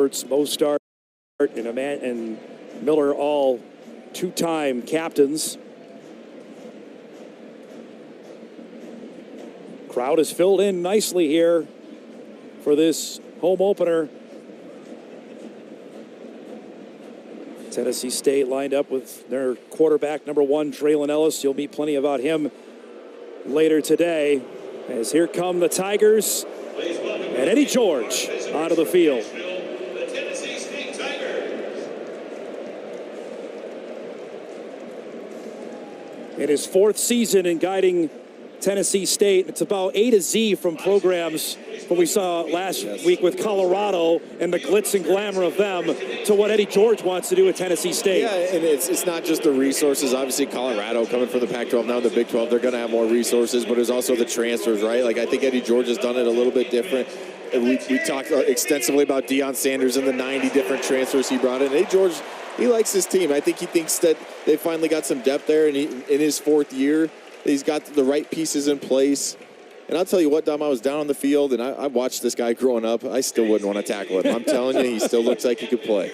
Roberts, Mostart, and Miller, all two-time captains. Crowd is filled in nicely here for this home opener. Tennessee State lined up with their quarterback, number 1, Traylon Ellis. You'll meet plenty about him later today. As here come the Tigers and Eddie George onto the field. In his 4th season in guiding Tennessee State, it's about A to Z from programs what we saw last week with Colorado and the glitz and glamour of them to what Eddie George wants to do at Tennessee State. Yeah, and it's not just the resources. Obviously, Colorado coming from the Pac-12, now the Big 12, they're going to have more resources, but it's also the transfers, right? Like, I think Eddie George has done it a little bit different. We talked extensively about Deion Sanders and the 90 different transfers he brought in. Eddie George, he likes his team. I think he thinks that they finally got some depth there, and in his 4th year, he's got the right pieces in place. And I'll tell you what, Dom, I was down on the field, and I watched this guy growing up. I still wouldn't want to tackle him. I'm telling you, he still looks like he could play.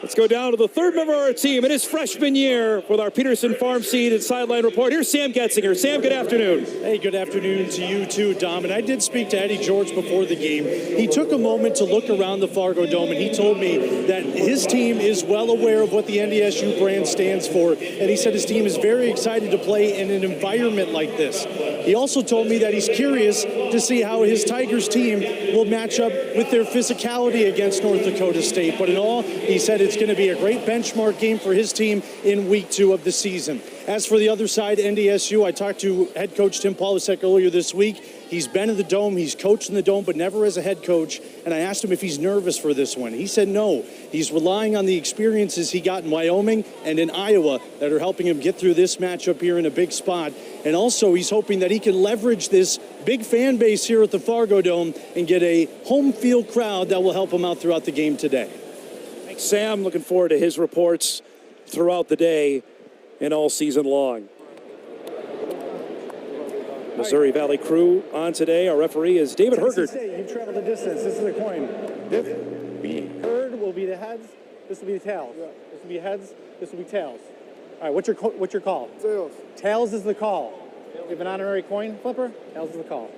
Let's go down to the 3rd member of our team in his freshman year with our Peterson Farm Seed and Sideline Report. Here's Sam Getzinger. Sam, good afternoon. Hey, good afternoon to you too, Dom. And I did speak to Eddie George before the game. He took a moment to look around the Fargo Dome, and he told me that his team is well aware of what the NDSU brand stands for. And he said his team is very excited to play in an environment like this. He also told me that he's curious to see how his Tigers team will match up with their physicality against North Dakota State. But in all, he said it's going to be a great benchmark game for his team in week 2 of the season. As for the other side, NDSU, I talked to head coach Tim Polasek earlier this week. He's been in the Dome, he's coached in the Dome, but never as a head coach. And I asked him if he's nervous for this one. He said no. He's relying on the experiences he got in Wyoming and in Iowa that are helping him get through this matchup here in a big spot. And also, he's hoping that he can leverage this big fan base here at the Fargo Dome and get a home field crowd that will help him out throughout the game today. Thanks, Sam. Looking forward to his reports throughout the day and all season long. Missouri Valley crew on today. Our referee is David Hergert. You've traveled the distance. This is the coin. This third will be the heads. This will be the tails. This will be heads. This will be tails. All right. What's your call? Tails. Tails is the call. We have an honorary coin flipper. Tails is the call.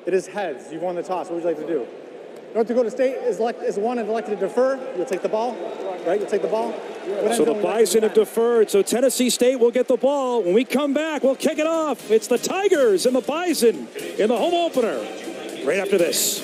It is heads. You've won the toss. What would you like to do? North Dakota State is one and elected to defer. You'll take the ball, right? You'll take the ball. So the Bison have deferred. So Tennessee State will get the ball. When we come back, we'll kick it off. It's the Tigers and the Bison in the home opener. Right after this.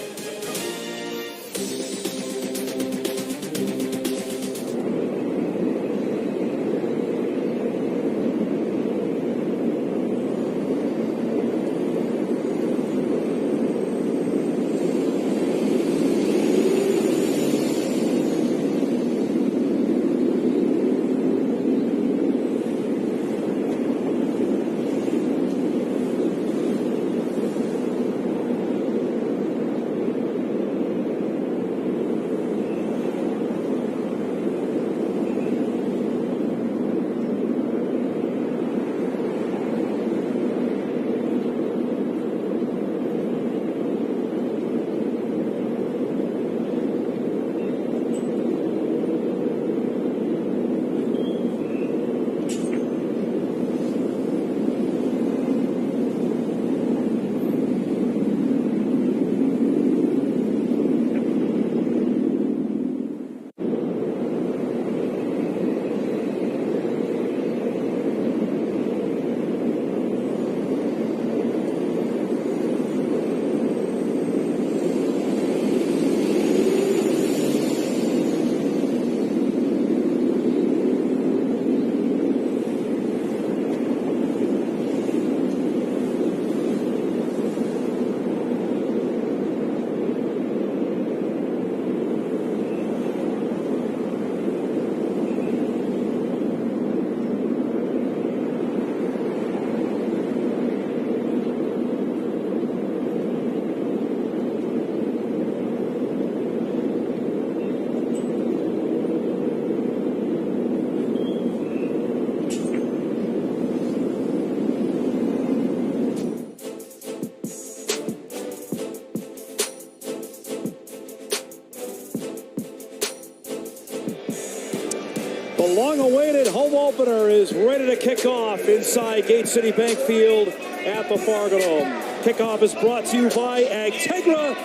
The long-awaited home opener is ready to kick off inside Gate City Bank Field at the Fargo Dome. Kickoff is brought to you by Agtegra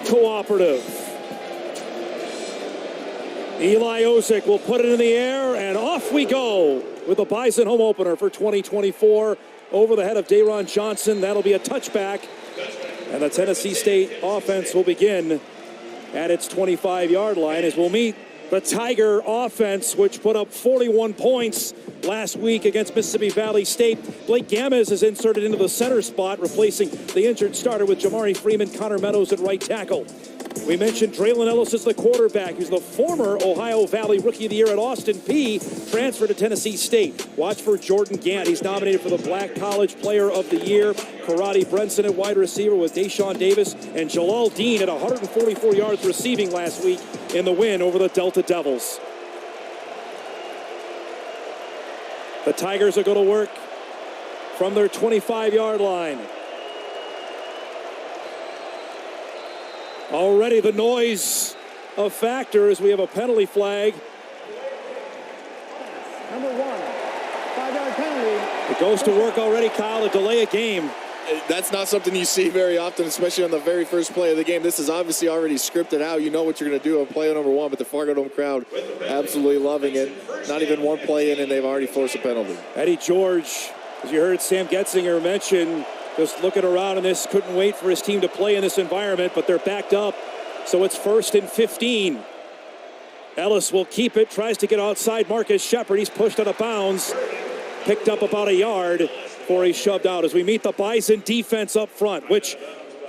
Cooperative. Eli Osick will put it in the air, and off we go with the Bison home opener for 2024. Over the head of Dayron Johnson. That'll be a touchback. And the Tennessee State offense will begin at its 25-yard line as we'll meet the Tiger offense, which put up 41 points last week against Mississippi Valley State. Blake Gamez is inserted into the center spot, replacing the injured starter with Jamari Freeman, Connor Meadows at right tackle. We mentioned Traylon Ellis is the quarterback. He's the former Ohio Valley Rookie of the Year at Austin Peay, transferred to Tennessee State. Watch for Jordan Gant. He's nominated for the Black College Player of the Year. Karate Brenson at wide receiver with Deshaun Davis, and Jalal Dean at 144 yards receiving last week in the win over the Delta Devils. The Tigers are going to work from their 25-yard line. Already the noise a factor as we have a penalty flag. Number 1, 5-yard penalty. It goes to work already, Kyle, to delay a game. That's not something you see very often, especially on the very first play of the game. This is obviously already scripted out. You know what you're going to do on play number 1, but the Fargo Dome crowd absolutely loving it. Not even one play in, and they've already forced a penalty. Eddie George, as you heard Sam Getzinger mention, just looking around in this, couldn't wait for his team to play in this environment, but they're backed up, so it's 1st and 15. Ellis will keep it, tries to get outside Marcus Shepard. He's pushed out of bounds, picked up about a yard before he's shoved out as we meet the Bison defense up front, which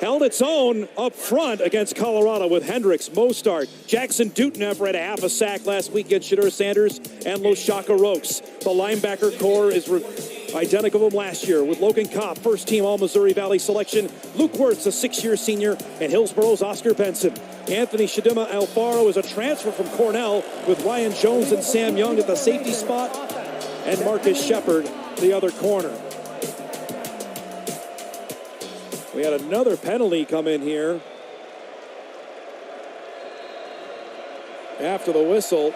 held its own up front against Colorado with Hendricks, Mostart, Jackson Dutenev had a half a sack last week against Shadur Sanders and Loshaka Rokes. The linebacker core is identical from last year with Logan Kopp, first-team All-Missouri Valley selection, Luke Wirtz, a 6-year senior, and Hillsborough's Oscar Benson. Anthony Shadima Alfaro is a transfer from Cornell with Ryan Jones and Sam Young at the safety spot, and Marcus Shepard, the other corner. We had another penalty come in here after the whistle.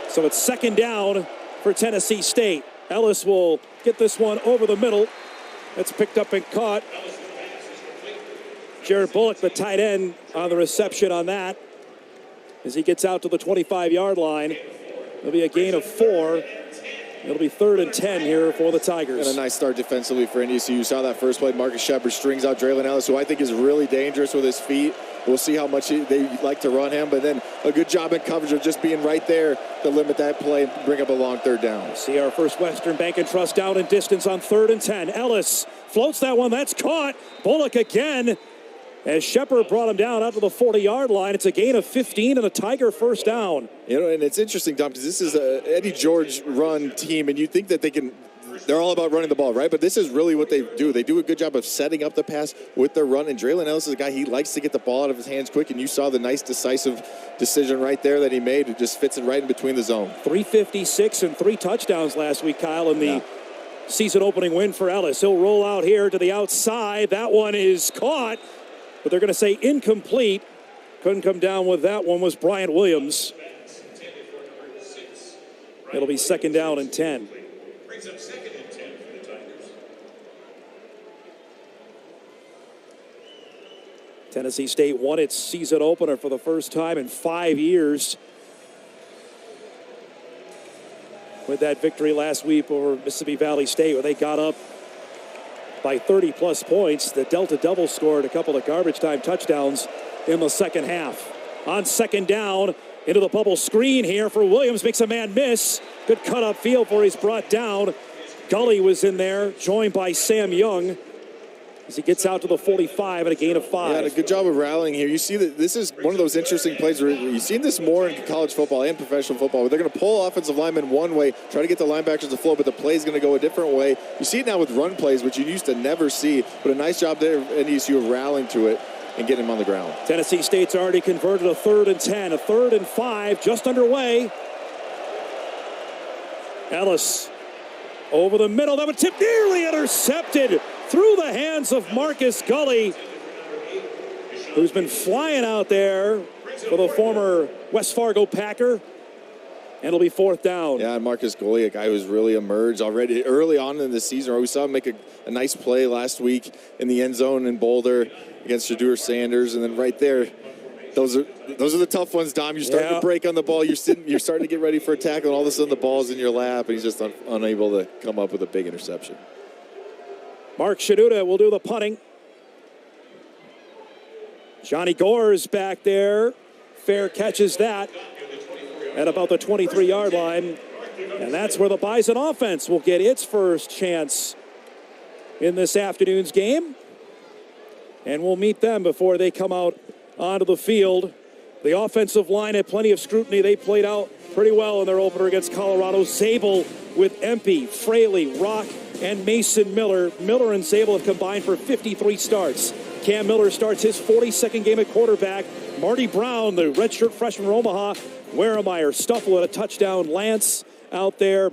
So it's 2nd down for Tennessee State. Ellis will get this one over the middle. That's picked up and caught. Jared Bullock, the tight end, on the reception on that as he gets out to the 25-yard line. It'll be a gain of 4. It'll be 3rd and 10 here for the Tigers. And a nice start defensively for NDSU. You saw that first play. Marcus Shepard strings out Traylon Ellis, who I think is really dangerous with his feet. We'll see how much they like to run him, but then a good job in coverage of just being right there to limit that play and bring up a long 3rd down. See our First Western Bank and Trust down in distance on 3rd and 10. Ellis floats that one. That's caught. Bullock again. As Shepard brought him down out to the 40-yard line. It's a gain of 15 and a Tiger 1st down. You know, and it's interesting, Tom, because this is a Eddie George run team, and you think that they're all about running the ball, right? But this is really what they do. They do a good job of setting up the pass with their run, and Traylon Ellis is a guy, he likes to get the ball out of his hands quick, and you saw the nice decisive decision right there that he made. It just fits it right in between the zone. 356 and 3 touchdowns last week, Kyle, in the season opening win for Ellis. He'll roll out here to the outside. That one is caught, but they're going to say incomplete. Couldn't come down with that one was Bryant Williams. It'll be 2nd down and 10. Brings up 2nd and 10 for the Tigers. Tennessee State won its season opener for the first time in 5 years with that victory last week over Mississippi Valley State, where they got up by 30-plus points. The Delta Devils scored a couple of garbage time touchdowns in the second half. On 2nd down, into the bubble screen here for Williams. Makes a man miss. Good cut up field for he's brought down. Gully was in there, joined by Sam Young as he gets out to the 45 and a gain of 5. Yeah, a good job of rallying here. You see that this is one of those interesting plays where you've seen this more in college football and professional football, where they're going to pull offensive linemen one way, try to get the linebackers to flow, but the play is going to go a different way. You see it now with run plays, which you used to never see, but a nice job there, NDSU, of rallying to it and getting him on the ground. Tennessee State's already converted a 3rd and 10, a 3rd and 5 just underway. Ellis over the middle. That would tip, nearly intercepted through the hands of Marcus Gully. who's been flying out there for the former West Fargo Packer. And it'll be fourth down. Yeah, and Marcus Golick, a guy who's really emerged already early on in the season. We saw him make a nice play last week in the end zone in Boulder against Shadur Sanders. And then right there, those are the tough ones, Dom. You're starting to break on the ball. You're starting to get ready for a tackle, and all of a sudden the ball's in your lap, and he's just unable to come up with a big interception. Mark Shaduda will do the punting. Johnny Gore's back there. Fair catches that at about the 23-yard line. And that's where the Bison offense will get its first chance in this afternoon's game. And we'll meet them before they come out onto the field. The offensive line had plenty of scrutiny. They played out pretty well in their opener against Colorado. Zabel with Empey, Fraley, Rock, and Mason Miller. Miller and Zabel have combined for 53 starts. Cam Miller starts his 42nd game at quarterback. Marty Brown, the redshirt freshman from Omaha. Weremeyer, Stuffle at a touchdown. Lance out there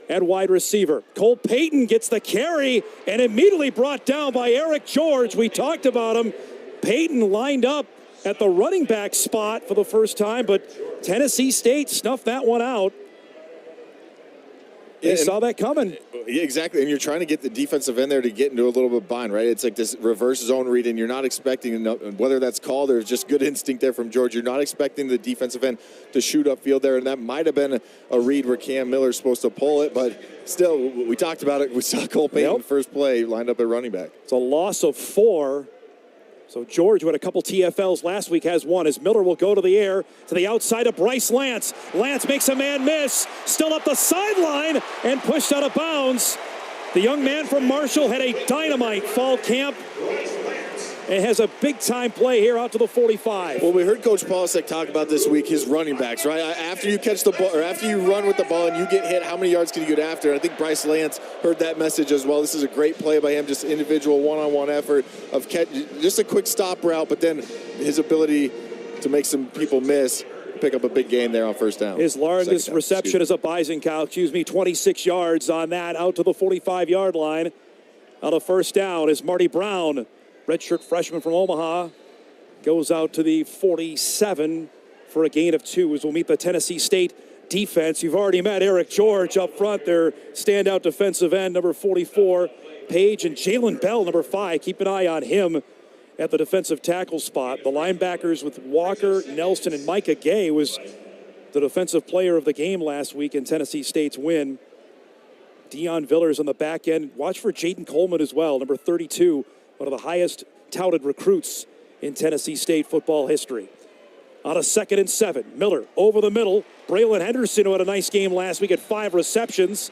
at wide receiver. Cole Payton gets the carry and immediately brought down by Eric George. We talked about him. Payton lined up at the running back spot for the first time, but Tennessee State snuffed that one out. They saw that coming. Yeah, exactly. And you're trying to get the defensive end there to get into a little bit of bind, right? It's like this reverse zone read, and you're not expecting, whether that's called or just good instinct there from George, you're not expecting the defensive end to shoot upfield there, and that might have been a read where Cam Miller's supposed to pull it, but still, we talked about it. We saw Cole Payton first play lined up at running back. It's a loss of 4. So George, who had a couple TFLs last week, has one as Miller will go to the air to the outside of Bryce Lance. Lance makes a man miss, still up the sideline and pushed out of bounds. The young man from Marshall had a dynamite fall camp and has a big-time play here out to the 45. Well, we heard Coach Polasek talk about this week his running backs, right? After you catch the ball, or after you run with the ball and you get hit, how many yards can you get after? I think Bryce Lance heard that message as well. This is a great play by him, just individual one-on-one effort of just a quick stop route, but then his ability to make some people miss, pick up a big gain there on first down. His largest reception is a Bison cow, 26 yards on that, out to the 45-yard line. On the first down is Marty Brown, redshirt freshman from Omaha, goes out to the 47 for a gain of 2 as we'll meet the Tennessee State defense. You've already met Eric George up front, their standout defensive end, number 44, Page, and Jalen Bell, number 5. Keep an eye on him at the defensive tackle spot. The linebackers with Walker, Nelson, and Micah Gay was the defensive player of the game last week in Tennessee State's win. Deion Villers on the back end. Watch for Jaden Coleman as well, number 32, one of the highest touted recruits in Tennessee State football history. On a 2nd and 7, Miller over the middle. Braylon Henderson, who had a nice game last week at 5 receptions.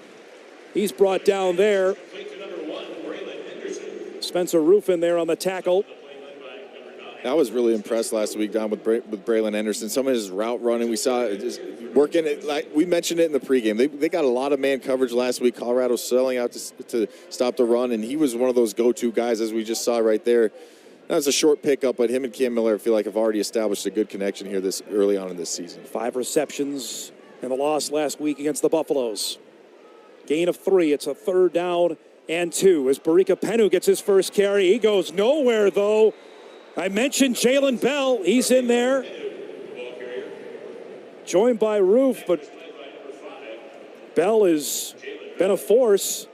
He's brought down there. Spencer Ruffin there on the tackle. I was really impressed last week, Don, with Braylon Henderson. Some of his route running, we saw it just working it. Like we mentioned it in the pregame. They got a lot of man coverage last week. Colorado selling out to stop the run, and he was one of those go-to guys, as we just saw right there. That was a short pickup, but him and Cam Miller, I feel like, have already established a good connection here this early on in this season. 5 receptions in the loss last week against the Buffaloes. Gain of 3. It's a 3rd down and 2 as Barika Penu gets his first carry. He goes nowhere, though. I mentioned Jalen Bell. He's in there. Joined by Roof, but Bell has been a force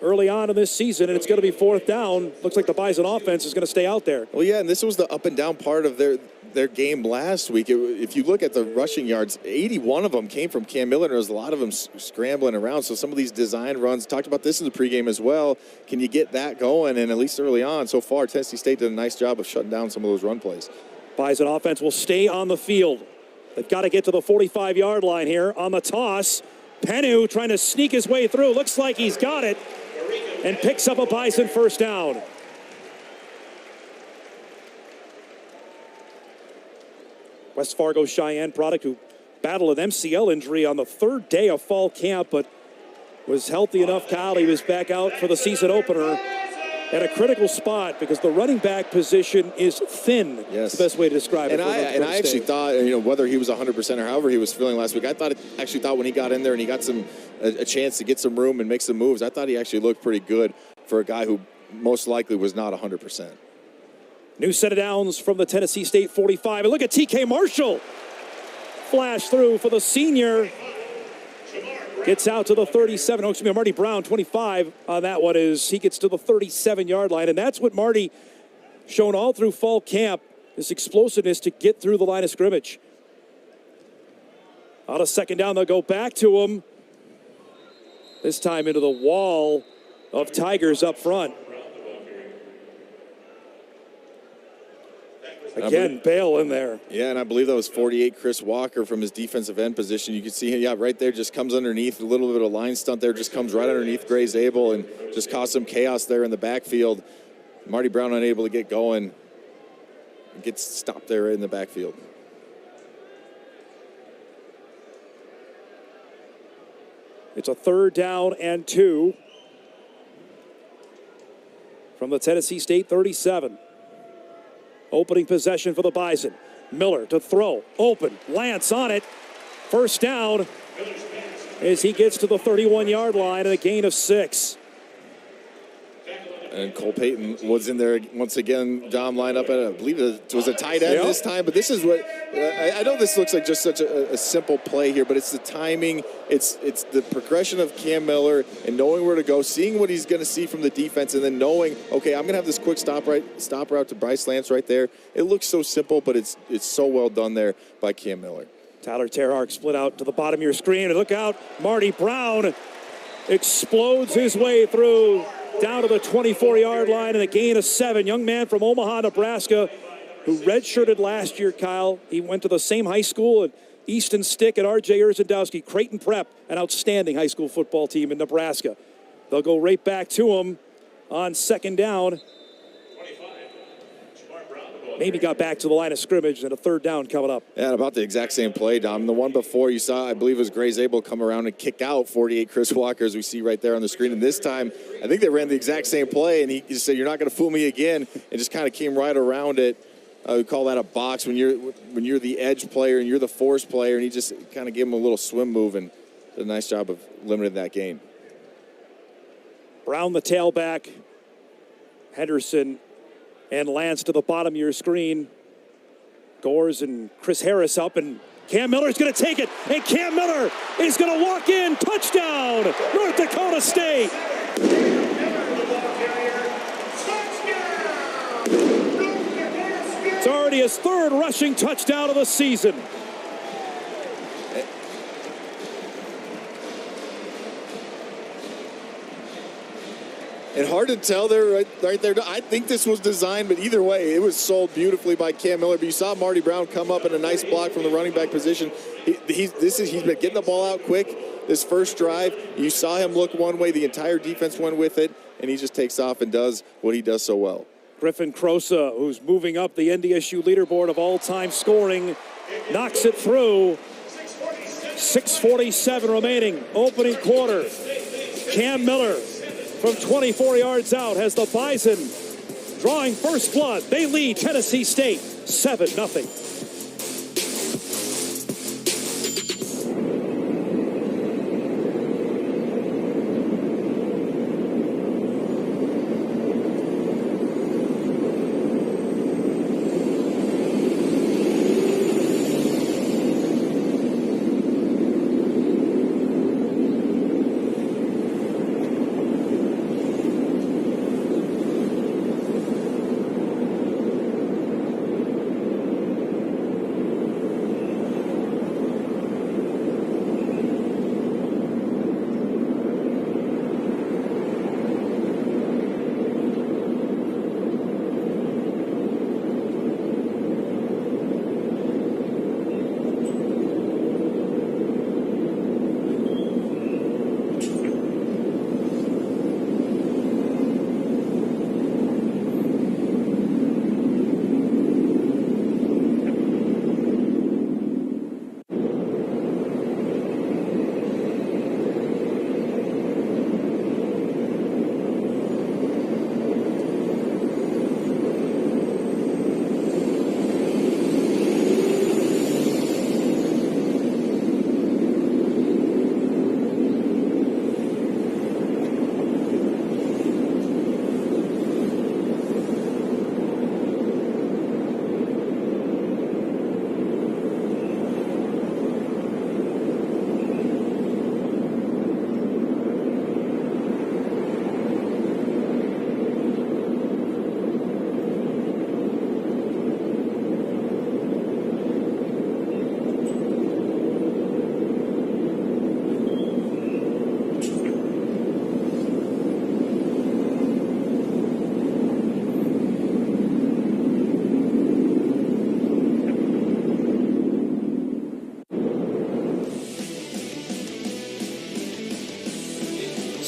early on in this season, and it's going to be 4th down. Looks like the Bison offense is going to stay out there. Well, yeah, and this was the up and down part of their game last week. If you look at the rushing yards, 81 of them came from Cam Miller, and there was a lot of them scrambling around. So some of these design runs, talked about this in the pregame as well. Can you get that going? And at least early on, so far, Tennessee State did a nice job of shutting down some of those run plays. Bison offense will stay on the field. They've got to get to the 45-yard line here on the toss. Penu trying to sneak his way through. Looks like he's got it and picks up a Bison first down. West Fargo Cheyenne product who battled an MCL injury on the 3rd day of fall camp, but was healthy enough, Kyle. He was back out for the season opener at a critical spot because the running back position is thin. Yes. That's the best way to describe it. And I actually thought, whether he was 100% or however he was feeling last week, I thought when he got in there and he got a chance to get some room and make some moves, I thought he actually looked pretty good for a guy who most likely was not 100%. New set of downs from the Tennessee State 45. And look at TK Marshall. Flash through for the senior. Gets out to the 37. Oh, excuse me, Marty Brown, 25 on that one is he gets to the 37-yard line. And that's what Marty shown all through fall camp, this explosiveness to get through the line of scrimmage. On a second down, they'll go back to him. This time into the wall of Tigers up front. Again, Bale in there. Yeah, and I believe that was 48, Chris Walker from his defensive end position. You can see him, yeah, right there, just comes underneath. A little bit of line stunt there, just comes right underneath Gray Zabel and just caused some chaos there in the backfield. Marty Brown unable to get going. Gets stopped there in the backfield. It's a 3rd down and 2 from the Tennessee State 37. Opening possession for the Bison. Miller to throw. Open. Lance on it. First down as he gets to the 31-yard line and a gain of 6. And Cole Payton was in there once again. Dom lined up at, I believe it was a tight end this time. But this is what, I know this looks like just such a simple play here, but it's the timing. It's the progression of Cam Miller and knowing where to go, seeing what he's going to see from the defense, and then knowing, okay, I'm going to have this quick stop route to Bryce Lance right there. It looks so simple, but it's so well done there by Cam Miller. Tyler Terhark split out to the bottom of your screen. And look out, Marty Brown explodes his way through down to the 24-yard line and a gain of 7. Young man from Omaha, Nebraska, who redshirted last year, Kyle. He went to the same high school at Easton Stick and R.J. Urzendowski. Creighton Prep, an outstanding high school football team in Nebraska. They'll go right back to him on 2nd down. Maybe got back to the line of scrimmage and a 3rd down coming up. Yeah, about the exact same play, Dom. The one before you saw, I believe it was Gray Zabel come around and kick out 48 Chris Walker, as we see right there on the screen. And this time, I think they ran the exact same play, and he just said, "You're not going to fool me again," and just kind of came right around it. We call that a box when you're the edge player and you're the force player, and he just kind of gave him a little swim move and did a nice job of limiting that gain. Brown the tailback. Henderson and Lance to the bottom of your screen. Gores and Chris Harris up, and Cam Miller's going to take it, and Cam Miller is going to walk in. Touchdown, North Dakota State. It's already his 3rd rushing touchdown of the season. And hard to tell there, right there. I think this was designed, but either way, it was sold beautifully by Cam Miller. But you saw Marty Brown come up in a nice block from the running back position. He's been getting the ball out quick. This first drive, you saw him look one way. The entire defense went with it, and he just takes off and does what he does so well. Griffin Crosa, who's moving up the NDSU leaderboard of all-time scoring, knocks it through. 6:47 remaining, opening quarter. Cam Miller from 24 yards out has the Bison drawing first blood. They lead Tennessee State 7-0.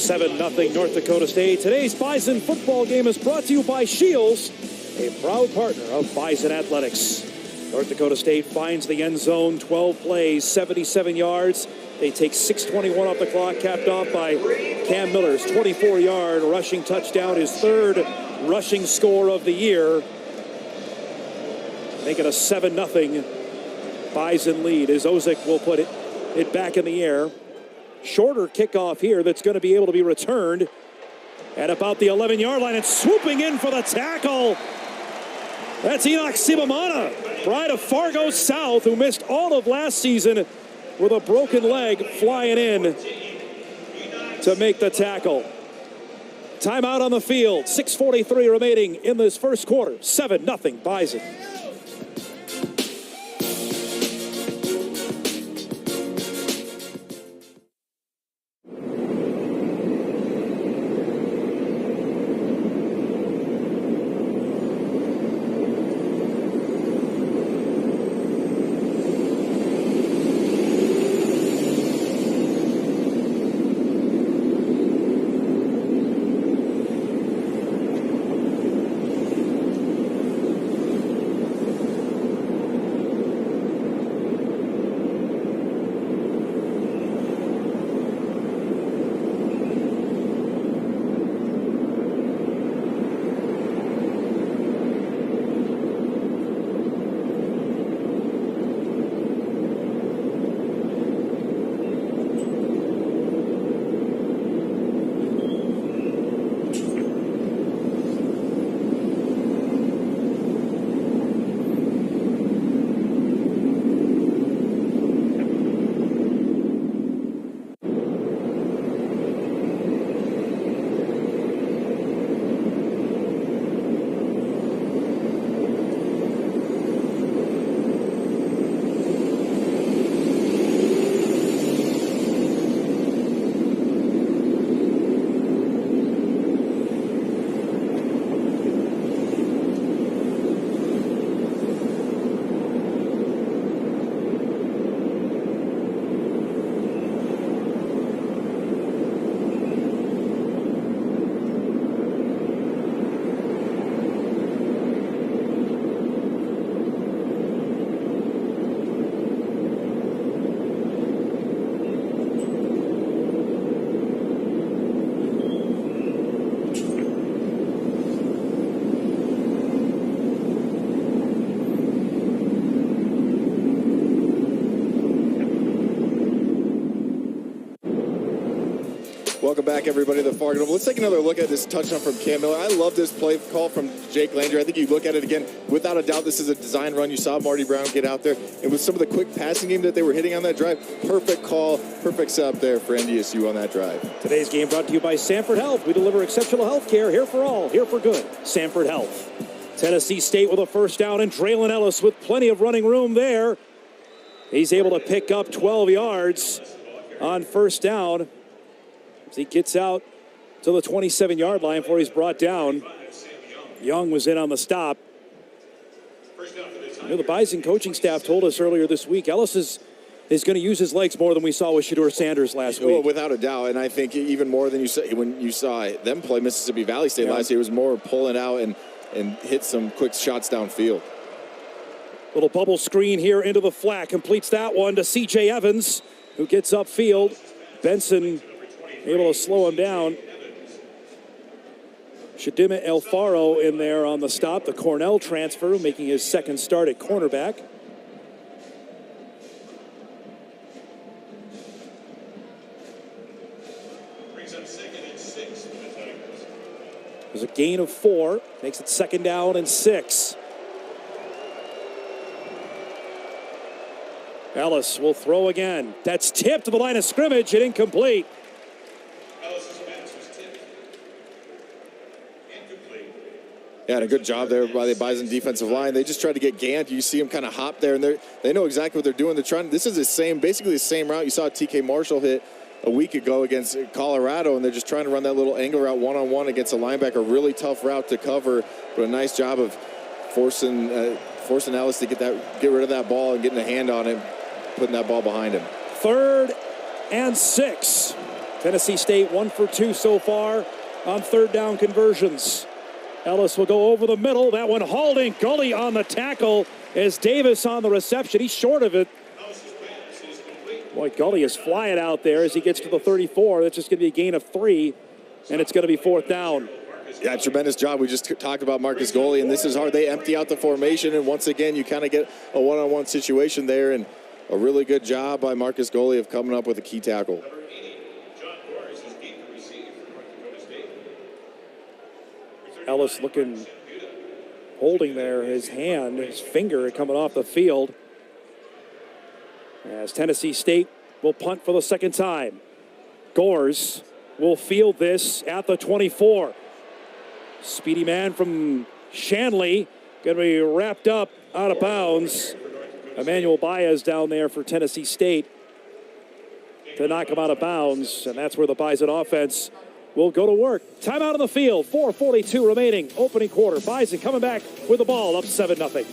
7-0 North Dakota State. Today's Bison football game is brought to you by Shields, a proud partner of Bison Athletics. North Dakota State finds the end zone, 12 plays, 77 yards. They take 6:21 off the clock, capped off by Cam Miller's 24-yard rushing touchdown, his third rushing score of the year. Make it a 7-0 Bison lead as Ozick will put it back in the air. Shorter kickoff here that's going to be able to be returned at about the 11-yard line, and swooping in for the tackle. That's Enoch Sibamana, pride of Fargo South, who missed all of last season with a broken leg, flying in to make the tackle. Timeout on the field, 6:43 remaining in this first quarter, 7-0 Bison. Welcome back, everybody, to the Fargo. Let's take another look at this touchdown from Cam Miller. I love this play call from Jake Landry. I think you look at it again, without a doubt, this is a design run. You saw Marty Brown get out there, and with some of the quick passing game that they were hitting on that drive, perfect call, perfect setup there for NDSU on that drive. Today's game brought to you by Sanford Health. We deliver exceptional health care, here for all, here for good. Sanford Health. Tennessee State with a first down, and Traylon Ellis with plenty of running room there. He's able to pick up 12 yards on first down as he gets out to the 27-yard line before he's brought down. Young was in on the stop. You know, the Bison coaching staff told us earlier this week, Ellis is going to use his legs more than we saw with Shedeur Sanders last week. Well, without a doubt, and I think even more than you saw when you saw them play Mississippi Valley State last year, it was more pulling out and hit some quick shots downfield. Little bubble screen here into the flat, completes that one to C.J. Evans, who gets upfield. Benson able to slow him down. Shadima Alfaro in there on the stop, the Cornell transfer, making his second start at cornerback. Brings up 2nd and 6 for the Tigers. There's a gain of 4, makes it 2nd down and 6. Ellis will throw again. That's tipped to the line of scrimmage and incomplete. Ellis's pass was tipped. Incomplete. Yeah, and a good job there by the Bison defensive line. They just tried to get Gant. You see him kind of hop there, and they know exactly what they're doing. They're trying. This is basically the same route you saw TK Marshall hit a week ago against Colorado, and they're just trying to run that little angle route one-on-one against a linebacker. Really tough route to cover, but a nice job of forcing Ellis to get rid of that ball and getting a hand on it, putting that ball behind him. 3rd and 6. Tennessee State 1 for 2 so far on third down conversions. Ellis will go over the middle. That one holding. Gully on the tackle as Davis on the reception. He's short of it. Boy, Gully is flying out there as he gets to the 34. That's just going to be a gain of 3, and it's going to be 4th down. Yeah, tremendous job. We just talked about Marcus Gully, and this is hard. They empty out the formation, and once again, you kind of get a one-on-one situation there, and a really good job by Marcus Gully of coming up with a key tackle. Ellis looking, holding there his hand, his finger coming off the field. As Tennessee State will punt for the second time. Gores will field this at the 24. Speedy man from Shanley going to be wrapped up out of bounds. Emmanuel Baez down there for Tennessee State to knock him out of bounds, and that's where the Bison offense will go to work. Timeout on the field, 4:42 remaining, opening quarter. Bison coming back with the ball, up 7-0.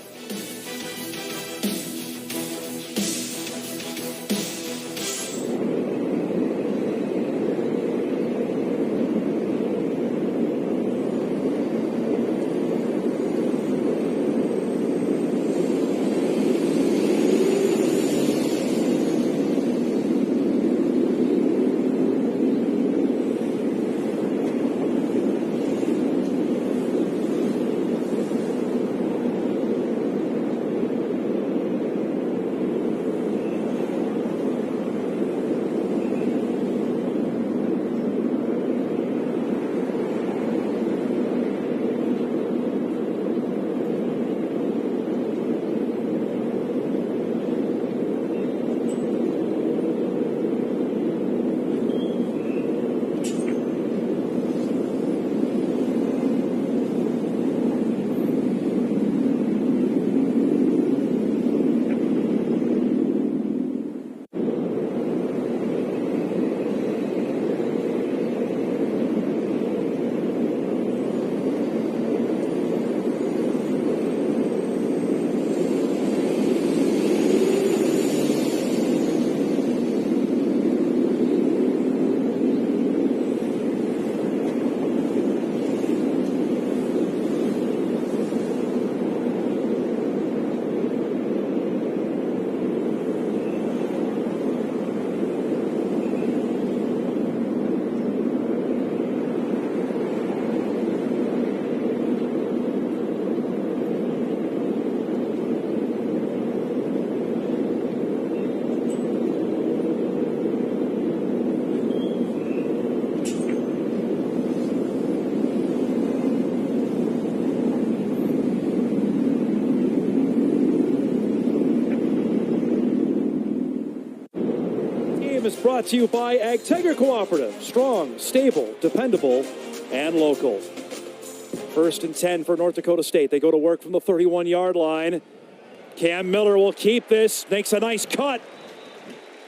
Is brought to you by Ag Tiger Cooperative. Strong, stable, dependable, and local. 1st and 10 for North Dakota State. They go to work from the 31-yard line. Cam Miller will keep this, makes a nice cut,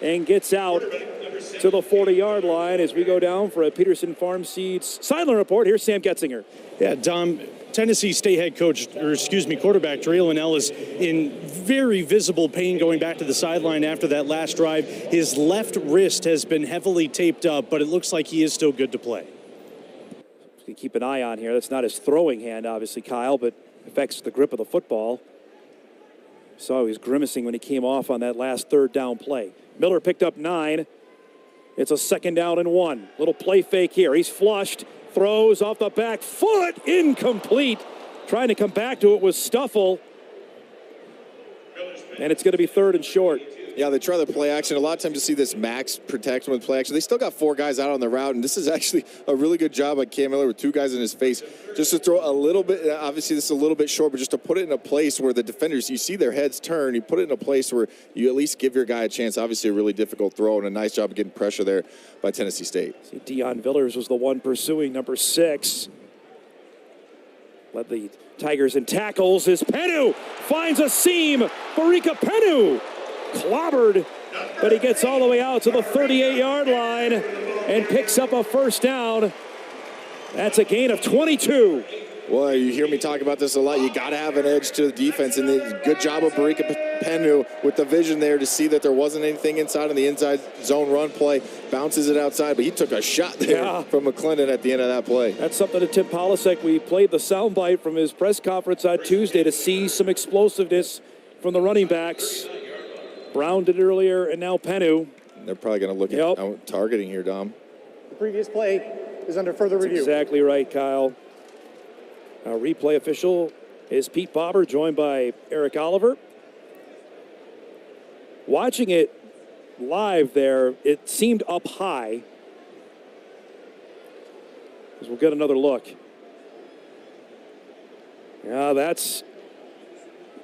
and gets out to the 40-yard line as we go down for a Peterson Farm Seeds sideline report. Here's Sam Getzinger. Yeah, Dom, Tennessee State head coach, quarterback Draylen Ellis in very visible pain going back to the sideline after that last drive. His left wrist has been heavily taped up, but it looks like he is still good to play. Keep an eye on here. That's not his throwing hand, obviously, Kyle, but affects the grip of the football. Saw he was grimacing when he came off on that last third down play. Miller picked up 9. It's a 2nd down and 1. Little play fake here. He's flushed. Throws off the back foot, incomplete. Trying to come back to it was Stuffle. And it's going to be 3rd and short. Yeah, they try the play action. A lot of times you see this max protection with play action. They still got 4 guys out on the route, and this is actually a really good job by Cam Miller with 2 guys in his face. Just to throw a little bit, obviously this is a little bit short, but just to put it in a place where the defenders, you see their heads turn, you put it in a place where you at least give your guy a chance. Obviously a really difficult throw, and a nice job of getting pressure there by Tennessee State. See, Deion Villers was the one pursuing number 6. Led the Tigers in tackles as Penu finds a seam. Barika Penu clobbered, but he gets all the way out to the 38-yard line and picks up a 1st down. That's a gain of 22. Well, you hear me talk about this a lot. You got to have an edge to the defense, and good job of Barika Penu with the vision there to see that there wasn't anything inside on the inside zone run play. Bounces it outside, but he took a shot there from McClendon at the end of that play. That's something to Tim Polasek. We played the soundbite from his press conference on Tuesday to see some explosiveness from the running backs. Brown did it earlier, and now Penu. They're probably going to look at targeting here, Dom. The previous play is under further review. Exactly right, Kyle. Our replay official is Pete Bobber, joined by Eric Oliver. Watching it live there, it seemed up high. As we'll get another look. Yeah, that's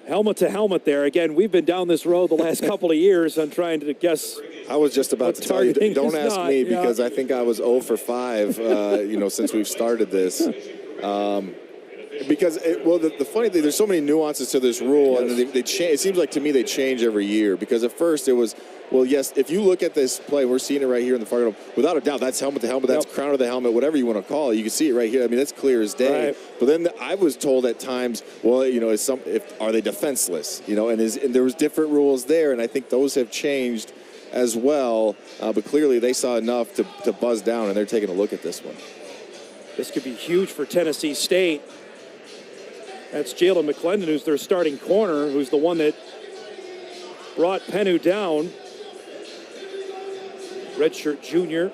helmet to helmet there. Again, we've been down this road the last couple of years on trying to guess. I was just about to tell you, don't ask me because I think I was 0 for 5, since we've started this. Because, the funny thing, there's so many nuances to this rule, and they change. It seems like to me they change every year. Because at first it was, yes, if you look at this play, we're seeing it right here in the Fargo, without a doubt, that's helmet to helmet, that's crown of the helmet, whatever you want to call it. You can see it right here. I mean, that's clear as day. Right. But then I was told at times, are they defenseless? And there was different rules there, and I think those have changed as well. But clearly they saw enough to buzz down, and they're taking a look at this one. This could be huge for Tennessee State. That's Jalen McClendon, who's their starting corner, who's the one that brought Penu down. Redshirt junior.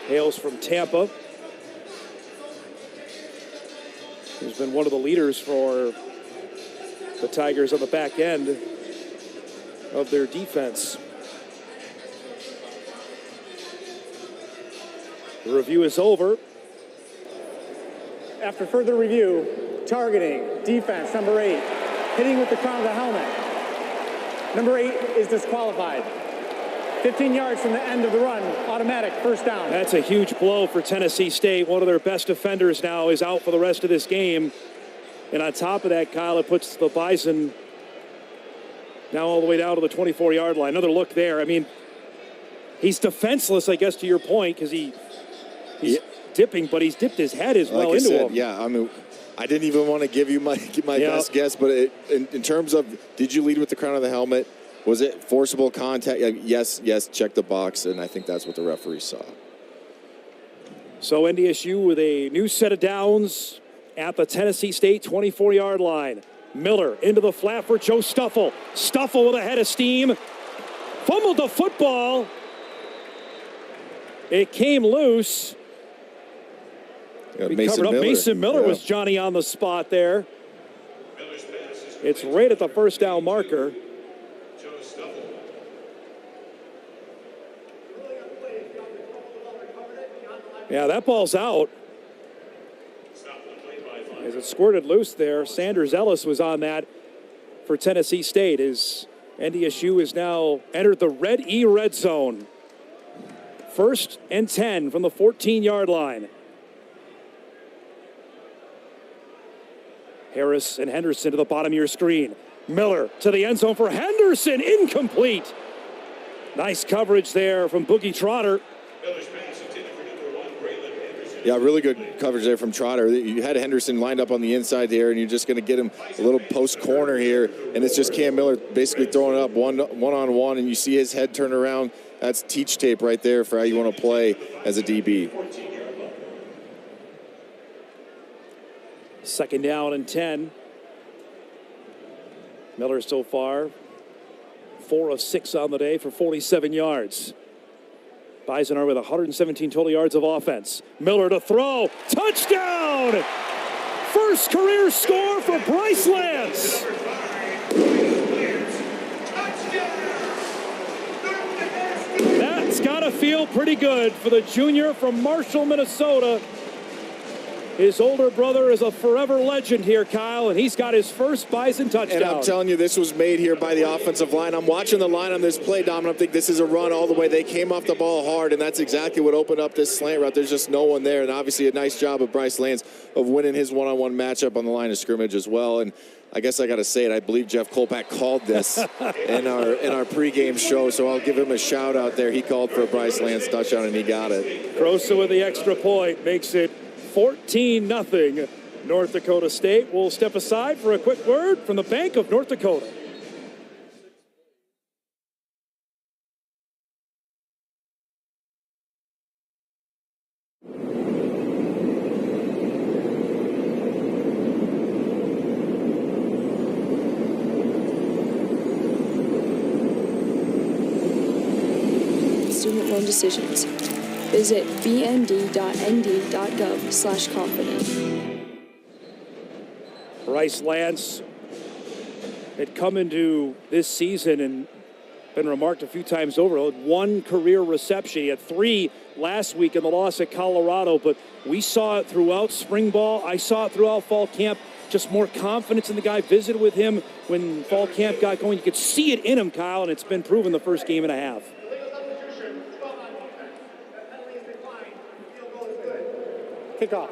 Hails from Tampa. He's been one of the leaders for the Tigers on the back end of their defense. The review is over. After further review, targeting, defense, number 8, hitting with the crown of the helmet. Number 8 is disqualified. 15 yards from the end of the run, automatic, first down. That's a huge blow for Tennessee State. One of their best defenders now is out for the rest of this game. And on top of that, Kyle, it puts the Bison now all the way down to the 24-yard line. Another look there. I mean, he's defenseless, I guess, to your point, because he's dipping, but he's dipped his head as well into him. Yeah, I mean, I didn't even want to give you my best guess, but in terms of did you lead with the crown of the helmet? Was it forcible contact? Yes, check the box, and I think that's what the referee saw. So NDSU with a new set of downs at the Tennessee State 24-yard line. Miller into the flat for Joe Stuffle. Stuffle with a head of steam. Fumbled the football. It came loose. Mason Miller was Johnny on the spot there. It's right at the first down marker. Yeah, that ball's out. As it squirted loose there, Sanders Ellis was on that for Tennessee State. As NDSU has now entered the red zone. 1st and 10 from the 14-yard line. Harris and Henderson to the bottom of your screen. Miller to the end zone for Henderson, incomplete. Nice coverage there from Boogie Trotter. Yeah, really good coverage there from Trotter. You had Henderson lined up on the inside there, and you're just going to get him a little post corner here, and it's just Cam Miller basically throwing it up one-on-one, and you see his head turn around. That's teach tape right there for how you want to play as a DB. 2nd down and 10. Miller so far 4 of 6 on the day for 47 yards. Bison are with 117 total yards of offense. Miller to throw. Touchdown! First career score for Bryce Lance. That's got to feel pretty good for the junior from Marshall, Minnesota. His older brother is a forever legend here, Kyle, and he's got his first Bison touchdown. And I'm telling you, this was made here by the offensive line. I'm watching the line on this play, Dom, and I think this is a run all the way. They came off the ball hard, and that's exactly what opened up this slant route. There's just no one there, and obviously a nice job of Bryce Lance of winning his one-on-one matchup on the line of scrimmage as well. And I guess I got to say it. I believe Jeff Kolpak called this in our pregame show, so I'll give him a shout out there. He called for a Bryce Lance touchdown, and he got it. Crosa with the extra point makes it 14-0 North Dakota State. We'll step aside for a quick word from the Bank of North Dakota. Student loan decisions. Visit bnd.nd.gov/confident. Bryce Lance had come into this season and been remarked a few times over. Had one career reception. He had 3 last week in the loss at Colorado, but we saw it throughout spring ball. I saw it throughout fall camp. Just more confidence in the guy. Visited with him when fall camp got going. You could see it in him, Kyle, and it's been proven the first game and a half. Kickoff.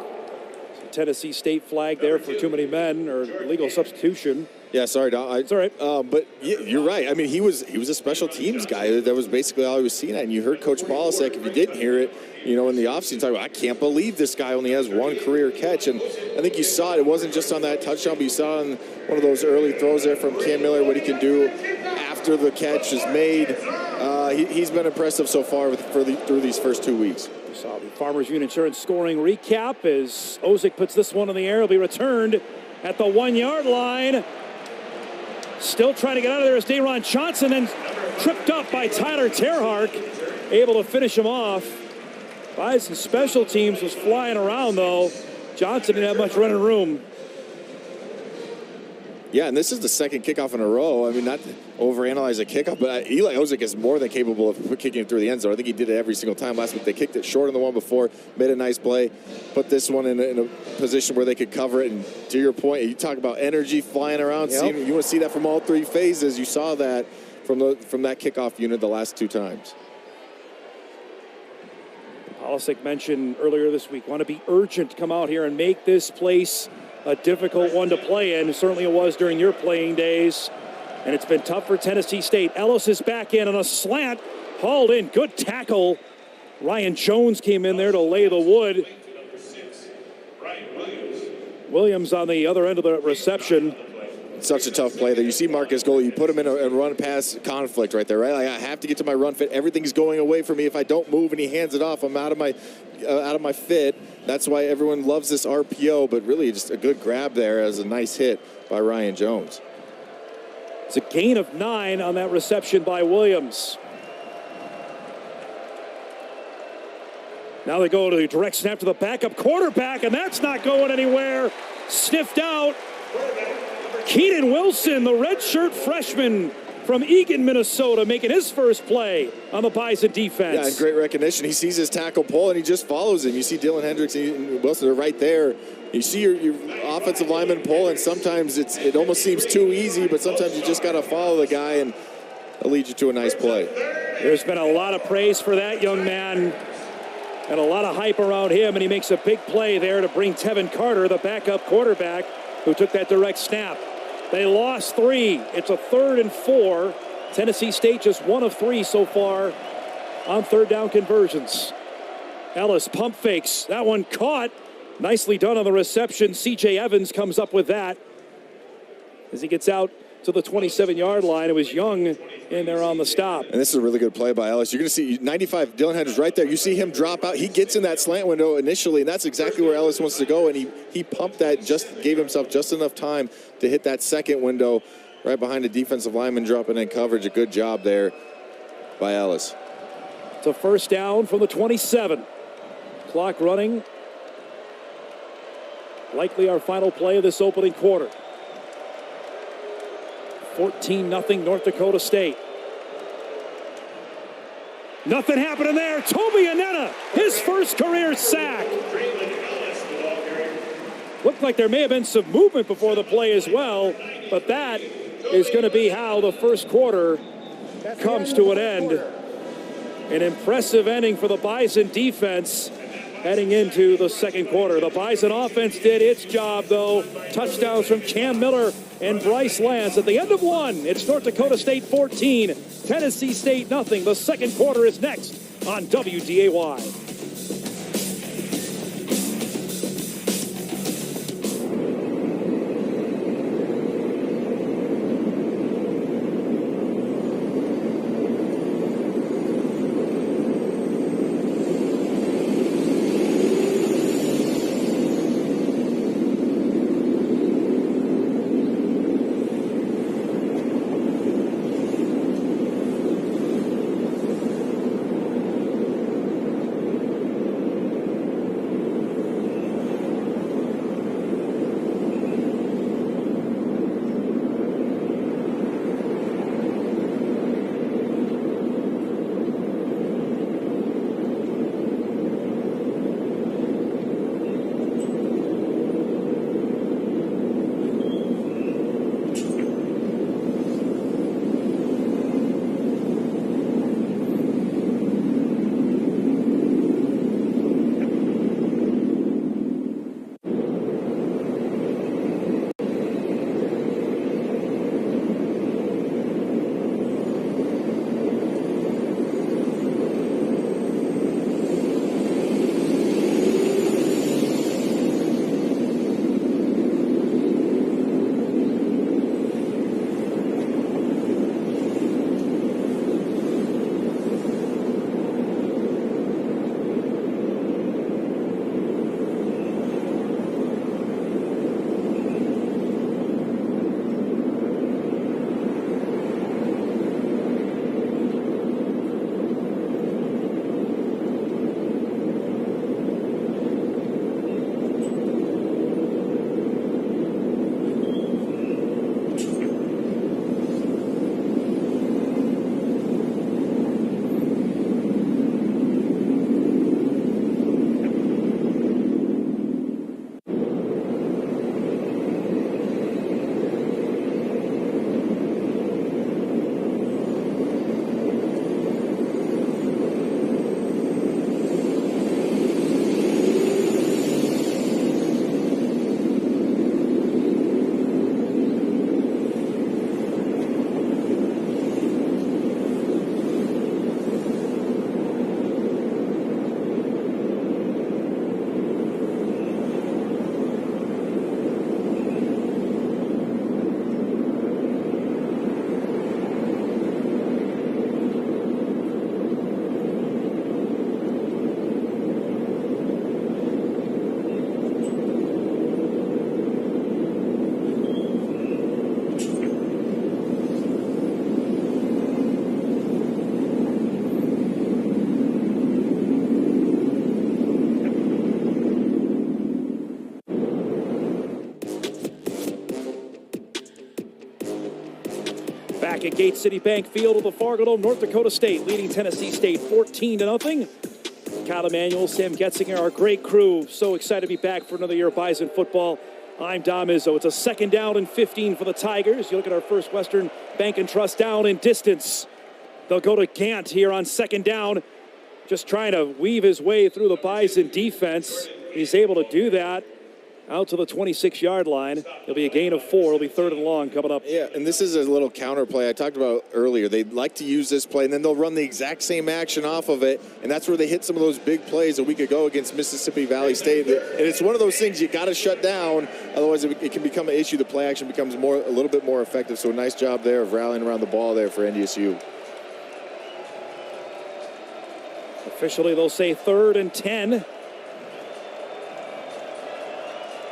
Tennessee State flag there for too many men, or legal substitution. Yeah, sorry, Don. It's all right. But you're right. I mean, he was a special teams guy. That was basically all he was seen at. And you heard Coach Balasek, if you didn't hear it, in the offseason, talk about, I can't believe this guy only has 1 career catch. And I think you saw it. It wasn't just on that touchdown, but you saw on one of those early throws there from Cam Miller what he can do after the catch is made. He's been impressive so far through these first 2 weeks. We saw the Farmers Union Insurance scoring recap as Ozick puts this one in the air. It'll be returned at the 1-yard line. Still trying to get out of there is Daron Johnson, and tripped up by Tyler Terhark. Able to finish him off. Bison special teams was flying around, though. Johnson didn't have much running room. Yeah, and this is the second kickoff in a row. I mean, not to overanalyze a kickoff, but Eli Ozick is more than capable of kicking it through the end zone. I think he did it every single time last week. They kicked it short on the one before, made a nice play, put this one in a position where they could cover it. And to your point, you talk about energy flying around. Yep. You want to see that from all 3 phases. You saw that from that kickoff unit the last 2 times. Polisic mentioned earlier this week, want to be urgent to come out here and make this place a difficult one to play in. Certainly it was during your playing days. And it's been tough for Tennessee State. Ellis is back in on a slant. Hauled in. Good tackle. Ryan Jones came in there to lay the wood. Williams on the other end of the reception. Such a tough play there. You see Marcus Gold, you put him in a run pass conflict right there, right? Like, I have to get to my run fit. Everything's going away from me. If I don't move and he hands it off, I'm out of my fit. That's why everyone loves this RPO, but really just a good grab there as a nice hit by Ryan Jones. It's a gain of 9 on that reception by Williams. Now they go to the direct snap to the backup quarterback, and that's not going anywhere. Sniffed out. Keenan Wilson, the redshirt freshman from Eagan, Minnesota, making his first play on the Bison defense. Yeah, and great recognition. He sees his tackle pull, and he just follows him. You see Dylan Hendricks and Wilson are right there. You see your offensive lineman pull, and sometimes it almost seems too easy, but sometimes you just got to follow the guy, and it'll lead you to a nice play. There's been a lot of praise for that young man and a lot of hype around him, and he makes a big play there to bring Tevin Carter, the backup quarterback, who took that direct snap. They lost 3. It's a 3rd and 4. Tennessee State just 1 of 3 so far on 3rd down conversions. Ellis pump fakes. That one caught. Nicely done on the reception. C.J. Evans comes up with that as he gets out to the 27-yard line. It was Young in there on the stop. And this is a really good play by Ellis. You're going to see 95, Dylan Hendricks right there. You see him drop out. He gets in that slant window initially, and that's exactly where Ellis wants to go. And he pumped that, just gave himself just enough time to hit that second window right behind the defensive lineman dropping in coverage. A good job there by Ellis. It's a first down from the 27. Clock running. Likely our final play of this opening quarter. 14-0 North Dakota State. Nothing happening there. Toby Annetta, his first career sack. Looked like there may have been some movement before the play as well, but that is going to be how the first quarter comes to an end. An impressive ending for the Bison defense heading into the second quarter. The Bison offense did its job, though. Touchdowns from Cam Miller and Bryce Lance. At the end of 1, it's North Dakota State 14, Tennessee State nothing. The second quarter is next on WDAY. Back at Gate City Bank Field of the Fargo Dome, North Dakota State leading Tennessee State 14-0. Kyle Emanuel, Sam Getzinger, our great crew. So excited to be back for another year of Bison football. I'm Dom Izzo. It's a 2nd down and 15 for the Tigers. You look at our First Western Bank and Trust down in distance. They'll go to Gant here on 2nd down. Just trying to weave his way through the Bison defense. He's able to do that. Out to the 26-yard line. It'll be a gain of 4. It'll be 3rd and long coming up. Yeah, and this is a little counter play I talked about earlier. They like to use this play, and then they'll run the exact same action off of it, and that's where they hit some of those big plays a week ago against Mississippi Valley State. And it's one of those things you got to shut down, otherwise it can become an issue. The play action becomes a little bit more effective. So a nice job there of rallying around the ball there for NDSU. Officially, they'll say 3rd and 10.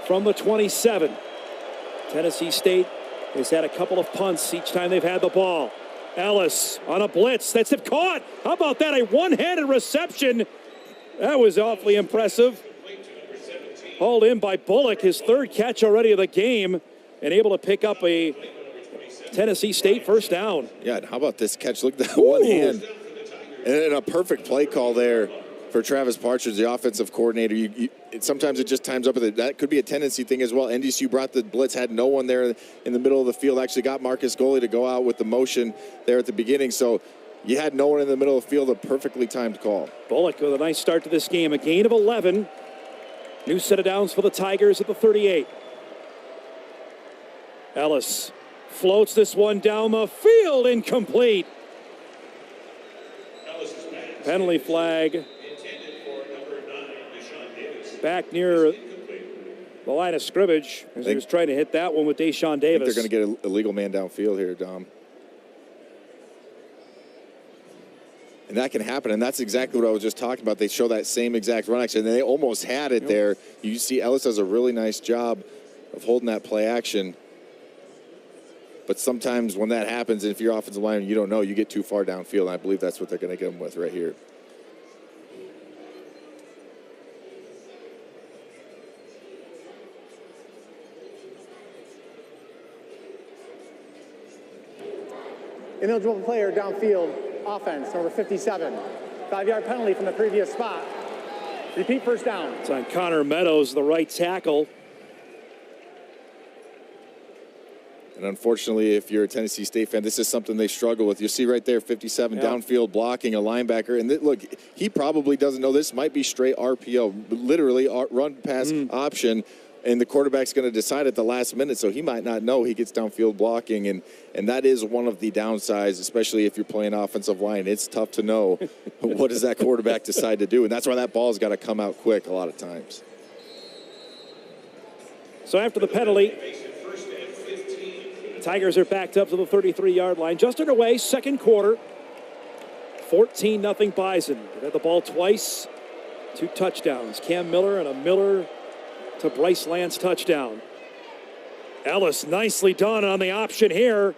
From the 27. Tennessee State has had a couple of punts each time they've had the ball. Ellis on a blitz. That's it, caught. How about that? A one-handed reception. That was awfully impressive. Hauled in by Bullock, his 3rd catch already of the game, and able to pick up a Tennessee State 1st down. Yeah, and how about this catch? Look at that one hand. And a perfect play call there for Travis Partridge, the offensive coordinator. Sometimes it just times up with it. That could be a tendency thing as well. NDSU brought the blitz, had no one there in the middle of the field. Actually got Marcus Goley to go out with the motion there at the beginning. So you had no one in the middle of the field, a perfectly timed call. Bullock with a nice start to this game. A gain of 11. New set of downs for the Tigers at the 38. Ellis floats this one down the field, incomplete. Penalty flag. Back near the line of scrimmage as he was trying to hit that one with Deshaun Davis. They're going to get a legal man downfield here, Dom. And that can happen, and that's exactly what I was just talking about. They show that same exact run action, and they almost had it there. You see Ellis does a really nice job of holding that play action. But sometimes when that happens, if you're offensive lineman, you don't know, you get too far downfield, and I believe that's what they're going to get him with right here. Ineligible player downfield, offense, number 57. 5-yard penalty from the previous spot. Repeat, 1st down. It's on Connor Meadows, the right tackle. And unfortunately, if you're a Tennessee State fan, this is something they struggle with. You see right there, 57 downfield blocking a linebacker. And look, he probably doesn't know this might be straight RPO, literally run pass option. And the quarterback's going to decide at the last minute, so he might not know he gets downfield blocking. And that is one of the downsides, especially if you're playing offensive line. It's tough to know what does that quarterback decide to do. And that's why that ball's got to come out quick a lot of times. So after the penalty, Tigers are backed up to the 33-yard line. Just underway, 2nd quarter. 14-0 Bison. They've had the ball twice. 2 touchdowns. Cam Miller and a Miller to Bryce Lance touchdown. Ellis nicely done on the option here.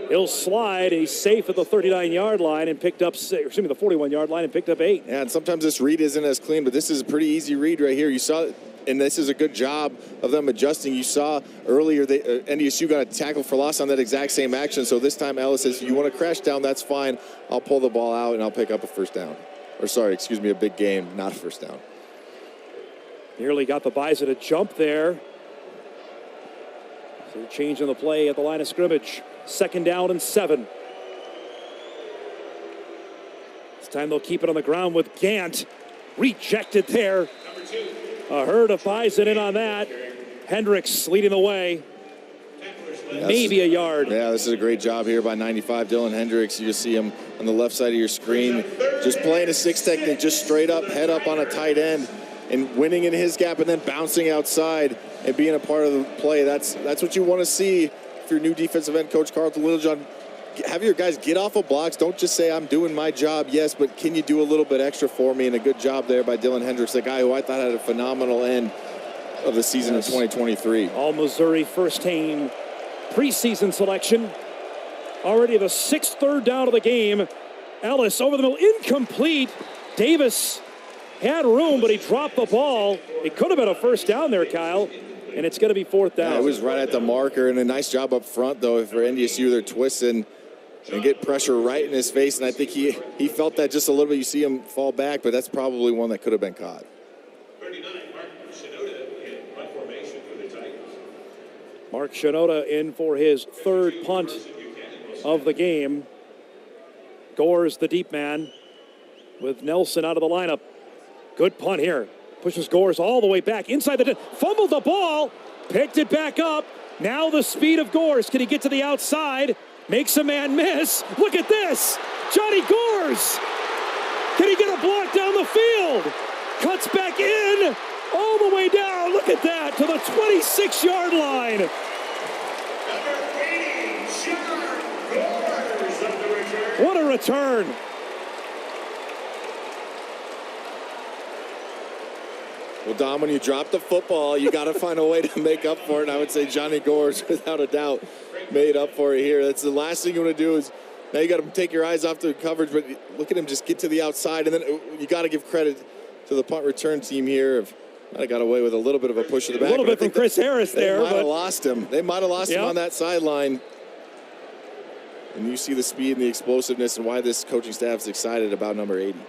He'll slide. He's safe at the 39-yard line and picked up, the 41-yard line and picked up 8. Yeah, and sometimes this read isn't as clean, but this is a pretty easy read right here. You saw, and this is a good job of them adjusting. You saw earlier NDSU got a tackle for loss on that exact same action. So this time Ellis says, you want to crash down, that's fine. I'll pull the ball out and I'll pick up a 1st down. Or sorry, excuse me, a big game, not a 1st down. Nearly got the Bison to jump there. So changing the play at the line of scrimmage. 2nd down and 7. This time they'll keep it on the ground with Gant. Rejected there. A herd of Bison in on that. Hendricks leading the way. Maybe a yard. Yeah, this is a great job here by 95 Dylan Hendricks. You see him on the left side of your screen. Just playing a 6 technique, just straight up, head up on a tight end. And winning in his gap and then bouncing outside and being a part of the play. That's what you want to see if you're new defensive end coach Carlton Littlejohn. Have your guys get off of blocks. Don't just say, I'm doing my job. Yes, but can you do a little bit extra for me? And a good job there by Dylan Hendricks, the guy who I thought had a phenomenal end of the season of 2023. All Missouri first team preseason selection. Already the 6th 3rd down of the game. Ellis over the middle, incomplete. Davis had room, but he dropped the ball. It could have been a 1st down there, Kyle. and it's going to be fourth down. Yeah, it was right at the marker, and a nice job up front, though, for NDSU. They're twisting and get pressure right in his face, and I think he felt that just a little bit. You see him fall back, but that's probably one that could have been caught. 39, Mark Shinoda in punt formation for the Tigers. Mark Shinoda in for his third punt of the game. Gores the deep man with Nelson out of the lineup. Good punt here. Pushes Gores all the way back inside the... Fumbled the ball. Picked it back up. Now the speed of Gores. Can he get to the outside? Makes a man miss. Look at this. Johnny Gores. Can he get a block down the field? Cuts back in. All the way down. Look at that. To the 26-yard line. Number 80, John Gores on the return. What a return. Well, Dom, when you drop the football, you got to find a way to make up for it. And I would say Johnny Gores, without a doubt, made up for it here. That's the last thing you want to do is, now you got to take your eyes off the coverage, but look at him just get to the outside. And then you got to give credit to the punt return team here. I got away with a little bit of a push to the back. A little bit from Chris Harris there. They might have lost him. They might have lost him on that sideline. And you see the speed and the explosiveness and why this coaching staff is excited about number 80.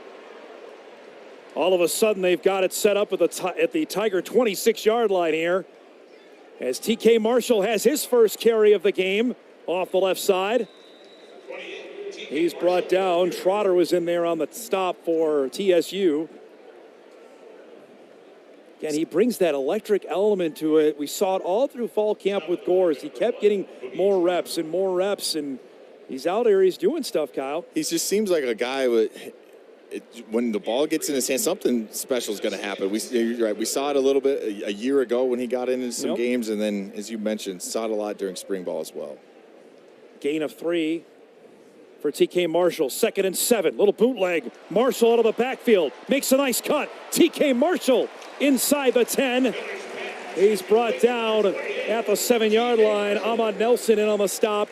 All of a sudden, they've got it set up at the Tiger 26-yard line here. As TK Marshall has his first carry of the game off the left side. He's brought down. Trotter was in there on the stop for TSU. Again, he brings that electric element to it. We saw it all through fall camp with Gores. He kept getting more reps, and he's out there. He's doing stuff, Kyle. He just seems like a guy with... when the ball gets in his hand, something special is going to happen. You're right. We saw it a little bit a year ago when he got into some games, and then, as you mentioned, saw it a lot during spring ball as well. Gain of 3 for TK Marshall. 2nd and 7. Little bootleg. Marshall out of the backfield. Makes a nice cut. TK Marshall inside the 10. He's brought down at the 7-yard line. Ahmad Nelson in on the stop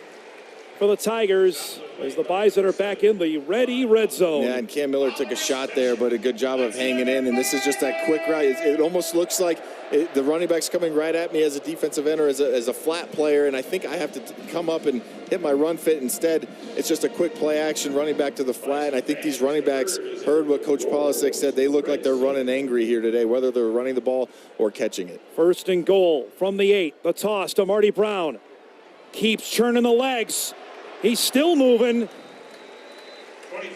for the Tigers as the Bison are back in the ready red zone. Yeah, and Cam Miller took a shot there, but a good job of hanging in. And this is just that quick ride. It almost looks like the running back's coming right at me as a defensive end or as a flat player, and I think I have to come up and hit my run fit. Instead, it's just a quick play action running back to the flat. And I think these running backs heard what Coach Polisic said. They look like they're running angry here today, whether they're running the ball or catching it. 1st and goal from the 8. The toss to Marty Brown. Keeps churning the legs. He's still moving.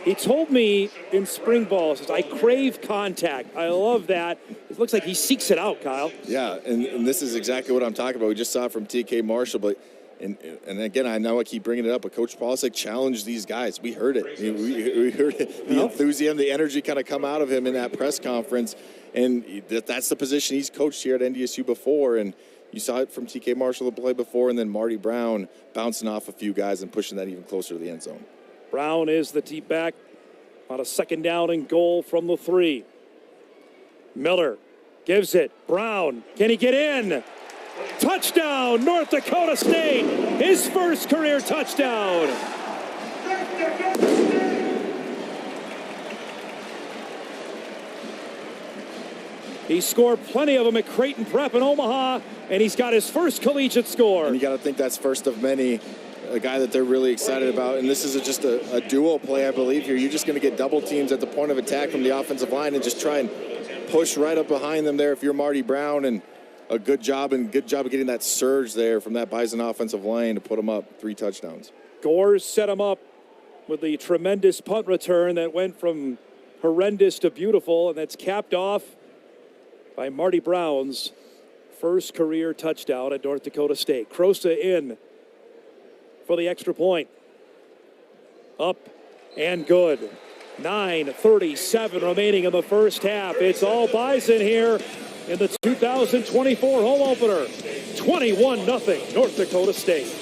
He told me in spring ball, says, I crave contact. I love that. It looks like he seeks it out, Kyle. Yeah, and this is exactly what I'm talking about. We just saw it from TK Marshall, but and again, I know I keep bringing it up, but Coach Polisic challenged these guys. We heard it. We heard it. The enthusiasm, the energy kind of come out of him in that press conference, and that's the position he's coached here at NDSU before, and you saw it from TK Marshall the play before, and then Marty Brown bouncing off a few guys and pushing that even closer to the end zone. Brown is the deep back on a 2nd down and goal from the 3. Miller gives it. Brown, can he get in? Touchdown, North Dakota State. His first career touchdown. He scored plenty of them at Creighton Prep in Omaha, and he's got his first collegiate score. And you got to think that's first of many, a guy that they're really excited about. And this is just a duo play, I believe, here. You're just going to get double teams at the point of attack from the offensive line and just try and push right up behind them there if you're Marty Brown. And a good job of getting that surge there from that Bison offensive line to put them up 3 touchdowns. Gores set him up with the tremendous punt return that went from horrendous to beautiful, and that's capped off by Marty Brown's first career touchdown at North Dakota State. Crosa in for the extra point. Up and good. 9:37 remaining in the first half. It's all Bison here in the 2024 home opener. 21-0 North Dakota State.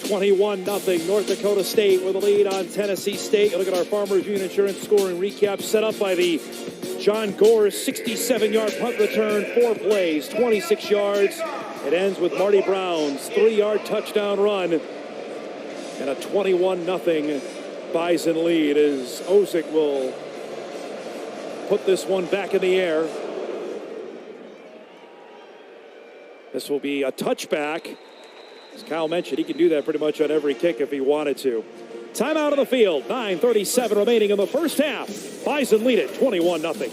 21-0. North Dakota State with a lead on Tennessee State. Look at our Farmers Union Insurance scoring recap set up by the John Gore's 67-yard punt return, 4 plays, 26 yards. It ends with Marty Brown's 3-yard touchdown run and a 21-0 Bison lead as Ozick will put this one back in the air. This will be a touchback. As Kyle mentioned, he can do that pretty much on every kick if he wanted to. Timeout on the field. 9:37 remaining in the first half. Bison lead it 21-0.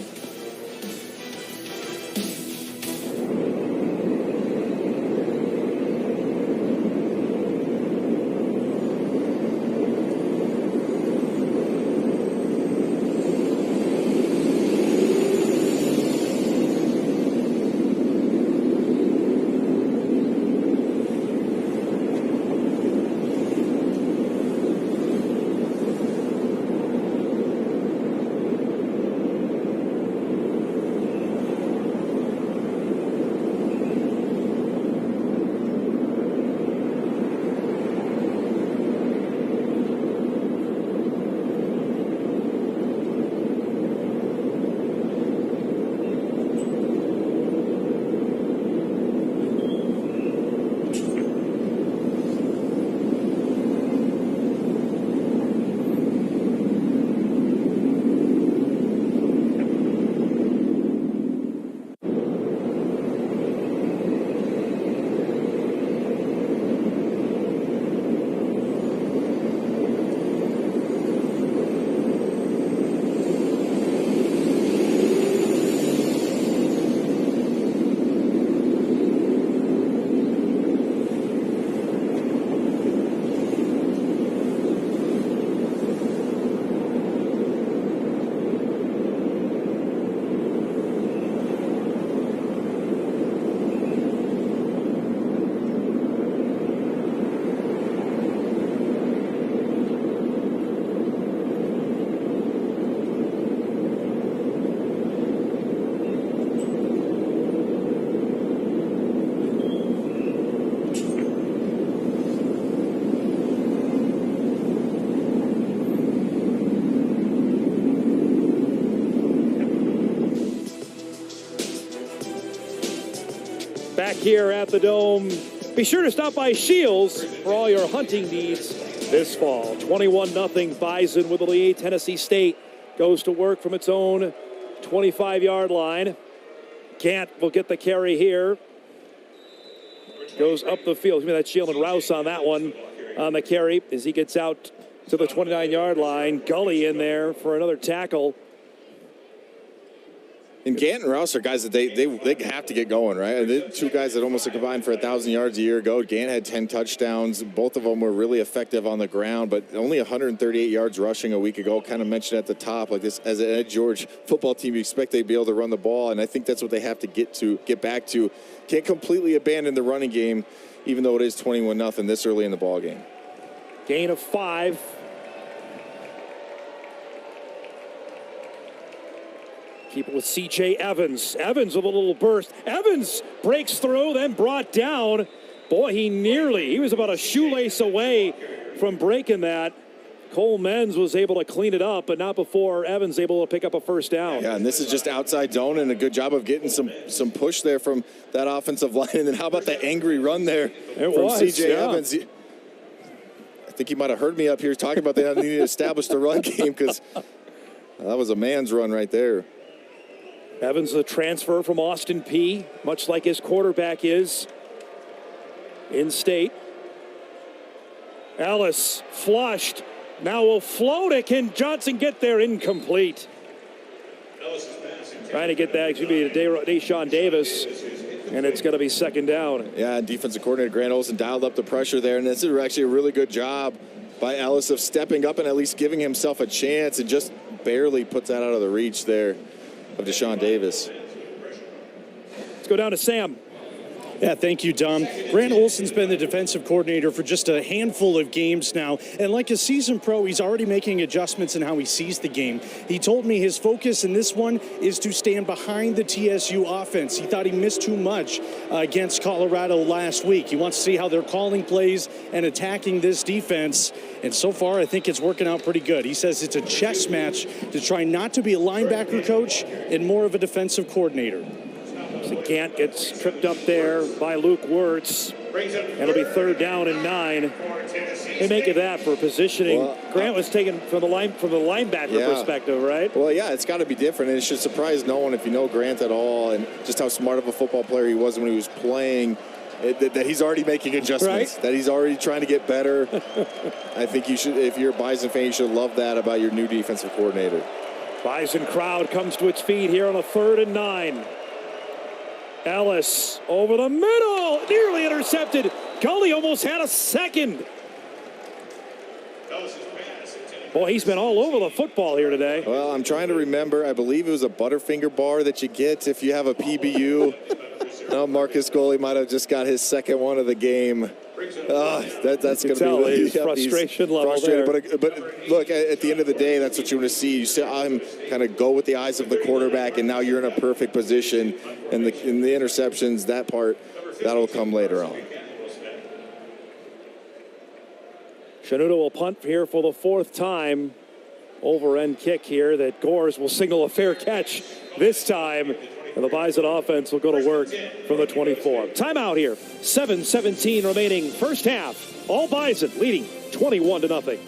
Back here at the Dome. Be sure to stop by Shields for all your hunting needs this fall. 21-0 Bison with the lead. Tennessee State goes to work from its own 25-yard line. Gant will get the carry here. Goes up the field. Give me that Jalen Rouse on that one on the carry as he gets out to the 29-yard line. Gully in there for another tackle. And Gant and Rouse are guys that they have to get going, right? They're two guys that almost combined for 1,000 yards a year ago. Gant had 10 touchdowns. Both of them were really effective on the ground, but only 138 yards rushing a week ago. Kind of mentioned at the top, like this, as an Ed George football team, you expect they'd be able to run the ball, and I think that's what they have to get back to. Can't completely abandon the running game, even though it is 21-0 this early in the ball game. Gain of 5. Keep it with C.J. Evans. Evans with a little burst. Evans breaks through, then brought down. Boy, he was about a shoelace away from breaking that. Cole Menz was able to clean it up, but not before Evans able to pick up a first down. Yeah, and this is just outside zone, and a good job of getting some push there from that offensive line. And then how about that angry run there from C.J. Evans? I think he might have heard me up here talking about they needed to establish the run game, because that was a man's run right there. Evans, a transfer from Austin Peay, much like his quarterback is in state. Ellis flushed. Now will float it. Can Johnson get there? Incomplete. Trying to get that. It should be Deshaun Davis. And it's going to be second down. Yeah, defensive coordinator Grant Olson dialed up the pressure there. And this is actually a really good job by Ellis of stepping up and at least giving himself a chance, and just barely puts that out of the reach there of Deshaun Davis. Let's go down to Sam. Yeah, thank you, Dom. Grant Olson's been the defensive coordinator for just a handful of games now. And like a seasoned pro, he's already making adjustments in how he sees the game. He told me his focus in this one is to stand behind the TSU offense. He thought he missed too much against Colorado last week. He wants to see how they're calling plays and attacking this defense. And so far, I think it's working out pretty good. He says it's a chess match to try not to be a linebacker coach and more of a defensive coordinator. So Gant gets tripped up there by Luke Wirtz. It'll be 3rd down and 9. They make of that for positioning. Well, Grant was taken from the linebacker perspective, right? Well, yeah, it's got to be different, and it should surprise no one if you know Grant at all and just how smart of a football player he was when he was playing. That he's already making adjustments, right? That he's already trying to get better. I think you should, if you're a Bison fan, you should love that about your new defensive coordinator. Bison crowd comes to its feet here on a 3rd and 9. Ellis over the middle, nearly intercepted. Gully almost had a second. Boy, he's been all over the football here today. Well, I'm trying to remember. I believe it was a Butterfinger bar that you get if you have a PBU. Marcus Gully might have just got his second one of the game. That's going to be the frustration level there. But look, at the end of the day, that's what you want to see. You see him kind of go with the eyes of the quarterback, and now you're in a perfect position. And in the interceptions, that part, that'll come later on. Shanuda will punt here for the 4th time. Over-end kick here that Gores will signal a fair catch this time. And the Bison offense will go to work from the 24. Timeout here. 7:17 remaining first half. All Bison leading 21-0.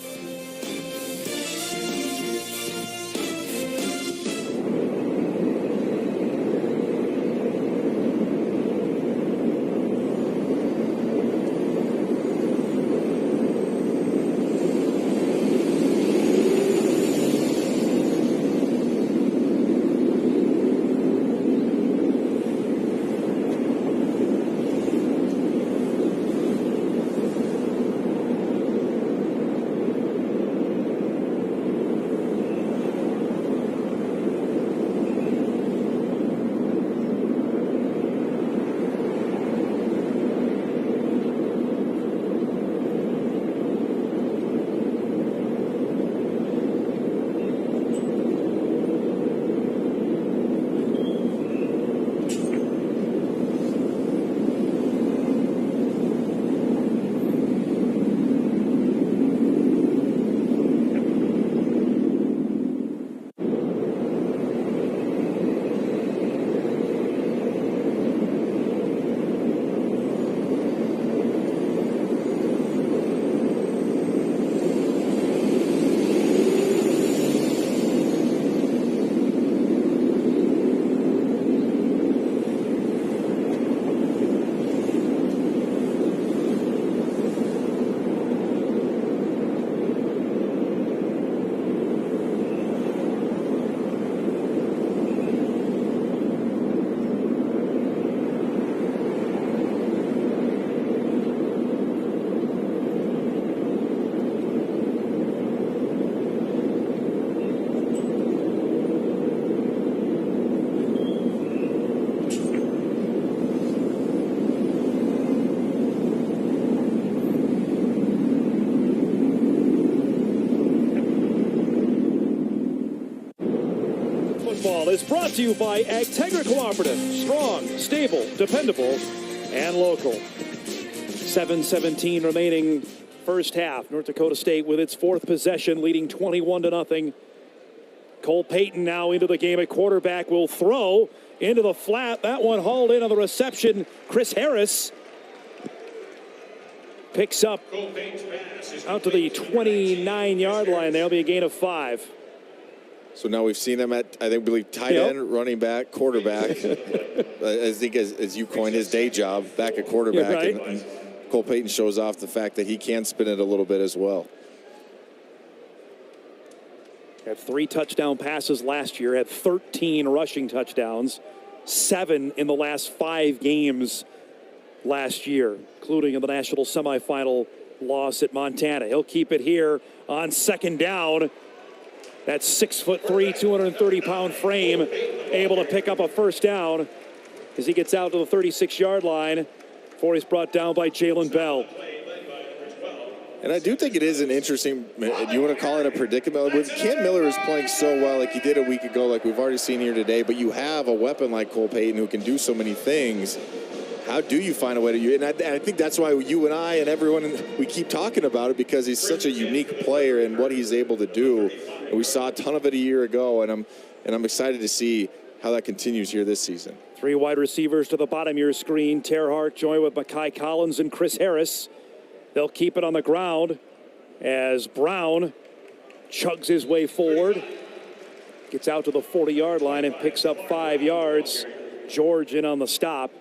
Football is brought to you by Agtegra Cooperative. Strong, stable, dependable, and local. 7:17 remaining first half. North Dakota State with its 4th possession, leading 21-0. Cole Payton now into the game at quarterback, will throw into the flat. That one hauled in on the reception. Chris Harris picks up out to the 29-yard line. There'll be a gain of 5. So now we've seen them at, I believe, tight end, running back, quarterback. I think as you coined his day job, back at quarterback. Right. And Cole Payton shows off the fact that he can spin it a little bit as well. Had 3 touchdown passes last year, had 13 rushing touchdowns, 7 in the last 5 games last year, including in the national semifinal loss at Montana. He'll keep it here on 2nd down. That 6'3", 230-pound frame able to pick up a first down as he gets out to the 36-yard line. before he's brought down by Jalen Bell. And I do think it is an interesting, do you want to call it a predicament? When Cam Miller is playing so well like he did a week ago, like we've already seen here today, but you have a weapon like Cole Payton who can do so many things. How do you find a way to use it? And I think that's why you and I and everyone, we keep talking about it, because he's such a unique player and what he's able to do. And we saw a ton of it a year ago, and I'm excited to see how that continues here this season. 3 wide receivers to the bottom of your screen. Terhart joined with Mekhi Collins and Chris Harris. They'll keep it on the ground as Brown chugs his way forward. Gets out to the 40-yard line and picks up 5 yards. George in on the stop.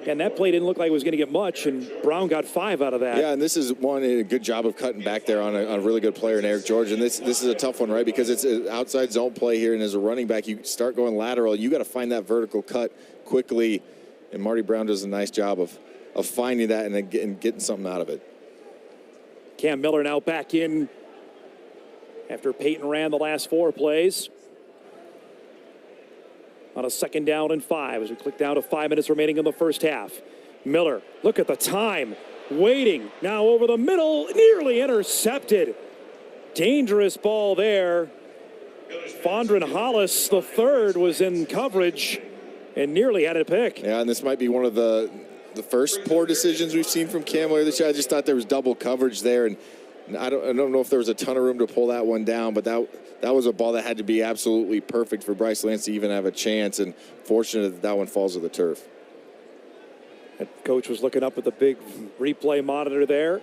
And that play didn't look like it was going to get much, and Brown got 5 out of that. Yeah, and this is a good job of cutting back there on a really good player in Eric George. And this is a tough one, right? Because it's an outside zone play here, and as a running back, you start going lateral. You got to find that vertical cut quickly, and Marty Brown does a nice job of finding that and then getting something out of it. Cam Miller now back in after Peyton ran the last 4 plays. On a 2nd down and 5 as we click down to 5 minutes remaining in the first half. Miller, look at the time, waiting, now over the middle, nearly intercepted. Dangerous ball there. Fondren Hollis, the third, was in coverage and nearly had a pick. Yeah, and this might be one of the first poor decisions we've seen from Cam Miller this year. I just thought there was double coverage there, and I don't know if there was a ton of room to pull that one down, but that was a ball that had to be absolutely perfect for Bryce Lance to even have a chance, and fortunate that one falls to the turf. That coach was looking up at the big replay monitor there.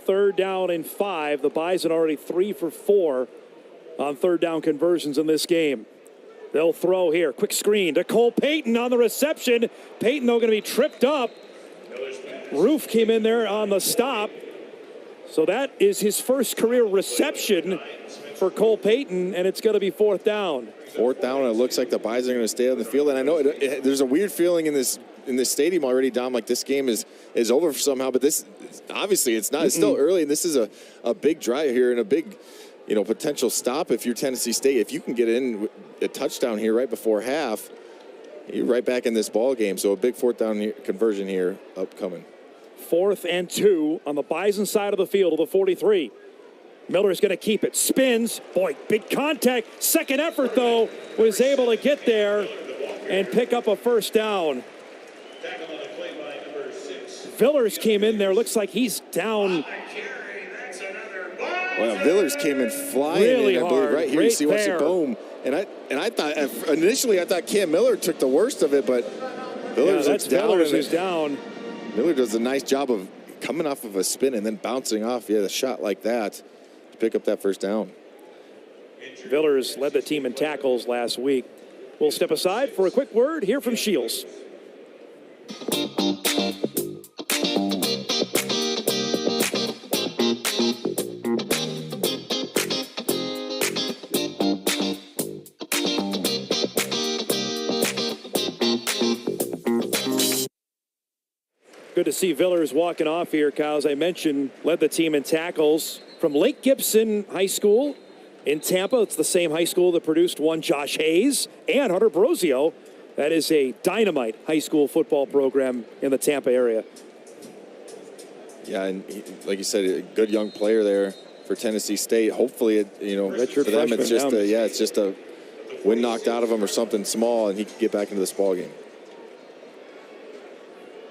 3rd down and 5. The Bison already 3 for 4 on 3rd down conversions in this game. They'll throw here. Quick screen to Cole Payton on the reception. Payton, though, going to be tripped up. Roof came in there on the stop. So that is his first career reception for Cole Payton, and it's going to be 4th down. 4th down, and it looks like the Bison are going to stay on the field. And I know there's a weird feeling in this stadium already, Dom, like this game is over somehow. But this, obviously, it's not. It's still early, and this is a big drive here and a big, potential stop if you're Tennessee State. If you can get in a touchdown here right before half, you're right back in this ball game. So a big 4th down conversion here upcoming. 4th and 2 on the Bison side of the field of the 43. Miller's going to keep it. Spins. Boy, big contact. Second effort, though, was able to get there and pick up a 1st down. Villers came in there. Looks like he's down. Well, Villers came in flying really in, I believe, hard. right here. You see what's the boom. And I thought initially Cam Miller took the worst of it, but Villers that's Villers who's down. Miller does a nice job of coming off of a spin and then bouncing off. Yeah, a shot like that to pick up that 1st down. Villers led the team in tackles last week. We'll step aside for a quick word here from Shields. Good to see Villers walking off here, Kyle. As I mentioned, led the team in tackles from Lake Gibson High School in Tampa. It's the same high school that produced one Josh Hayes and Hunter Brosio. That is a dynamite high school football program in the Tampa area. Yeah, and like you said, a good young player there for Tennessee State. Hopefully, for them, it's just it's just a wind knocked out of him or something small, and he can get back into this ball game.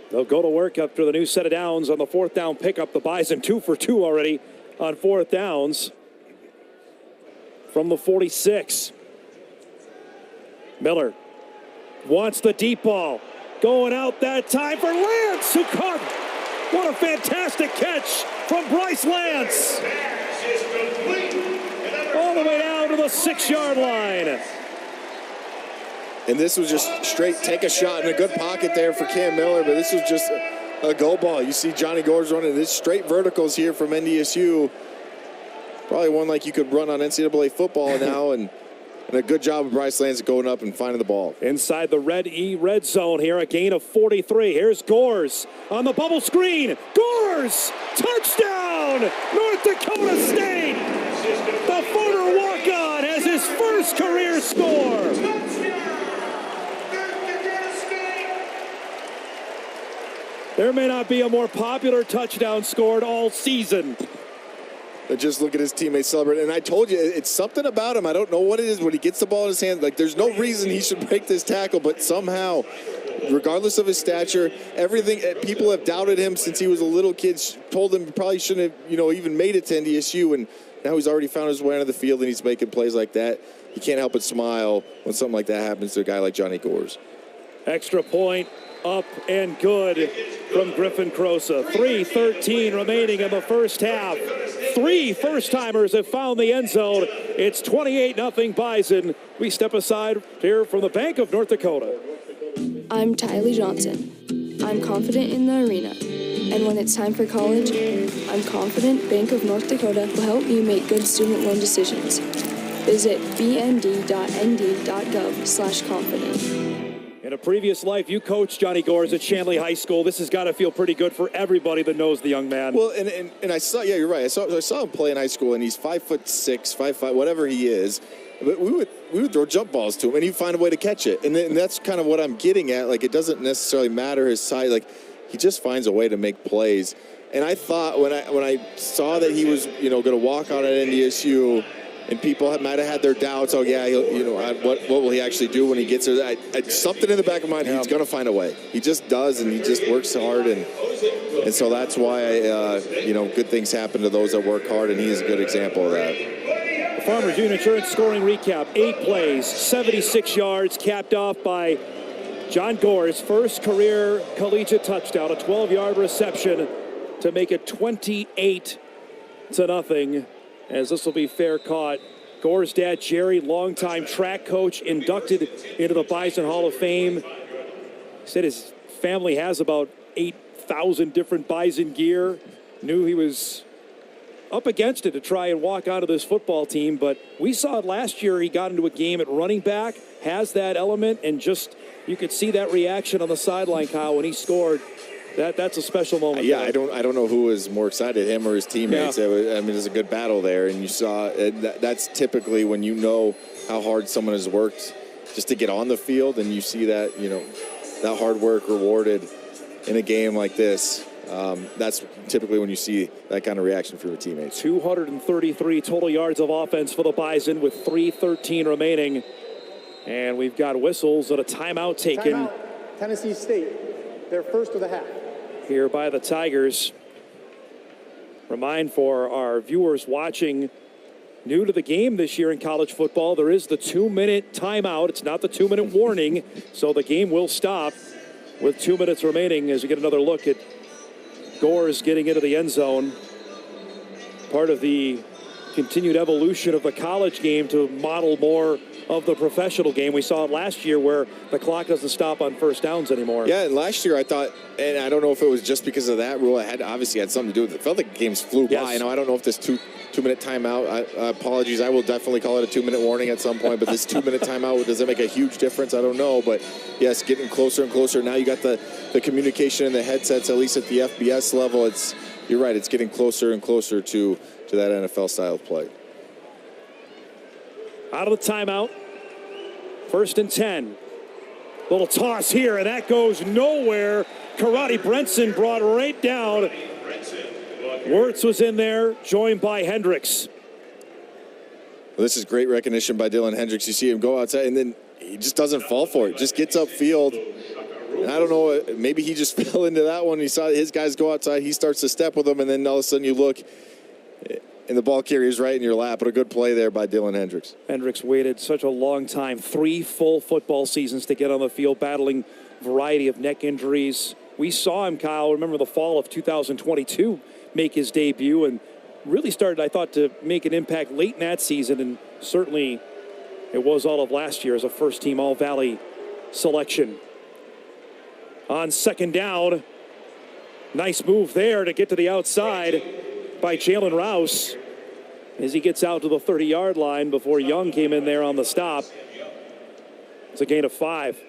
They'll go to work after the new set of downs on the 4th down pickup. The Bison 2 for 2 already on 4th downs from the 46. Miller wants the deep ball. Going out that time for Lance, who caught. What a fantastic catch from Bryce Lance. All the way down to the 6-yard line. And this was just straight take a shot in a good pocket there for Cam Miller, but this was just a go ball. You see Johnny Gores running this straight verticals here from NDSU. Probably one like you could run on NCAA football now, and a good job of Bryce Lance going up and finding the ball. Inside the red zone here, a gain of 43. Here's Gores on the bubble screen. Gores! Touchdown! North Dakota State! The Forder walk-on has his first career score. There may not be a more popular touchdown scored all season. But just look at his teammates celebrate. And I told you, it's something about him. I don't know what it is. When he gets the ball in his hand, like, there's no reason he should break this tackle, but somehow, regardless of his stature, everything, people have doubted him since he was a little kid, told him he probably shouldn't have, even made it to NDSU, and now he's already found his way onto the field and he's making plays like that. You can't help but smile when something like that happens to a guy like Johnny Gores. Extra point up and good from Griffin Crosa. 3:13 remaining in the first half. 3 first-timers have found the end zone. It's 28-0 Bison. We step aside here from the Bank of North Dakota. I'm Tylee Johnson. I'm confident in the arena. And when it's time for college, I'm confident Bank of North Dakota will help you make good student loan decisions. Visit bnd.nd.gov/confident. In a previous life, you coached Johnny Gores at Shanley High School. This has got to feel pretty good for everybody that knows the young man. Well, and I saw, yeah, you're right. I saw him play in high school, and he's 5'6", 5'5", whatever he is. But we would throw jump balls to him, and he'd find a way to catch it. And that's kind of what I'm getting at. Like, it doesn't necessarily matter his size. Like, he just finds a way to make plays. And I thought when I saw that he was, going to walk on at NDSU, and people might have had their doubts. Oh yeah, what will he actually do when he gets there? Something in the back of my mind, he's going to find a way. He just does, and he just works hard, and so that's why good things happen to those that work hard, and he is a good example of that. The Farmers Union Insurance scoring recap: 8 plays, 76 yards, capped off by John Gores' first career collegiate touchdown, a 12-yard reception to make it 28-0. As this will be fair caught. Gores' dad, Jerry, longtime track coach, inducted into the Bison Hall of Fame. He said his family has about 8,000 different Bison gear. Knew he was up against it to try and walk onto this football team, but we saw it last year. He got into a game at running back, has that element, and just you could see that reaction on the sideline, Kyle, when he scored. That's a special moment. Yeah, I don't know who was more excited, him or his teammates. Yeah. It was a good battle there, and you saw that's typically when you know how hard someone has worked just to get on the field, and you see that that hard work rewarded in a game like this. That's typically when you see that kind of reaction from your teammates. 233 total yards of offense for the Bison with 3:13 remaining, and we've got whistles and a timeout taken. Timeout, Tennessee State, their first of the half. Here by the Tigers. Remind for our viewers watching, new to the game this year in college football, there is the 2-minute timeout. It's not the 2-minute warning, so the game will stop with 2 minutes remaining as we get another look at Gores getting into the end zone. Part of the continued evolution of the college game to model more of the professional game. We saw it last year where the clock doesn't stop on first downs anymore. Yeah, and last year I thought, and I don't know if it was just because of that rule, it obviously had something to do with it. It felt like games flew by. I don't know if this two-minute timeout, apologies, I will definitely call it a 2-minute warning at some point, but this 2-minute timeout, does it make a huge difference? I don't know, but yes, getting closer and closer. Now you got the communication in the headsets, at least at the FBS level. You're right, it's getting closer and closer to that NFL style of play. Out of the timeout. 1st and 10. Little toss here, and that goes nowhere. Karate Brenson brought right down. Wirtz was in there, joined by Hendricks. Well, this is great recognition by Dylan Hendricks. You see him go outside, and then he just doesn't fall for it. Just gets upfield. And I don't know, maybe he just fell into that one. He saw his guys go outside. He starts to step with them, and then all of a sudden you look, and the ball carrier's right in your lap. But a good play there by Dylan Hendricks. Hendricks waited such a long time, 3 full football seasons to get on the field, battling a variety of neck injuries. We saw him, Kyle, remember the fall of 2022, make his debut and really started, I thought, to make an impact late in that season. And certainly it was all of last year as a first-team All-Valley selection. On 2nd down, nice move there to get to the outside by Jalen Rouse as he gets out to the 30-yard line before Young came in there on the stop. It's a gain of 5.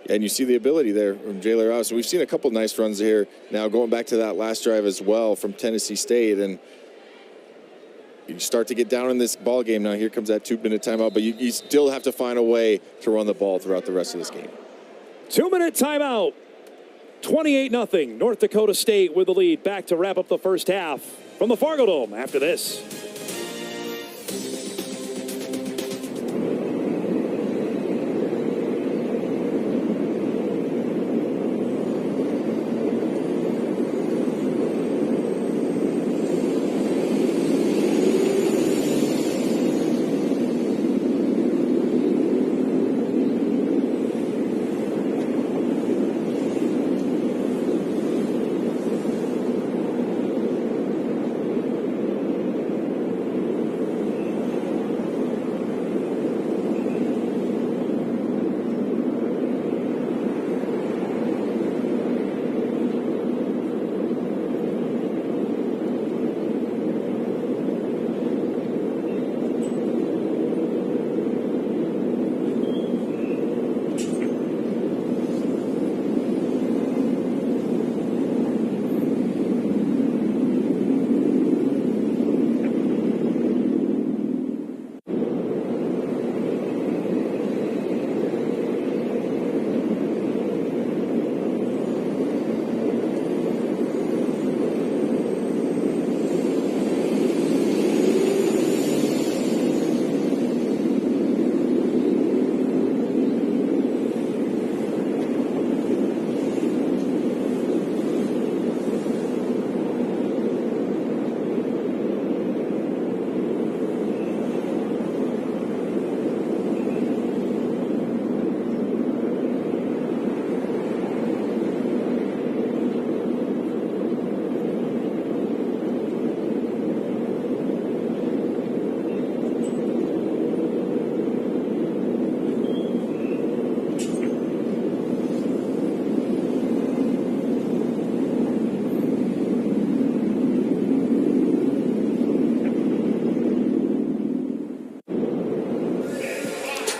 And you see the ability there from Jalen Rouse. We've seen a couple nice runs here now, going back to that last drive as well from Tennessee State. And you start to get down in this ball game now. Here comes that 2-minute timeout, but you still have to find a way to run the ball throughout the rest of this game. 2-minute timeout. 28-0. North Dakota State with the lead. Back to wrap up the first half from the Fargo Dome after this.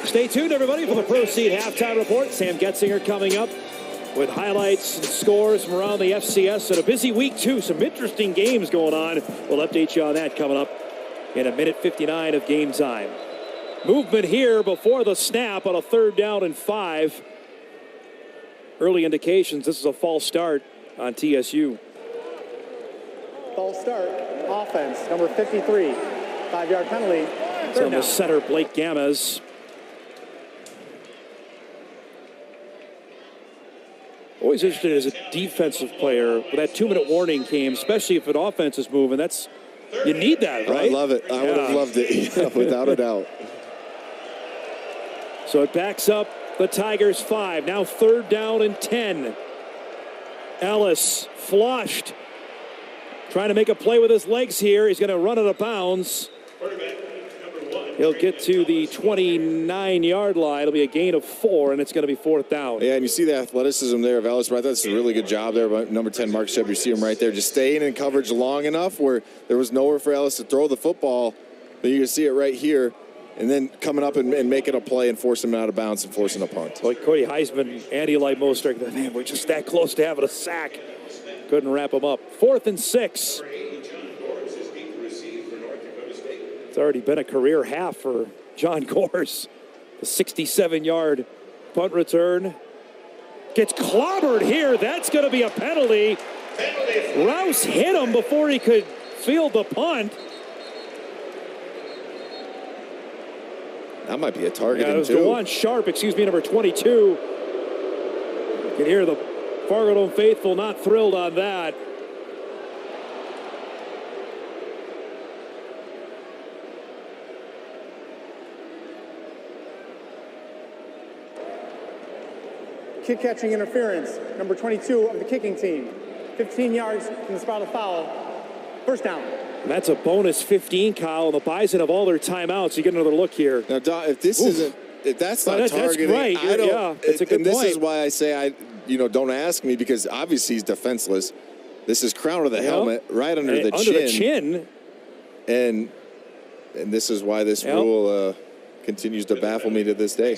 Stay tuned, everybody, for the Proceed Halftime Report. Sam Getzinger coming up with highlights and scores from around the FCS. And a busy week, too. Some interesting games going on. We'll update you on that coming up in 1:59 of game time. Movement here before the snap on a 3rd down and 5. Early indications this is a false start on TSU. False start, offense, number 53. 5-yard penalty. It's on the center, Blake Gammas. Always interested as a defensive player when that 2-minute warning came, especially if an offense is moving. You need that, right? I love it. I would have loved it, yeah, without a doubt. So it backs up the Tigers 5. Now 3rd down and 10. Ellis flushed. Trying to make a play with his legs here. He's going to run out of bounds. He'll get to the 29-yard line. It'll be a gain of 4, and it's going to be 4th down. Yeah, and you see the athleticism there of Ellis. But I thought that's a really good job there by number 10, Mark Shep. You see him right there, just staying in coverage long enough where there was nowhere for Ellis to throw the football. But you can see it right here, and then coming up and making a play and forcing him out of bounds and forcing a punt. Like Cody Heisman, Andy Lymoster, man, we're just that close to having a sack. Couldn't wrap him up. 4th and 6. It's already been a career half for John Gores. The 67-yard punt return. Gets clobbered here. That's going to be a penalty. Rouse hit him before he could field the punt. That might be a target. Yeah, it was DeJuan Sharp, number 22. You can hear the Fargo Dome faithful not thrilled on that. Kick catching interference, number 22 of the kicking team. 15 yards from the spot of foul. 1st down. And that's a bonus 15, Kyle. The Bison have all their timeouts. You get another look here. Now, if this isn't, if that's not targeting, that's right. I don't. Yeah, it's a good point. point. This is why I say don't ask me, because obviously he's defenseless. This is crown of the helmet, right under the chin. And this is why this rule continues to baffle me to this day.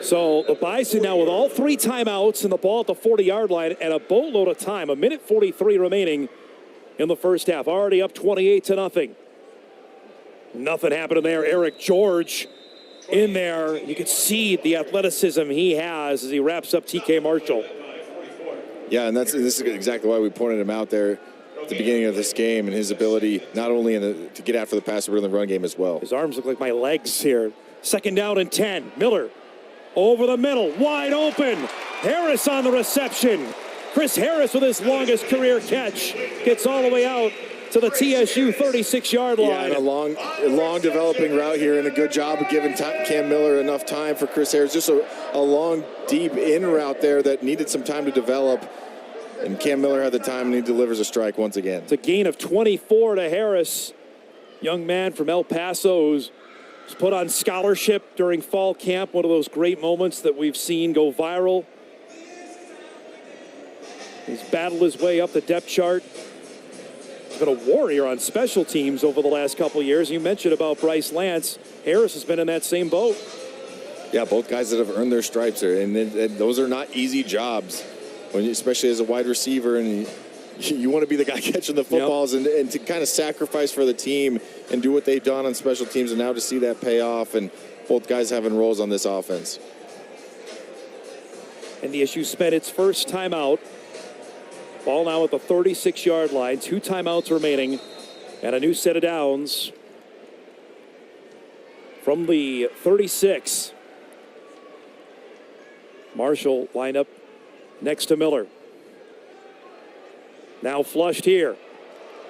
So the Bison now with all 3 timeouts and the ball at the 40-yard line and a boatload of time. 1:43 remaining in the first half. Already up 28-0. Nothing happening there. Eric George in there. You can see the athleticism he has as he wraps up TK Marshall. Yeah, and this is exactly why we pointed him out there at the beginning of this game, and his ability not only to get after the passer, but in the run game as well. His arms look like my legs here. 2nd down and 10. Miller over the middle, wide open. Harris on the reception. Chris Harris with his longest career catch gets all the way out to the TSU 36-yard line. Yeah, and a long developing route here, and a good job of giving Cam Miller enough time for Chris Harris. Just a long, deep in route there that needed some time to develop. And Cam Miller had the time, and he delivers a strike once again. It's a gain of 24 to Harris. Young man from El Paso who's put on scholarship during fall camp. One of those great moments that we've seen go viral. He's battled his way up the depth chart. He's been a warrior on special teams over the last couple of years. You mentioned about Bryce Lance. Harris has been in that same boat. Yeah, both guys that have earned their stripes there. And those are not easy jobs, especially as a wide receiver. And you want to be the guy catching the footballs. Yep. and to kind of sacrifice for the team and do what they've done on special teams. And now to see that pay off, and both guys having roles on this offense. And the issue spent its first timeout. Ball now at the 36-yard line. 2 timeouts remaining and a new set of downs from the 36. Marshall lined up next to Miller. Now flushed here.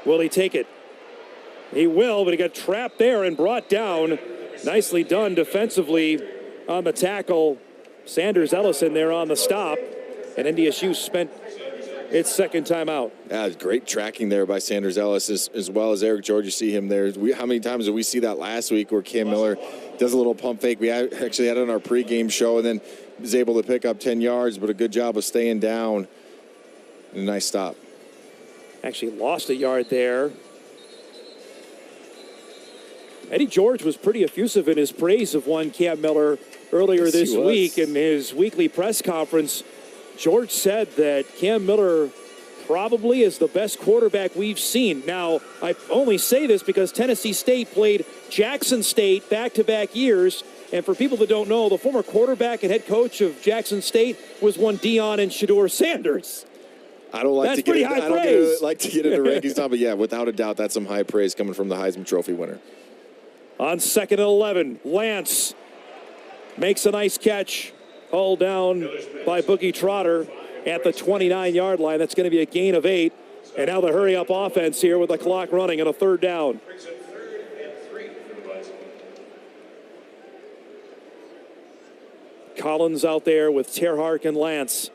Will he take it? He will, but he got trapped there and brought down. Nicely done defensively on the tackle. Sanders Ellison there on the stop. And NDSU spent its second timeout. Yeah, great tracking there by Sanders Ellis as well as Eric George. You see him there. How many times did we see that last week where Cam Miller does a little pump fake? We actually had it on our pregame show and then was able to pick up 10 yards, but a good job of staying down. And a nice stop. Actually lost a yard there. Eddie George was pretty effusive in his praise of one Cam Miller earlier this week in his weekly press conference. George said that Cam Miller probably is the best quarterback we've seen. Now, I only say this because Tennessee State played Jackson State back-to-back years. And for people that don't know, the former quarterback and head coach of Jackson State was one Deion and Shedeur Sanders. I don't like that's to get pretty into, high I don't praise. like to get into rankings now, but yeah, without a doubt, that's some high praise coming from the Heisman Trophy winner. On 2nd and 11, Lance makes a nice catch. Hauled down by Boogie Trotter at the 29-yard line. That's going to be a gain of 8. And now the hurry-up offense here with the clock running and a 3rd down. Collins out there with Terhark and Lance.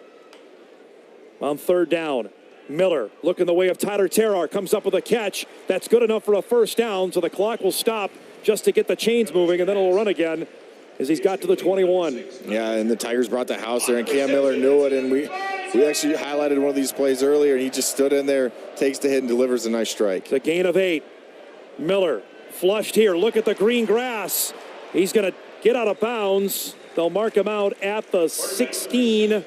On 3rd down, Miller looking the way of Tyler Terhark. Comes up with a catch. That's good enough for a 1st down, so the clock will stop just to get the chains moving, and then it'll run again as he's got to the 21. Yeah, and the Tigers brought the house there, and Cam Miller knew it, and we actually highlighted one of these plays earlier, and he just stood in there, takes the hit, and delivers a nice strike. The gain of 8. Miller flushed here. Look at the green grass. He's going to get out of bounds. They'll mark him out at the 16.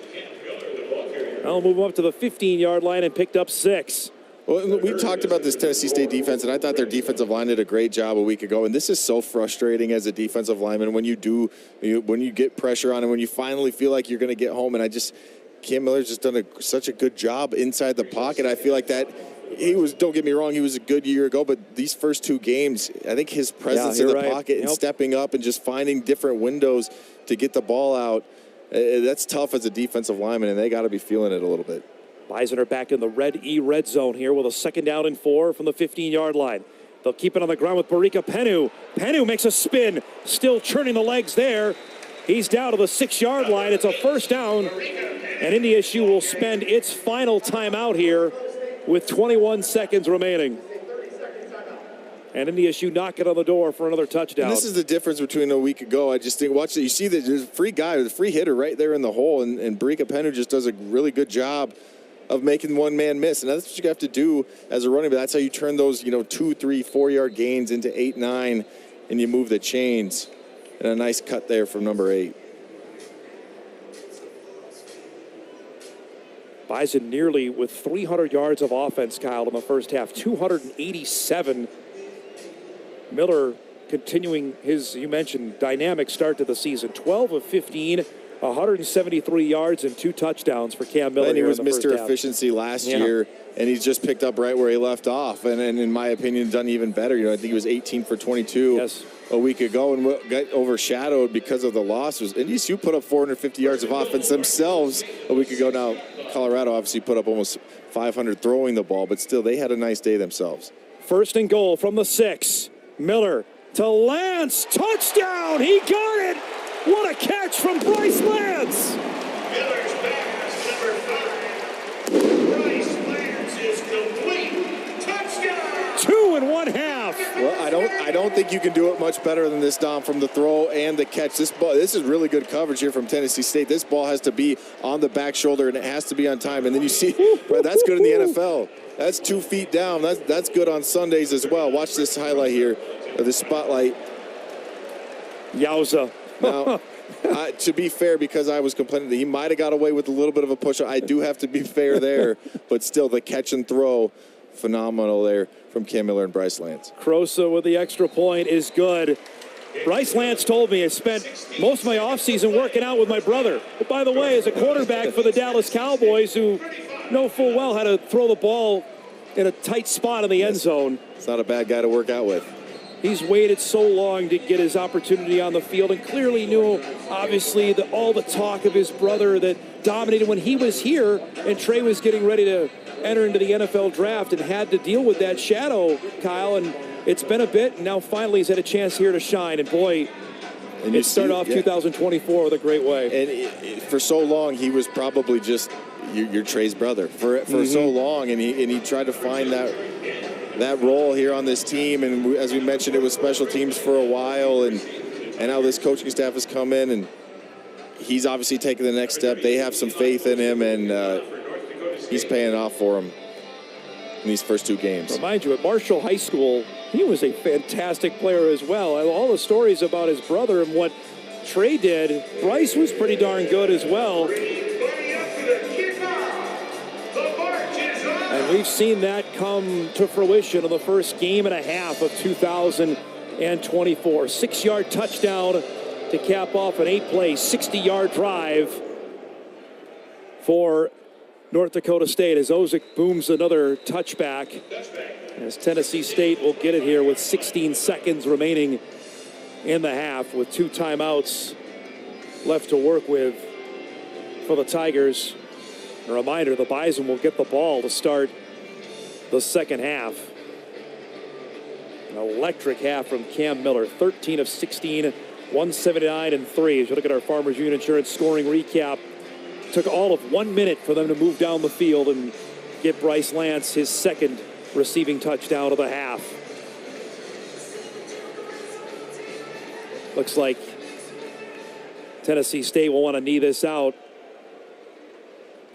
I'll move him up to the 15-yard line and picked up 6. Well, we talked about this Tennessee State defense, and I thought their defensive line did a great job a week ago. And this is so frustrating as a defensive lineman when you get pressure on, and when you finally feel like you're going to get home. And Cam Miller's just done such a good job inside the pocket. I feel like that don't get me wrong, he was a good year ago, but these first 2 games, I think his presence in the pocket and stepping up and just finding different windows to get the ball out, that's tough as a defensive lineman, and they got to be feeling it a little bit. Bison are back in the red zone here with a 2nd down and 4 from the 15-yard line. They'll keep it on the ground with Barika Penu. Penu makes a spin, still churning the legs there. He's down to the 6-yard line. It's a 1st down, and NDSU will spend its final timeout here with 21 seconds remaining. And NDSU knock it on the door for another touchdown. And this is the difference between a week ago. I just think, watch it. You see that there's a free guy, the free hitter right there in the hole, and Barika Penu just does a really good job of making one man miss. And that's what you have to do as a running back. That's how you turn those, 2, 3, 4-yard gains into 8, 9, and you move the chains. And a nice cut there from number 8. Bison nearly with 300 yards of offense, Kyle, in the first half, 287. Miller continuing his, you mentioned, dynamic start to the season. 12 of 15, 173 yards and 2 touchdowns for Cam Miller. And he was in the Mr. first half. Efficiency last year, and he's just picked up right where he left off. And in my opinion, done even better. I think he was 18 for 22 a week ago, and what got overshadowed because of the losses. NDSU put up 450 yards of offense themselves a week ago. Now, Colorado obviously put up almost 500 throwing the ball, but still, they had a nice day themselves. 1st and goal from the 6. Miller to Lance. Touchdown! He got it! What a catch from Bryce Lance! Miller's pass, number 5. Bryce Lance is complete. Touchdown! 2 1/2. Well, I don't think you can do it much better than this, Dom, from the throw and the catch. This is really good coverage here from Tennessee State. This ball has to be on the back shoulder, and it has to be on time. And then you see, bro, that's good in the NFL. That's 2 feet down. That's good on Sundays as well. Watch this highlight here of the spotlight. Yowza. Now, to be fair, because I was complaining that he might have got away with a little bit of a push, I do have to be fair there. But still, the catch and throw, phenomenal there from Cam Miller and Bryce Lance. Crosa with the extra point is good. Bryce Lance told me I spent most of my offseason working out with my brother. But by the way, as a quarterback for the Dallas Cowboys, who know full well how to throw the ball in a tight spot in the end zone. It's not a bad guy to work out with. He's waited so long to get his opportunity on the field and clearly knew, obviously, all the talk of his brother that dominated when he was here and Trey was getting ready to enter into the NFL draft and had to deal with that shadow, Kyle. And it's been a bit, and now finally he's had a chance here to shine. And boy, it started off 2024 with a great way. And for so long, he was probably just your Trey's brother for so long, and he tried to find that role here on this team. And as we mentioned, it was special teams for a while, and now this coaching staff has come in, and he's obviously taken the next step. They have some faith in him, and he's paying off for them in these first 2 games. Remind you, at Marshall High School, he was a fantastic player as well. All the stories about his brother and what Trey did, Bryce was pretty darn good as well. And we've seen that come to fruition in the first game and a half of 2024. 6-yard touchdown to cap off an 8-play, 60-yard drive for North Dakota State as Ozick booms another touchback. As Tennessee State will get it here with 16 seconds remaining in the half with 2 timeouts left to work with for the Tigers. A reminder, the Bison will get the ball to start the second half. An electric half from Cam Miller, 13 of 16, 179 and 3. As you look at our Farmers Union Insurance scoring recap, it took all of 1 minute for them to move down the field and get Bryce Lance his second receiving touchdown of the half. Looks like Tennessee State will want to knee this out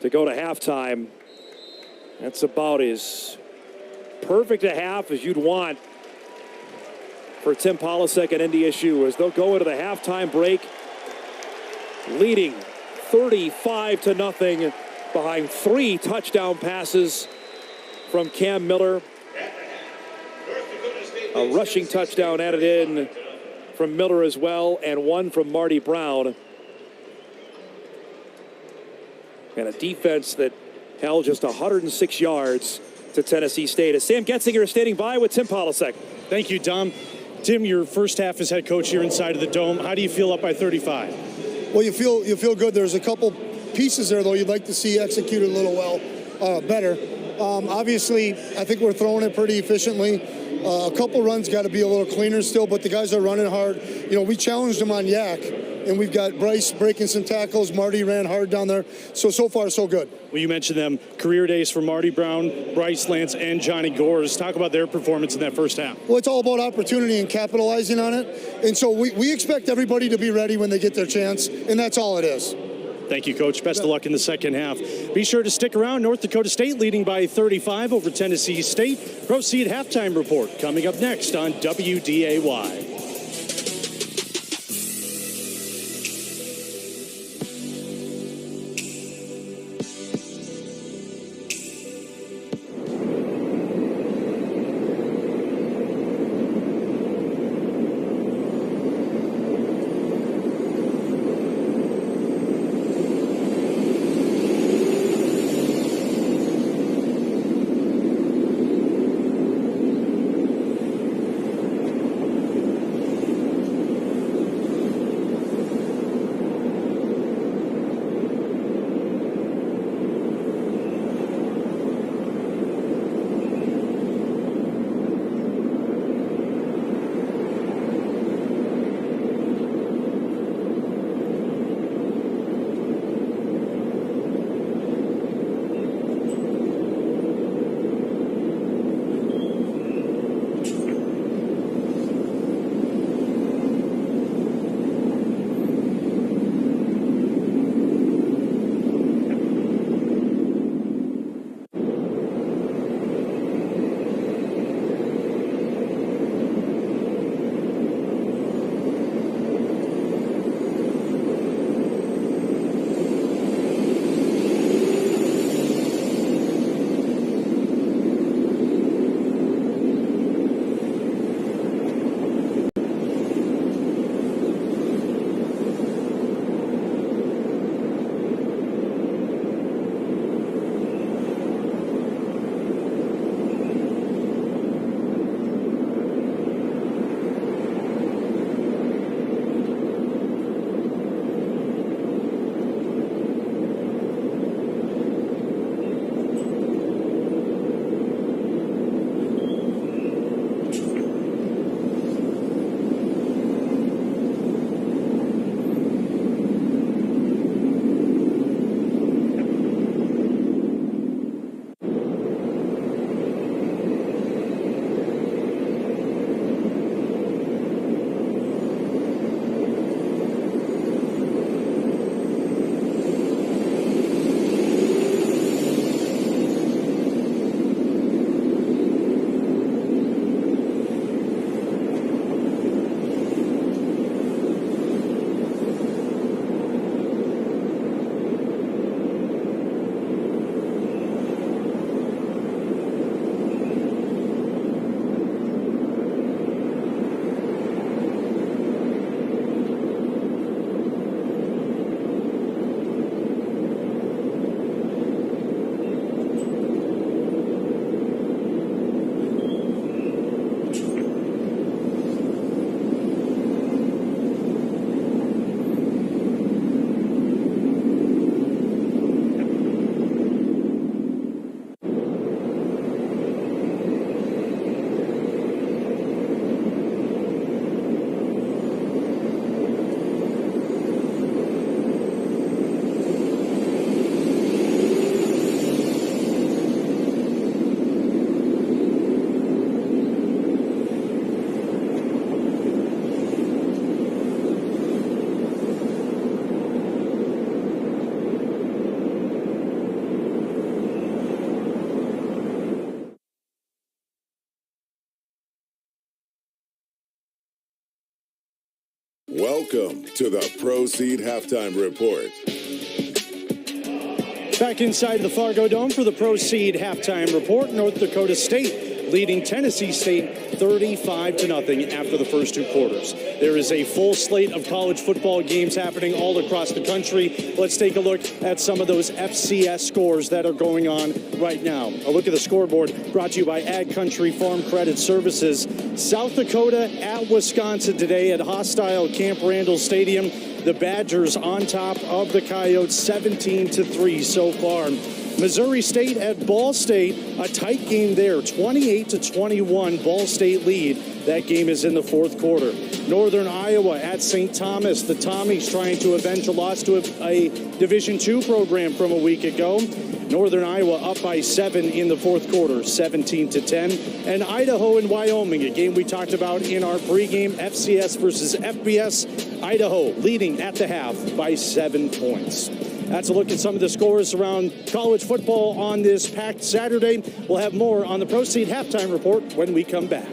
to go to halftime. That's about as perfect a half as you'd want for Tim Polasek and NDSU as they'll go into the halftime break leading 35-0 behind 3 touchdown passes from Cam Miller. A rushing touchdown added in from Miller as well, and 1 from Marty Brown. And a defense that held just 106 yards to Tennessee State. As Sam Getzinger is standing by with Tim Polasek. Thank you, Dom. Tim, your first half as head coach here inside of the Dome. How do you feel up by 35? Well, you feel good. There's a couple pieces there, though, you'd like to see executed a little better. Obviously, I think we're throwing it pretty efficiently. A couple runs got to be a little cleaner still, but the guys are running hard. We challenged them on Yak, and we've got Bryce breaking some tackles. Marty ran hard down there. So far, so good. Well, you mentioned them. Career days for Marty Brown, Bryce Lance, and Johnny Gores. Talk about their performance in that first half. Well, it's all about opportunity and capitalizing on it. And so we expect everybody to be ready when they get their chance, and that's all it is. Thank you, Coach. Best of luck in the second half. Be sure to stick around. North Dakota State leading by 35 over Tennessee State. Proceed halftime report coming up next on WDAY. Welcome to the Proceed Halftime Report. Back inside the Fargo Dome for the Proceed Halftime Report. North Dakota State leading Tennessee State 35-0 after the first two quarters. There is a full slate of college football games happening all across the country. Let's take a look at some of those FCS scores that are going on right now. A look at the scoreboard brought to you by Ag Country Farm Credit Services. South Dakota at Wisconsin today at hostile Camp Randall Stadium. The Badgers on top of the Coyotes 17-3 so far. Missouri State at Ball State, a tight game there, 28-21, Ball State lead. That game is in the fourth quarter. Northern Iowa at St. Thomas. The Tommies trying to avenge a loss to a Division II program from a week ago. Northern Iowa up by 7 in the fourth quarter, 17-10. And Idaho and Wyoming, a game we talked about in our pregame, FCS versus FBS. Idaho leading at the half by 7 points. That's a look at some of the scores around college football on this packed Saturday. We'll have more on the Proceed Halftime Report when we come back.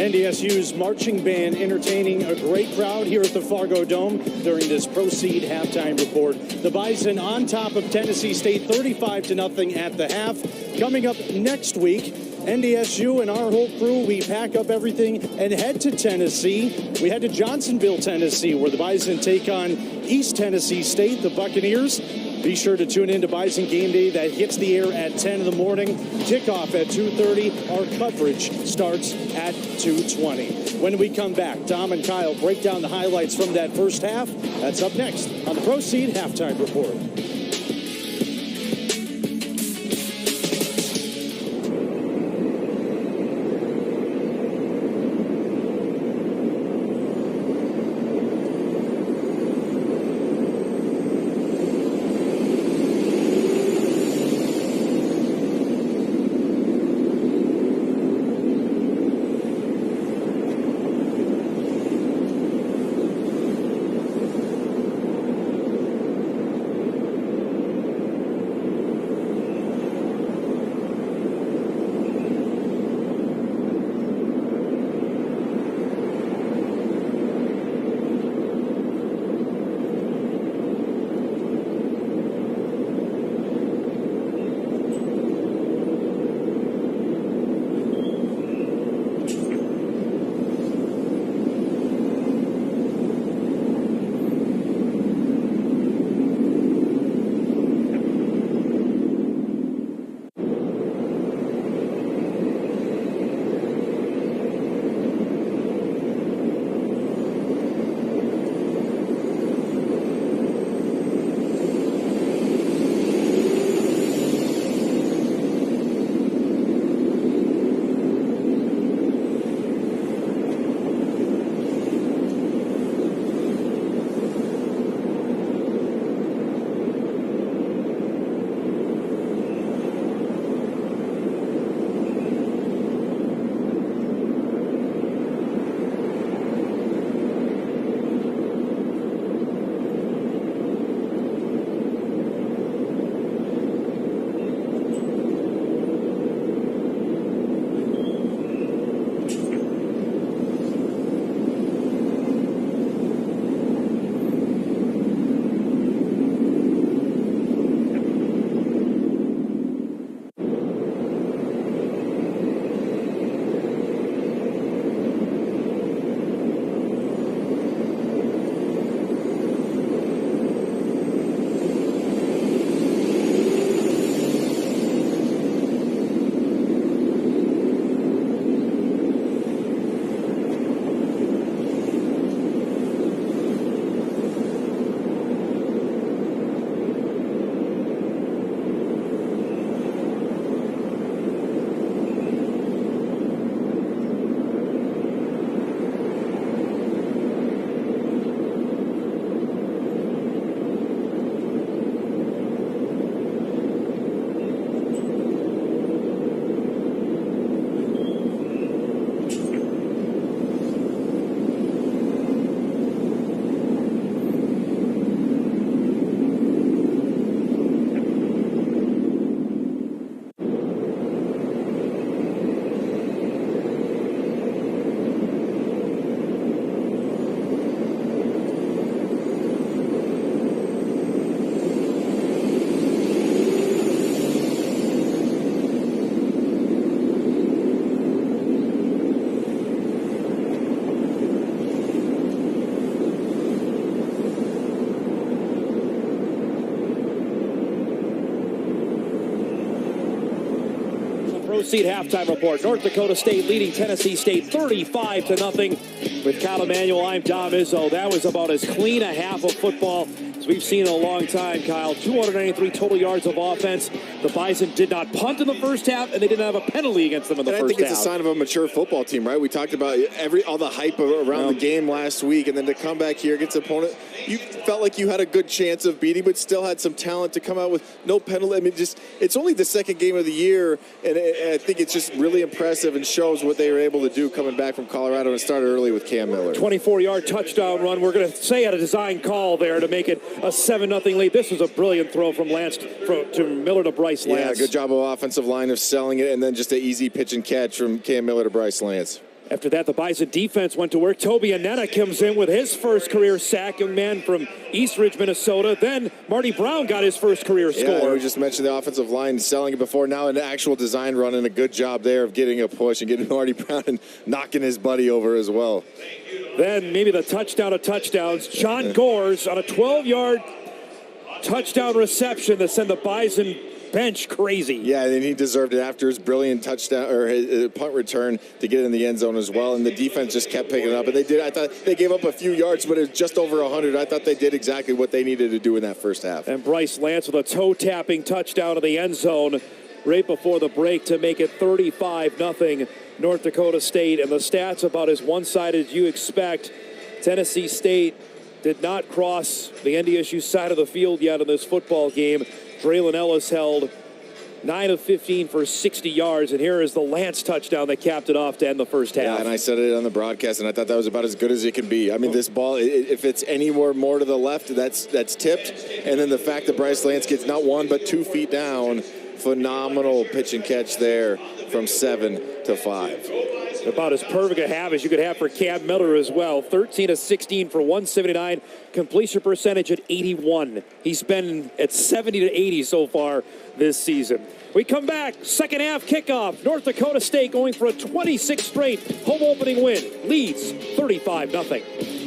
NDSU's marching band entertaining a great crowd here at the Fargo Dome during this Proceed halftime report. The Bison on top of Tennessee State 35-0 at the half. Coming up next week, NDSU and our whole crew, we pack up everything and head to Tennessee. We head to Johnsonville, Tennessee, where the Bison take on East Tennessee State, the Buccaneers. Be sure to tune in to Bison Game Day. That hits the air at 10 in the morning. Kickoff at 2:30. Our coverage starts at 2:20. When we come back, Dom and Kyle break down the highlights from that first half. That's up next on the Proceed Halftime Report. Proceed halftime report. North Dakota State leading Tennessee State 35-0. With Kyle Emanuel, I'm Dom Izzo. That was about as clean a half of football as we've seen in a long time, Kyle. 293 total yards of offense. The Bison did not punt in the first half, and they didn't have a penalty against them in the first half. I think it's a sign of a mature football team, right? We talked about all the hype around the game last week, and then to come back here against an opponent, you felt like you had a good chance of beating, but still had some talent to come out with no penalty. I mean, it's only the second game of the year, and I think it's just really impressive and shows what they were able to do coming back from Colorado and started early with Cam Miller. 24-yard touchdown run. We're going to say at a design call there to make it a 7-0 lead. This was a brilliant throw from Lance to Miller to Bryce Lance. Yeah, good job of offensive line of selling it, and then just an easy pitch and catch from Cam Miller to Bryce Lance. After that, the Bison defense went to work. Toby Annetta comes in with his first career sack, young man from Eastridge, Minnesota. Then Marty Brown got his first career score. Yeah, we just mentioned the offensive line selling it before. Now an actual design run and a good job there of getting a push and getting Marty Brown and knocking his buddy over as well. Then maybe the touchdown of touchdowns. John Gores on a 12-yard touchdown reception that sent the Bison bench crazy. Yeah, and he deserved it after his brilliant touchdown or his punt return to get in the end zone as well. And the defense just kept picking it up. And they did. I thought they gave up a few yards, but it was just over 100. I thought they did exactly what they needed to do in that first half. And Bryce Lance with a toe-tapping touchdown to the end zone right before the break to make it 35-0 North Dakota State. And the stats about as one-sided as you expect. Tennessee State did not cross the NDSU side of the field yet in this football game. Traylon Ellis held 9 of 15 for 60 yards, and here is the Lance touchdown that capped it off to end the first half. Yeah, and I said it on the broadcast, and I thought that was about as good as it can be. I mean, this ball, if it's anywhere more to the left, that's tipped. And then the fact that Bryce Lance gets not 1 but 2 feet down, phenomenal pitch and catch there from 7 to 5. About as perfect a half as you could have for Cam Miller as well. 13 of 16 for 179, completion percentage at 81. He's been at 70 to 80 so far this season. We come back, second half kickoff. North Dakota State going for a 26th straight home opening win. Leads 35-0.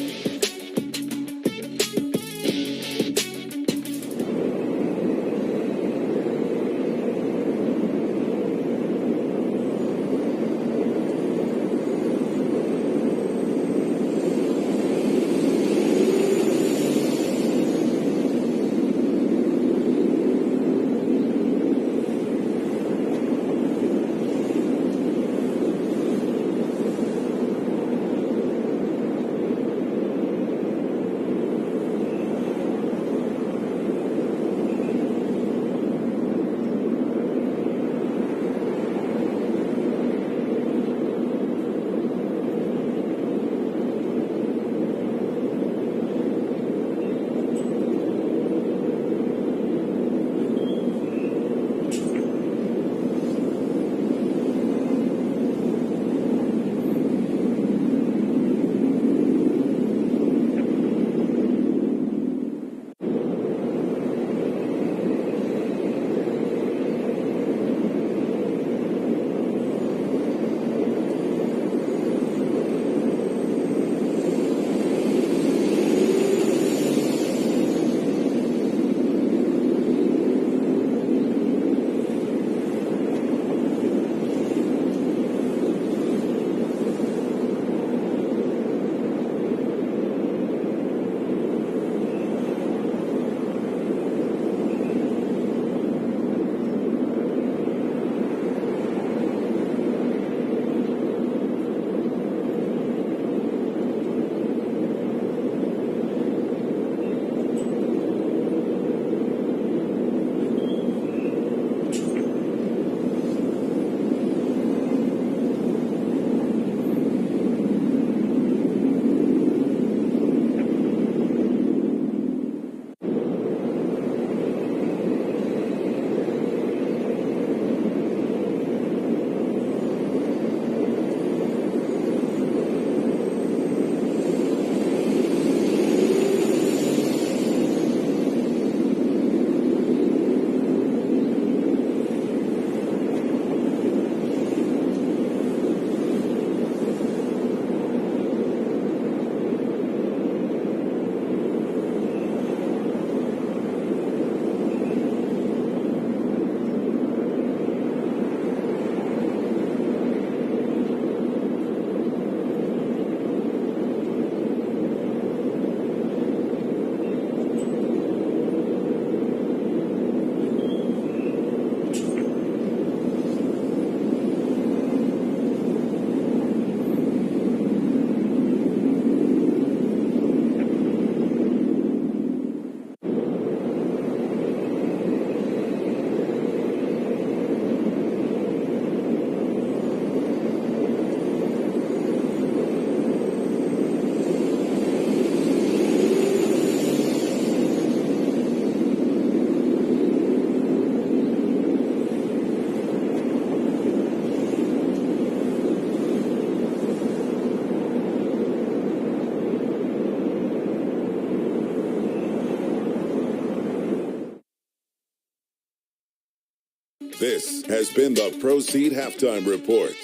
This has been the Proceed Halftime Report.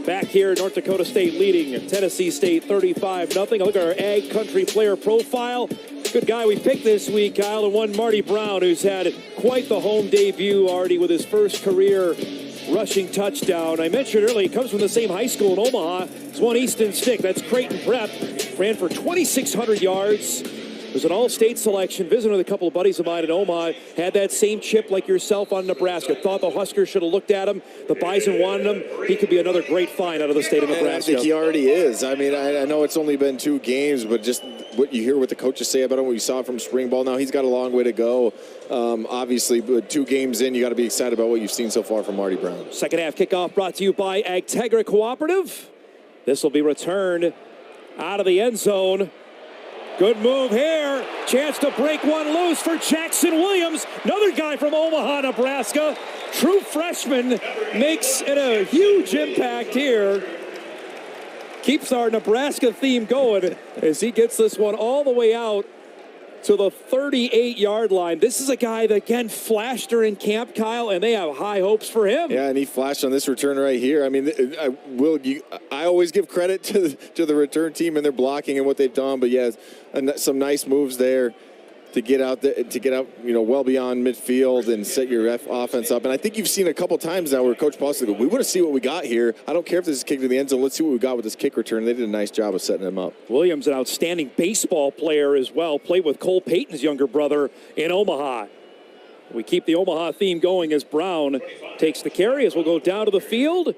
Back here, North Dakota State leading Tennessee State 35-0. Look at our Ag Country player profile. Good guy we picked this week, Kyle, and one Marty Brown, who's had quite the home debut already with his first career rushing touchdown. I mentioned earlier, he comes from the same high school in Omaha. It's one Easton Stick. That's Creighton Prep. Ran for 2,600 yards. Was an all-state selection. Visited with a couple of buddies of mine in Omaha. Had that same chip like yourself on Nebraska. Thought the Huskers should have looked at him. The Bison wanted him. He could be another great find out of the state of Nebraska. And I think he already is. I mean, I know it's only been 2 games, but just what you hear what the coaches say about him, what you saw from spring ball. Now he's got a long way to go. Obviously, but 2 games in, you got to be excited about what you've seen so far from Marty Brown. Second half kickoff brought to you by Agtegra Cooperative. This will be returned out of the end zone. Good move here. Chance to break one loose for Jackson Williams. Another guy from Omaha, Nebraska. True freshman makes a huge impact here. Keeps our Nebraska theme going as he gets this one all the way out to the 38-yard line. This is a guy that, again, flashed during camp, Kyle, and they have high hopes for him. Yeah, and he flashed on this return right here. I mean, I always give credit to the return team and their blocking and what they've done, but yeah, some nice moves there to get out, well beyond midfield and set your offense up. And I think you've seen a couple times now where Coach Paul said, we want to see what we got here. I don't care if this is kicked to the end zone. Let's see what we got with this kick return. They did a nice job of setting him up. Williams, an outstanding baseball player as well. Played with Cole Payton's younger brother in Omaha. We keep the Omaha theme going as Brown takes the carry as we'll go down to the field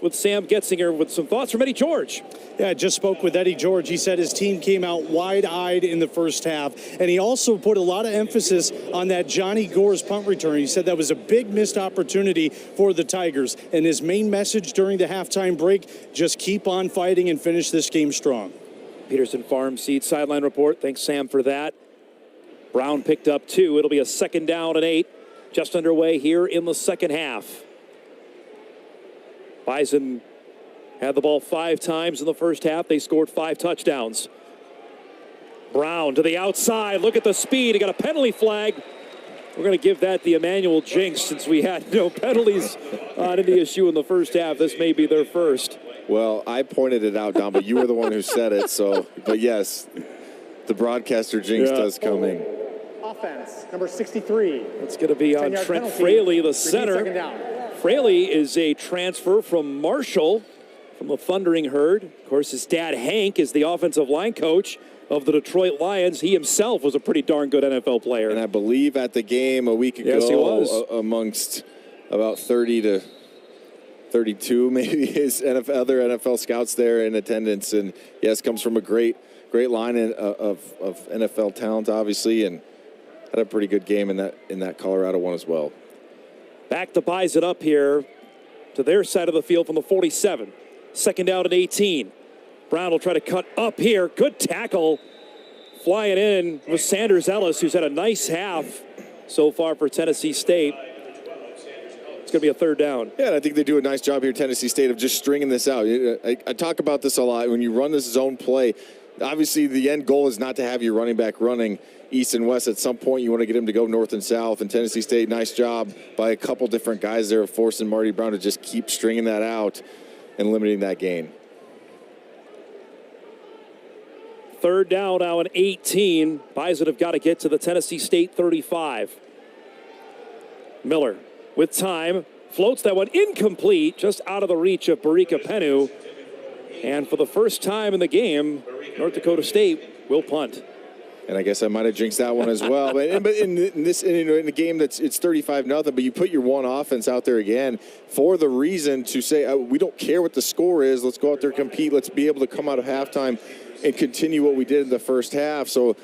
with Sam Getzinger with some thoughts from Eddie George. Yeah, I just spoke with Eddie George. He said his team came out wide-eyed in the first half, and he also put a lot of emphasis on that Johnny Gore's punt return. He said that was a big missed opportunity for the Tigers, and his main message during the halftime break, just keep on fighting and finish this game strong. Peterson Farm Seed sideline report. Thanks, Sam, for that. Brown picked up 2. It'll be a 2nd down and 8. Just underway here in the second half. Bison had the ball 5 times in the first half. They scored 5 touchdowns. Brown to the outside. Look at the speed. He got a penalty flag. We're going to give that the Emmanuel jinx since we had no penalties on NDSU in the first half. This may be their first. Well, I pointed it out, Don, but you were the one who said it. So, but yes, the broadcaster jinx does come in. Offense, number 63. It's going to be on Trent penalty. Fraley, the center. Second down. Fraley is a transfer from Marshall, from the Thundering Herd. Of course, his dad, Hank, is the offensive line coach of the Detroit Lions. He himself was a pretty darn good NFL player. And I believe at the game a week ago, yes, he was. Amongst about 30 to 32, maybe, his other NFL scouts there in attendance. And, yes, comes from a great line of NFL talent, obviously, and had a pretty good game in that Colorado one as well. Back to Bison up here to their side of the field from the 47. 2nd down and 18. Brown will try to cut up here. Good tackle. Flying in with Sanders Ellis, who's had a nice half so far for Tennessee State. It's going to be a 3rd down. Yeah, and I think they do a nice job here, Tennessee State, of just stringing this out. I talk about this a lot. When you run this zone play, obviously the end goal is not to have your running back running east and west. At some point, you want to get him to go north and south. And Tennessee State, nice job by a couple different guys there, forcing Marty Brown to just keep stringing that out and limiting that gain. 3rd down now and 18. Bison have got to get to the Tennessee State 35. Miller with time floats that one incomplete, just out of the reach of Barika Penu. And for the first time in the game, North Dakota State will punt. And I guess I might have jinxed that one as well. But in a game it's 35-0, but you put your one offense out there again for the reason to say, we don't care what the score is. Let's go out there, compete. Let's be able to come out of halftime and continue what we did in the first half. So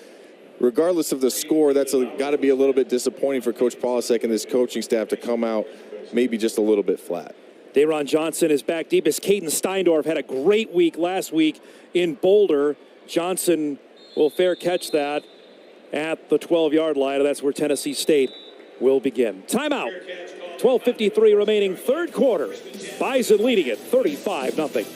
regardless of the score, that's got to be a little bit disappointing for Coach Polasek and this coaching staff to come out maybe just a little bit flat. Dayron Johnson is back deep as Caden Steindorf had a great week last week in Boulder. Johnson will fair catch that at the 12-yard line, and that's where Tennessee State will begin. Timeout. 12:53 remaining, 3rd quarter. Bison leading it 35-0.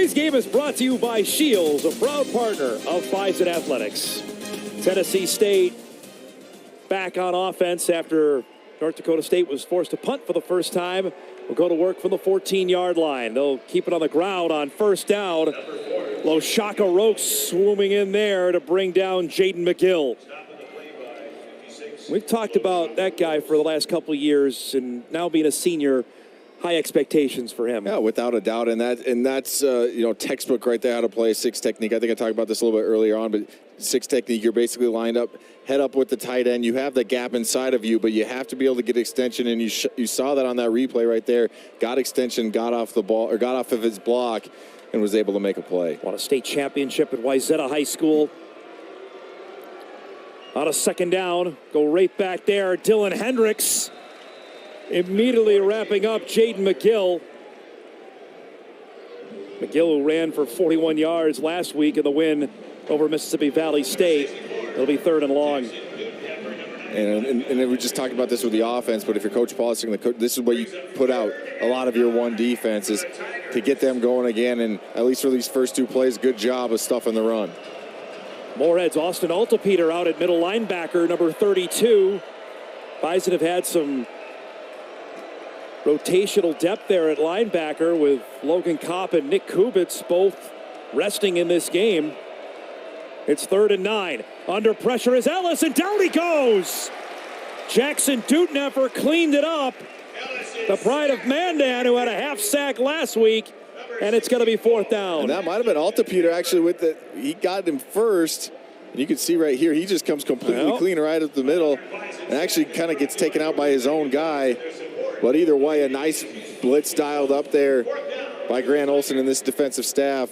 Today's game is brought to you by Shields, a proud partner of Bison Athletics. Tennessee State back on offense after North Dakota State was forced to punt for the first time. Will go to work from the 14-yard line. They'll keep it on the ground on first down. Loshaka Rokes swooming in there to bring down Jaden McGill. We've talked about that guy for the last couple of years, and now being a senior, high expectations for him. Yeah, without a doubt, and that's textbook right there how to play a six technique. I think I talked about this a little bit earlier on, but six technique, you're basically lined up, head up with the tight end. You have the gap inside of you, but you have to be able to get extension, and you saw that on that replay right there. Got extension, got off the ball, or got off of his block, and was able to make a play. Won a state championship at Wayzata High School. On a second down, go right back there. Dylan Hendricks immediately wrapping up Jaden McGill. McGill, who ran for 41 yards last week in the win over Mississippi Valley State. It'll be third and long. And we just talked about this with the offense, but if you're Coach Pollock, this is what you put out a lot of your one defenses to get them going again. And at least for these first two plays, good job of stuffing the run. Moorhead's Austin Altapeter out at middle linebacker, number 32. Bison have had some rotational depth there at linebacker with Logan Kopp and Nick Kubitz both resting in this game. It's 3rd and 9. Under pressure is Ellis, and down he goes. Jackson Duteneffer cleaned it up. The pride of Mandan, who had a half sack last week, and it's going to be 4th down. And that might have been Altapeter actually he got him first. And you can see right here, he just comes completely clean right up the middle and actually kind of gets taken out by his own guy. But either way, a nice blitz dialed up there by Grant Olson and this defensive staff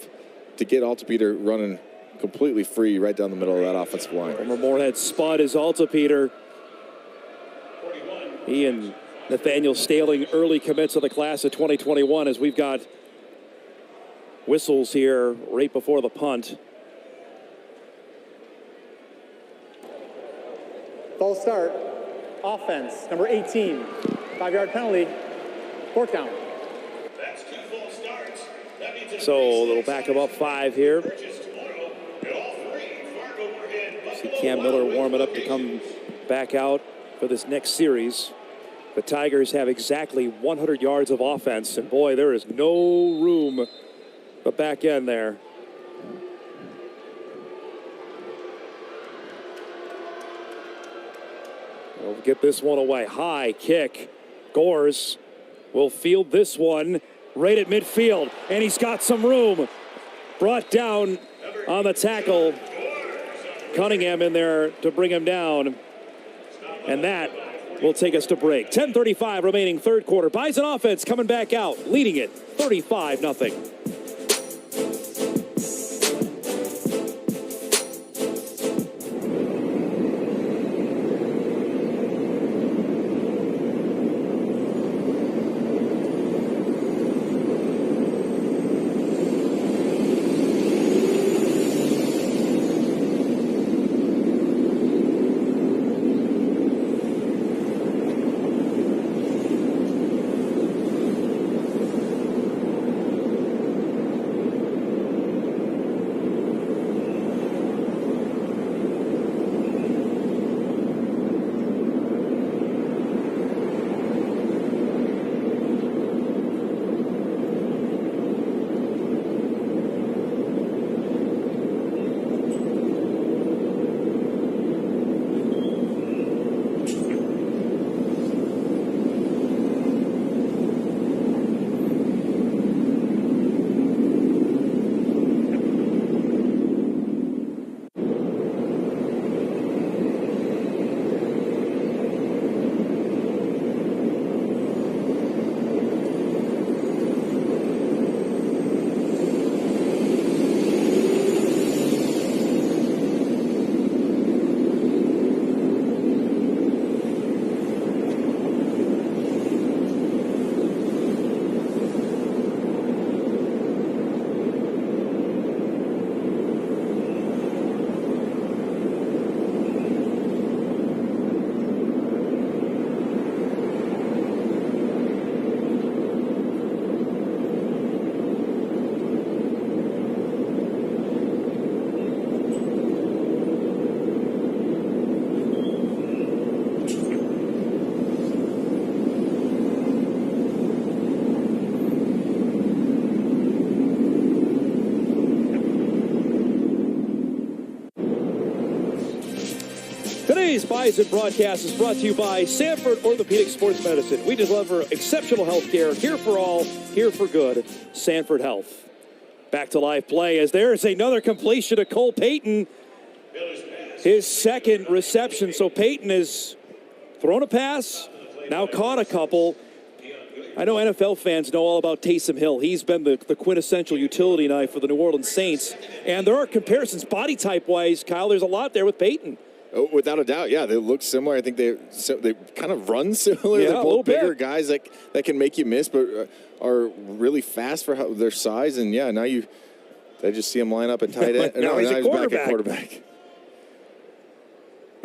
to get Altapeter running completely free right down the middle of that offensive line. Former Moorhead spud is Altapeter. He and Nathaniel Staling, early commits of the class of 2021, as we've got whistles here right before the punt. False start. Offense, number 18. 5-yard penalty. 4th down. That's 2 false starts. That means So they'll back him up 5 here. See Cam Miller warming up to come back out for this next series. The Tigers have exactly 100 yards of offense, and boy, there is no room the back end there. We'll get this one away. High kick. Gores will field this one right at midfield, and he's got some room. Brought down on the tackle. Cunningham in there to bring him down. And that will take us to break. 10:35 remaining, third quarter. Bison offense coming back out, leading it 35-0. Bison broadcast is brought to you by Sanford Orthopedic Sports Medicine. We deliver exceptional health care, here for all, here for good. Sanford Health. Back to live play as there's another completion to Cole Payton. His second reception. So Payton has thrown a pass, now caught a couple. I know NFL fans know all about Taysom Hill. He's been the quintessential utility knife for the New Orleans Saints. And there are comparisons body type-wise, Kyle. There's a lot there with Payton. Oh, without a doubt, yeah, they look similar. I think they kind of run similar. Yeah, They're both bigger bit. guys that can make you miss, but are really fast for their size. And yeah, now I just see him line up at tight end. now he's back at quarterback.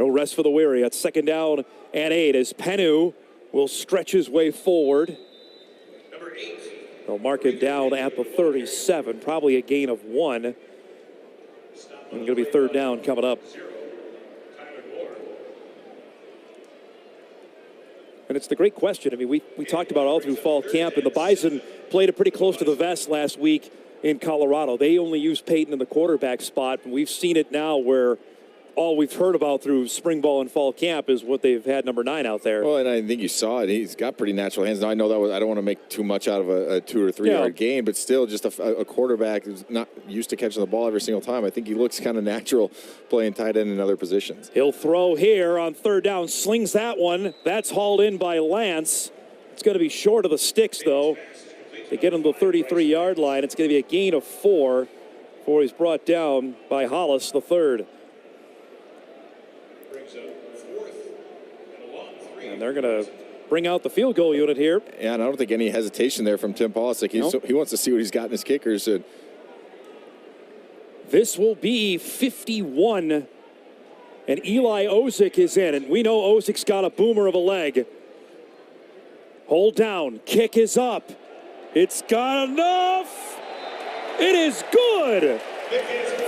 No rest for the weary. At second down and 8 as Penu will stretch his way forward. Number 8. They'll mark him down at the 37, probably a gain of 1. And going to be third down coming up. And it's the great question. I mean, we talked about all through fall camp, and the Bison played it pretty close to the vest last week in Colorado. They only used Payton in the quarterback spot, and we've seen it now where all we've heard about through spring ball and fall camp is what they've had number 9 out there. Well, and I think you saw it. He's got pretty natural hands. Now, I know I don't want to make too much out of a 2 or 3 yard gain, but still just a quarterback who's not used to catching the ball every single time. I think he looks kind of natural playing tight end in other positions. He'll throw here on third down, slings that one. That's hauled in by Lance. It's going to be short of the sticks, though. They get him to the 33-yard line. It's going to be a gain of 4 before he's brought down by Hollis, the third. And they're going to bring out the field goal unit here. Yeah, and I don't think any hesitation there from Tim Polisic. He wants to see what he's got in his kickers. And this will be 51. And Eli Ozick is in. And we know Ozik's got a boomer of a leg. Hold down. Kick is up. It's got enough. It is good.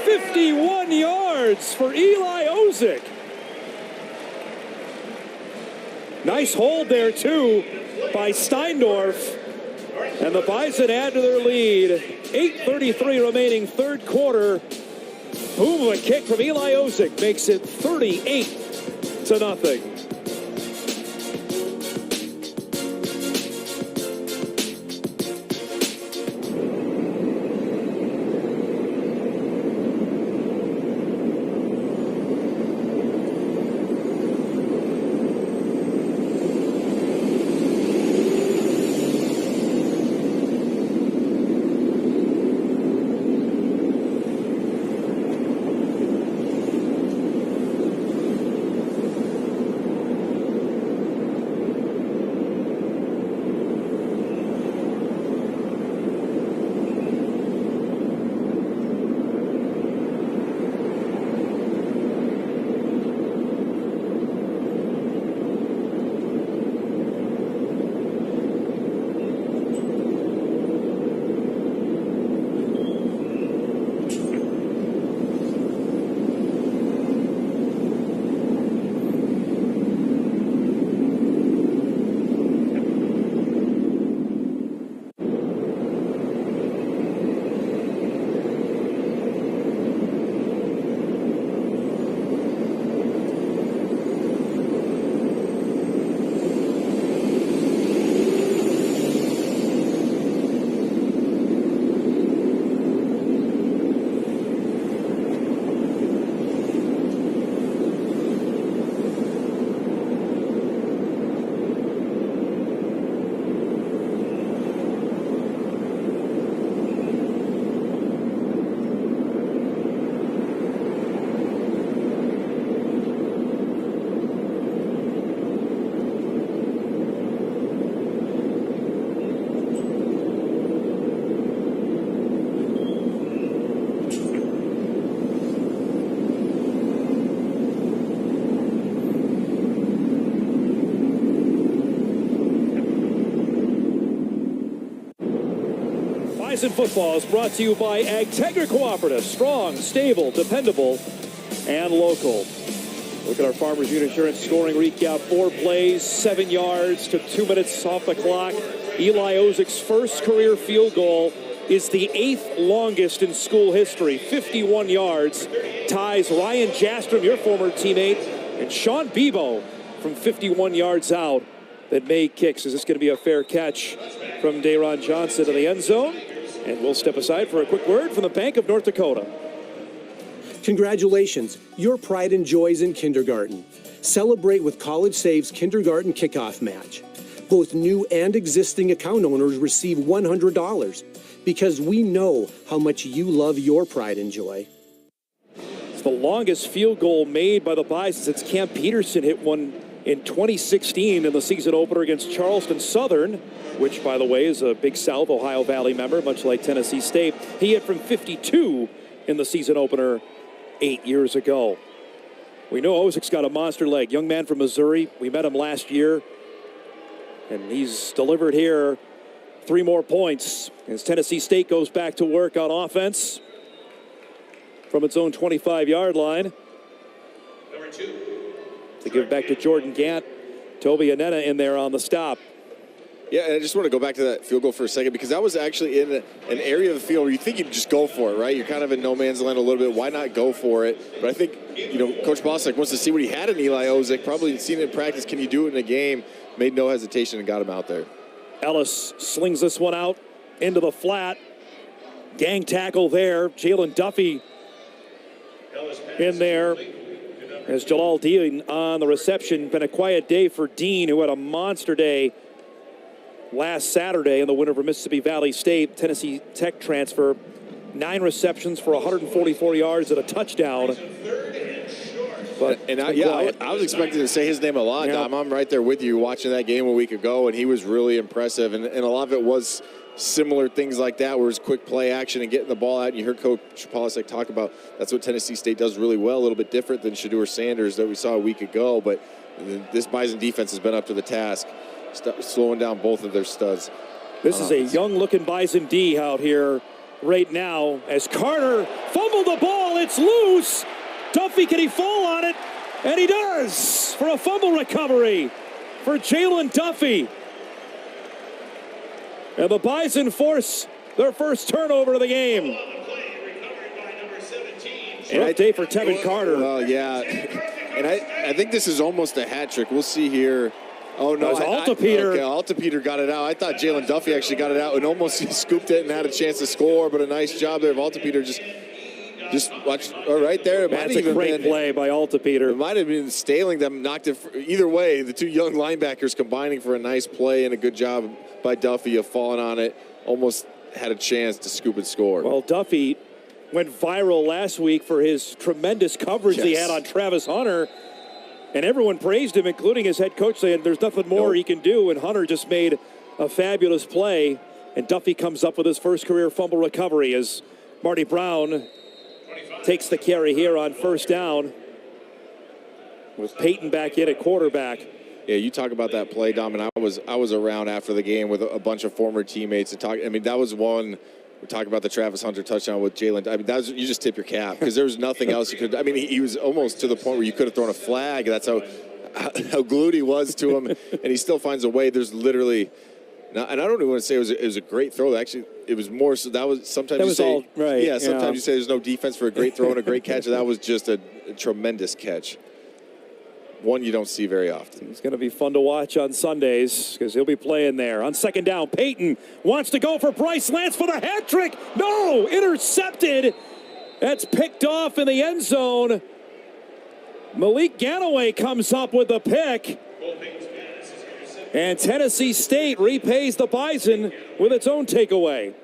51 yards for Eli Ozick. Nice hold there, too, by Steindorf. And the Bison add to their lead. 8:33 remaining third quarter. Boom of a kick from Eli Ozick makes it 38-0. Bison football is brought to you by Agtegra Cooperative. Strong, stable, dependable, and local. Look at our Farmers Unit Insurance scoring recap. 4 plays, 7 yards, took 2 minutes off the clock. Eli Ozick's first career field goal is the 8th longest in school history, 51 yards. Ties Ryan Jastrom, your former teammate, And Sean Bebo from 51 yards out that made kicks. Is this going to be a fair catch from Daron Johnson to the end zone? And we'll step aside for a quick word from the Bank of North Dakota. Congratulations, your pride and joy is in kindergarten. Celebrate with College Save's kindergarten kickoff match. Both new and existing account owners receive $100 because we know how much you love your pride and joy. It's the longest field goal made by the Bison since Cam Peterson hit one in 2016 in the season opener against Charleston Southern, which, by the way, is a Big South Ohio Valley member, much like Tennessee State. He hit from 52 in the season opener 8 years ago. We know Ozik's got a monster leg. Young man from Missouri. We met him last year, and he's delivered here 3 more points as Tennessee State goes back to work on offense from its own 25-yard line. Number 2. To give back to Jordan Gant. Toby Anena in there on the stop. Yeah, and I just want to go back to that field goal for a second because that was actually in an area of the field where you think you'd just go for it, right? You're kind of in no man's land a little bit. Why not go for it? But I think, Coach Bostic wants to see what he had in Eli Ozik. Probably seen it in practice. Can you do it in a game? Made no hesitation and got him out there. Ellis slings this one out into the flat. Gang tackle there. Jalen Duffy in there as Jalal Dean on the reception. Been a quiet day for Dean, who had a monster day last Saturday in the win over Mississippi Valley State. Tennessee Tech transfer. 9 receptions for 144 yards and a touchdown. But I was expecting to say his name a lot, yeah. Dom. I'm right there with you watching that game a week ago, and he was really impressive. And a lot of it was similar things like that, where it's quick play action and getting the ball out. And you heard Coach Polisek talk about that's what Tennessee State does really well, a little bit different than Shedeur Sanders that we saw a week ago. But this Bison defense has been up to the task, slowing down both of their studs. This is a young-looking Bison D out here right now as Carter fumbled the ball. It's loose. Duffy, can he fall on it? And he does for a fumble recovery for Jalen Duffy. And the Bison force their first turnover of the game. Rough day for Tevin Carter. Well, yeah. And I think this is almost a hat trick. We'll see here. Oh, no. Altapeter. Okay, Altapeter got it out. I thought Jalen Duffy actually got it out and almost scooped it and had a chance to score, but a nice job there of Altapeter just watch right there. That's a great play by Altapeter. It might have been Staling them, knocked it. Either way, the 2 young linebackers combining for a nice play and a good job by Duffy of falling on it. Almost had a chance to scoop and score. Well, Duffy went viral last week for his tremendous coverage he had on Travis Hunter. And everyone praised him, including his head coach, saying there's nothing more he can do. And Hunter just made a fabulous play. And Duffy comes up with his first career fumble recovery as Marty Brown takes the carry here on first down with Peyton back in at quarterback. Yeah, you talk about that play, Dom, and I was around after the game with a bunch of former teammates to talk. I mean, that was one. We talk about the Travis Hunter touchdown with Jalen. I mean, you just tip your cap because there was nothing else you could. I mean, he was almost to the point where you could have thrown a flag. That's how glued he was to him, and he still finds a way. There's literally. Now, and I don't even want to say it was a great throw. Actually, it was more so that was sometimes you say, right. Yeah, sometimes you say there's no defense for a great throw and a great catch. That was just a tremendous catch. One you don't see very often. It's going to be fun to watch on Sundays because he'll be playing there. On second down, Peyton wants to go for Bryce Lance for the hat trick. No, intercepted. That's picked off in the end zone. Malik Ganaway comes up with the pick. And Tennessee State repays the Bison with its own takeaway.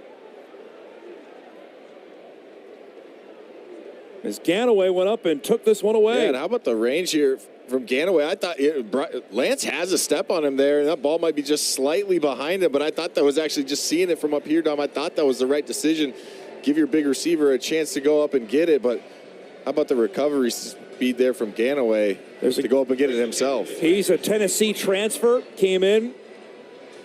As Ganaway went up and took this one away. Yeah, and how about the range here from Ganaway? I thought Lance has a step on him there, and that ball might be just slightly behind him, but I thought that was actually just seeing it from up here, Dom. I thought that was the right decision. Give your big receiver a chance to go up and get it, but how about the recovery speed there from Ganaway to go up and get it himself? He's a Tennessee transfer, came in.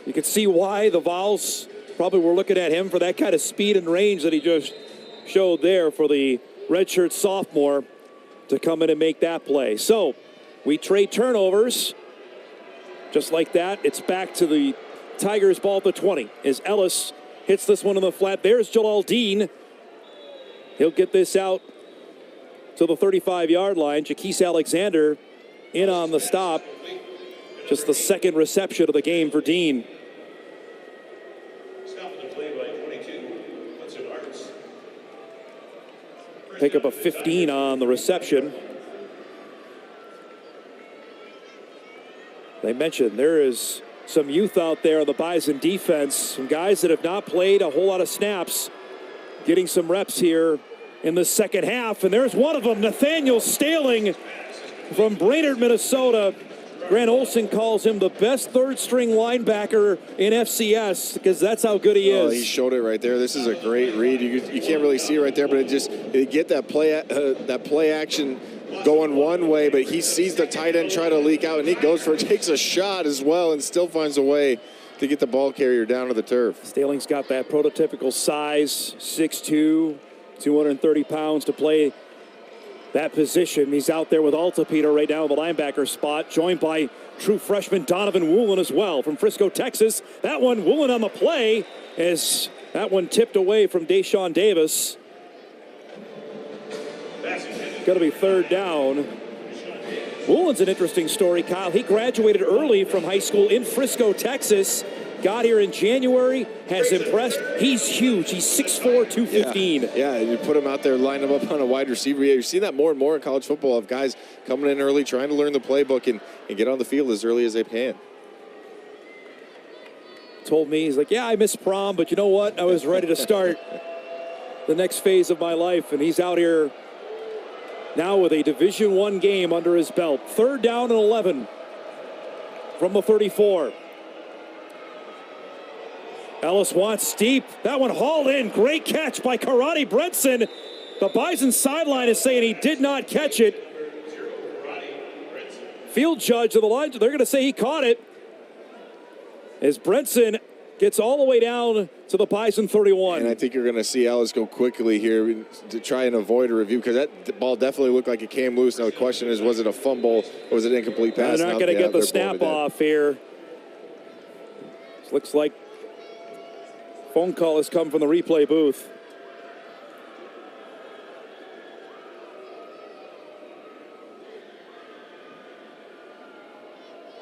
You can see why the Vols probably were looking at him for that kind of speed and range that he just showed there for the redshirt sophomore to come in and make that play. So we trade turnovers. Just like that, it's back to the Tigers ball at the 20 as Ellis hits this one in the flat. There's Jalal Dean. He'll get this out to the 35-yard line. Jaquise Alexander in on the stop. Just the second reception of the game for Dean. Stopping the play by 22. Hudson Arts. Pick up a 15 on the reception. They mentioned there is some youth out there on the Bison defense, some guys that have not played a whole lot of snaps, getting some reps here in the second half. And there's one of them, Nathaniel Staling from Brainerd, Minnesota. Grant Olson calls him the best third-string linebacker in FCS because that's how good he is. He showed it right there. This is a great read. You can't really see it right there, but it get that play action going one way, but he sees the tight end try to leak out, and he goes for it, takes a shot as well, and still finds a way to get the ball carrier down to the turf. Staling's got that prototypical size, 6'2", 230 pounds to play that position. He's out there with Altapita right now in the linebacker spot, joined by true freshman Donovan Woolen as well from Frisco, Texas. That one, Woolen on the play, as that one tipped away from Deshaun Davis. Going to be third down. Woolen's an interesting story, Kyle. He graduated early from high school in Frisco, Texas. Got here in January, has impressed. He's huge. He's 6'4", 215. Yeah, you put him out there, line him up on a wide receiver. Yeah, you're seeing that more and more in college football of guys coming in early, trying to learn the playbook and get on the field as early as they can. Told me, he's like, yeah, I missed prom, but you know what? I was ready to start the next phase of my life, and he's out here now with a Division I game under his belt. Third down and 11 from the 34. Ellis wants deep. That one hauled in. Great catch by Karate Brenson. The Bison sideline is saying he did not catch it. Field judge of the line, they're going to say he caught it. As Brenson gets all the way down to the Bison 31. And I think you're going to see Ellis go quickly here to try and avoid a review, because that ball definitely looked like it came loose. Now the question is, was it a fumble or was it an incomplete pass? They're not going to get the snap off here. Looks like phone call has come from the replay booth.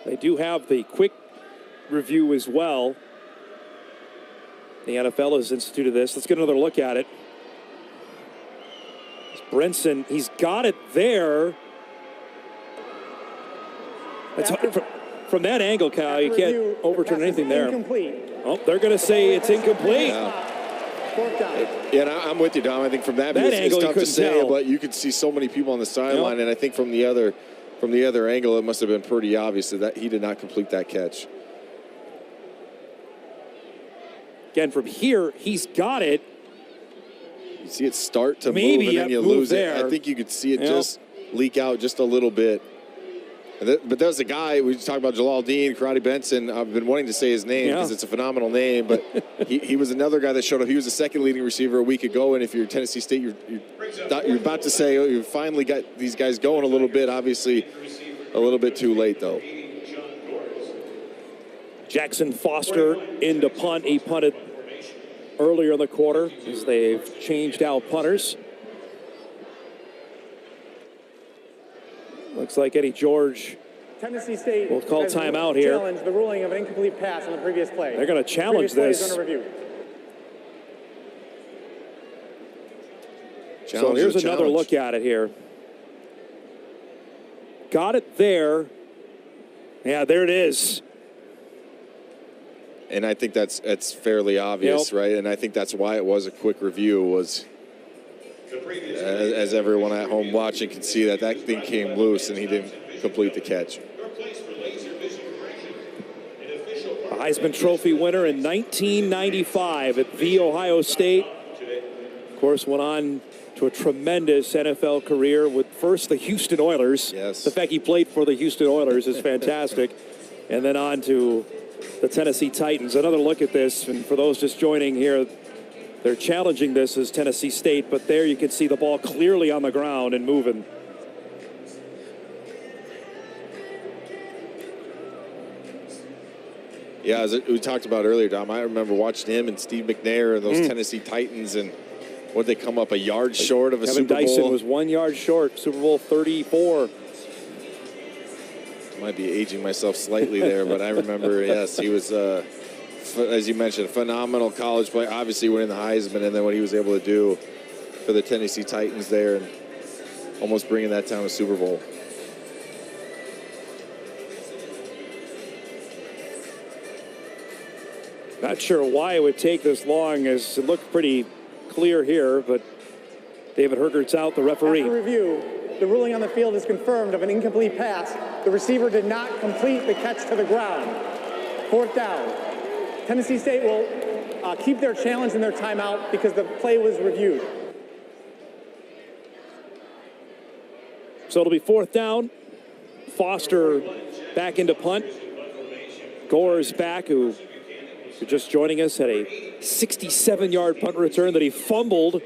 They do have the quick review as well. The NFL has instituted this. Let's get another look at it. Brenson, he's got it there. That's from that angle, Kyle, you can't overturn anything there. Oh, they're going to say it's incomplete. Yeah, and I'm with you, Dom. I think from that view, it's tough to say, but you could see so many people on the sideline, and I think from the other angle, it must have been pretty obvious that he did not complete that catch. Again, from here, he's got it. You see it start to move, and then you lose it. I think you could see it just leak out just a little bit. But there's a guy, we talked about Jalal Dean, Karate Benson. I've been wanting to say his name because it's a phenomenal name, but he was another guy that showed up. He was the second leading receiver a week ago, and if you're Tennessee State, you're about to say, oh, you finally got these guys going a little bit. Obviously, a little bit too late, though. Jackson Foster into punt. He punted earlier in the quarter as they've changed out punters. Looks like Eddie George Tennessee State will call timeout here. Challenge the ruling of an incomplete pass on the previous play. They're going to challenge this. Under review. So here's another look at it here. Got it there. Yeah, there it is. And I think that's fairly obvious, right? And I think that's why it was a quick review, was as everyone at home watching can see that thing came loose and he didn't complete the catch. A Heisman Trophy winner in 1995 at The Ohio State. Of course, went on to a tremendous NFL career with first the Houston Oilers. Yes. The fact he played for the Houston Oilers is fantastic. And then on to the Tennessee Titans. Another look at this, and for those just joining here, they're challenging this as Tennessee State, but there you can see the ball clearly on the ground and moving. Yeah, as we talked about earlier, Dom, I remember watching him and Steve McNair and those Tennessee Titans, and what they come up a yard short of a Kevin Super Bowl. Dyson was 1 yard short, Super Bowl 34. Might be aging myself slightly there, but I remember, yes, he was, as you mentioned, a phenomenal college player, obviously winning the Heisman, and then what he was able to do for the Tennessee Titans there and almost bringing that town to Super Bowl. Not sure why it would take this long, as it looked pretty clear here, but David Hergert's out, the referee. After review, the ruling on the field is confirmed of an incomplete pass. The receiver did not complete the catch to the ground. 4th down. Tennessee State will keep their challenge and their timeout because the play was reviewed. So it'll be 4th down. Foster back into punt. Gore's back, who just joining us, had a 67-yard punt return that he fumbled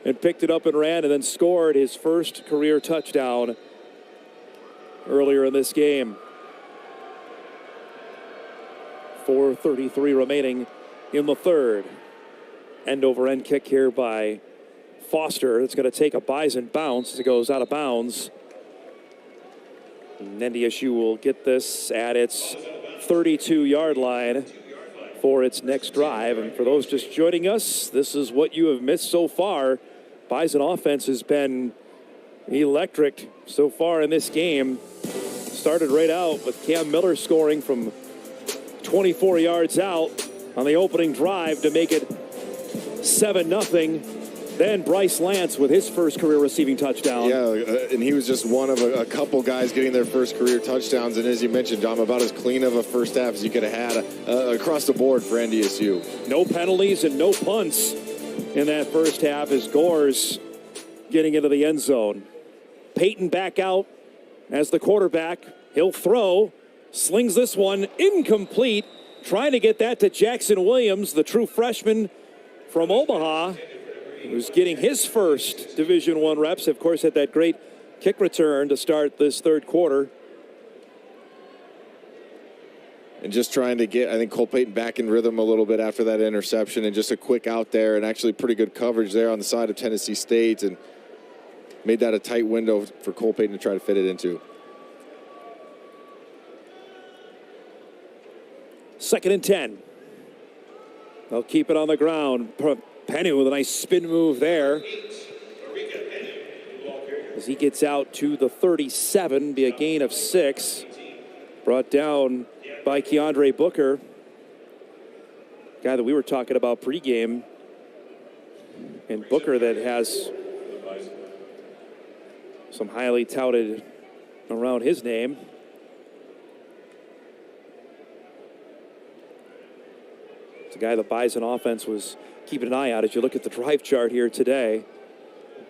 and picked it up and ran, and then scored his first career touchdown earlier in this game. 4:33 remaining in the third. End-over-end kick here by Foster. It's going to take a Bison bounce as it goes out of bounds. And NDSU will get this at its 32-yard line for its next drive. And for those just joining us, this is what you have missed so far. Bison offense has been electric so far in this game. Started right out with Cam Miller scoring from 24 yards out on the opening drive to make it 7-0. Then Bryce Lance with his first career receiving touchdown. Yeah, and he was just one of a couple guys getting their first career touchdowns. And as you mentioned, Dom, about as clean of a first half as you could have had across the board for NDSU. No penalties and no punts in that first half as Gore's getting into the end zone. Peyton back out as the quarterback. He'll throw, slings this one incomplete, trying to get that to Jackson Williams, the true freshman from Omaha, who's getting his first Division I reps. Of course, had that great kick return to start this third quarter. And just trying to get, I think, Cole Payton back in rhythm a little bit after that interception, and just a quick out there, and actually pretty good coverage there on the side of Tennessee State, and made that a tight window for Cole Payton to try to fit it into. 2nd and 10. They'll keep it on the ground. Penny with a nice spin move there as he gets out to the 37, be a gain of 6. Brought down by Keandre Booker, guy that we were talking about pregame, and Booker that has some highly touted around his name. It's a guy the Bison offense was keeping an eye out as you look at the drive chart here today.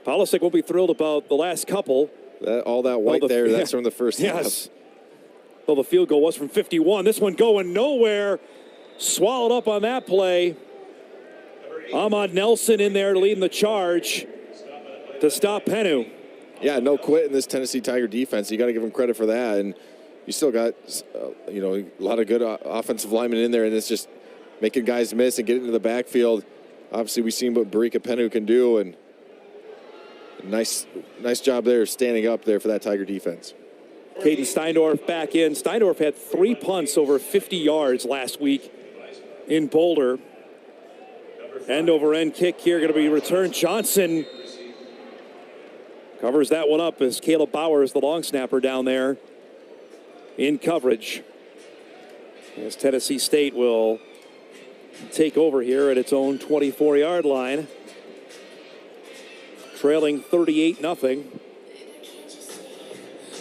Polisic won't be thrilled about the last couple. All that white there, that's from the first yes. half. Well, the field goal was from 51. This one going nowhere. Swallowed up on that play. Ahmad Nelson in there leading the charge to stop Penu. Yeah, no quit in this Tennessee Tiger defense. You got to give them credit for that. And you still got, a lot of good offensive linemen in there, and it's just making guys miss and getting into the backfield. Obviously, we've seen what Barika Penu can do, and nice job there standing up there for that Tiger defense. Caden Steindorf back in. Steindorf had 3 punts over 50 yards last week in Boulder. End-over-end kick here going to be returned. Johnson covers that one up as Caleb Bowers, the long snapper down there, in coverage. As Tennessee State will take over here at its own 24-yard line, trailing 38-0.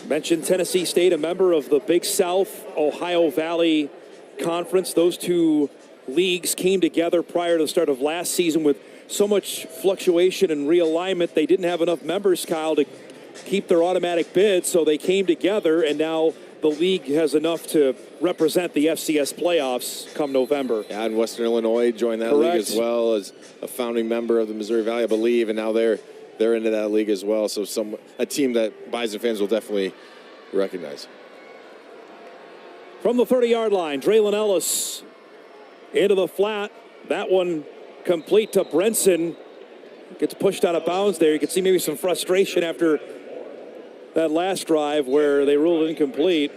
Mentioned Tennessee State, a member of the Big South Ohio Valley Conference. Those two leagues came together prior to the start of last season with so much fluctuation and realignment. They didn't have enough members, Kyle, to keep their automatic bid, so they came together, and now the league has enough to represent the FCS playoffs come November. Yeah, and Western Illinois joined that league as well as a founding member of the Missouri Valley, I believe, and now they're into that league as well. So a team that Bison fans will definitely recognize. From the 30-yard line, Draylon Ellis into the flat. That one complete to Brenson. Gets pushed out of bounds there. You can see maybe some frustration after that last drive where they ruled incomplete.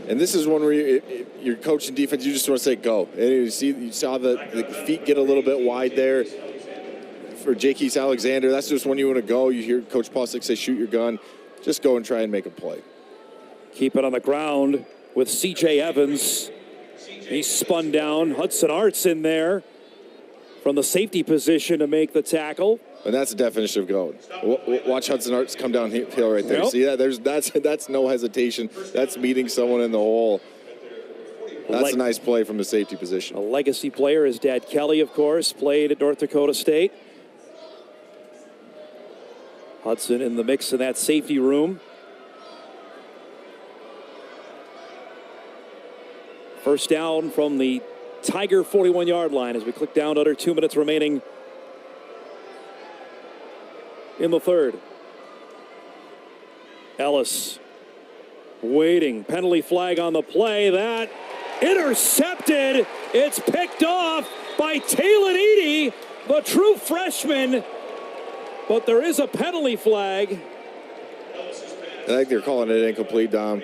And this is one where you're coaching defense, you just want to say go. And you saw the feet get a little bit wide there for J.K. Alexander. That's just when you want to go. You hear Coach Pausick say shoot your gun. Just go and try and make a play. Keep it on the ground with C.J. Evans. He's spun down. Hudson Arts in there from the safety position to make the tackle. And that's the definition of going. Watch Hudson Arts come downhill right there. Yep. See that? That's no hesitation. That's meeting someone in the hole. That's a nice play from the safety position. A legacy player, his dad Kelly, of course, played at North Dakota State. Hudson in the mix in that safety room. First down from the Tiger 41-yard line as we click down to under 2 minutes remaining in the third. Ellis waiting. Penalty flag on the play. That intercepted. It's picked off by Taylor Eady, the true freshman. But there is a penalty flag. I think they're calling it incomplete, Dom.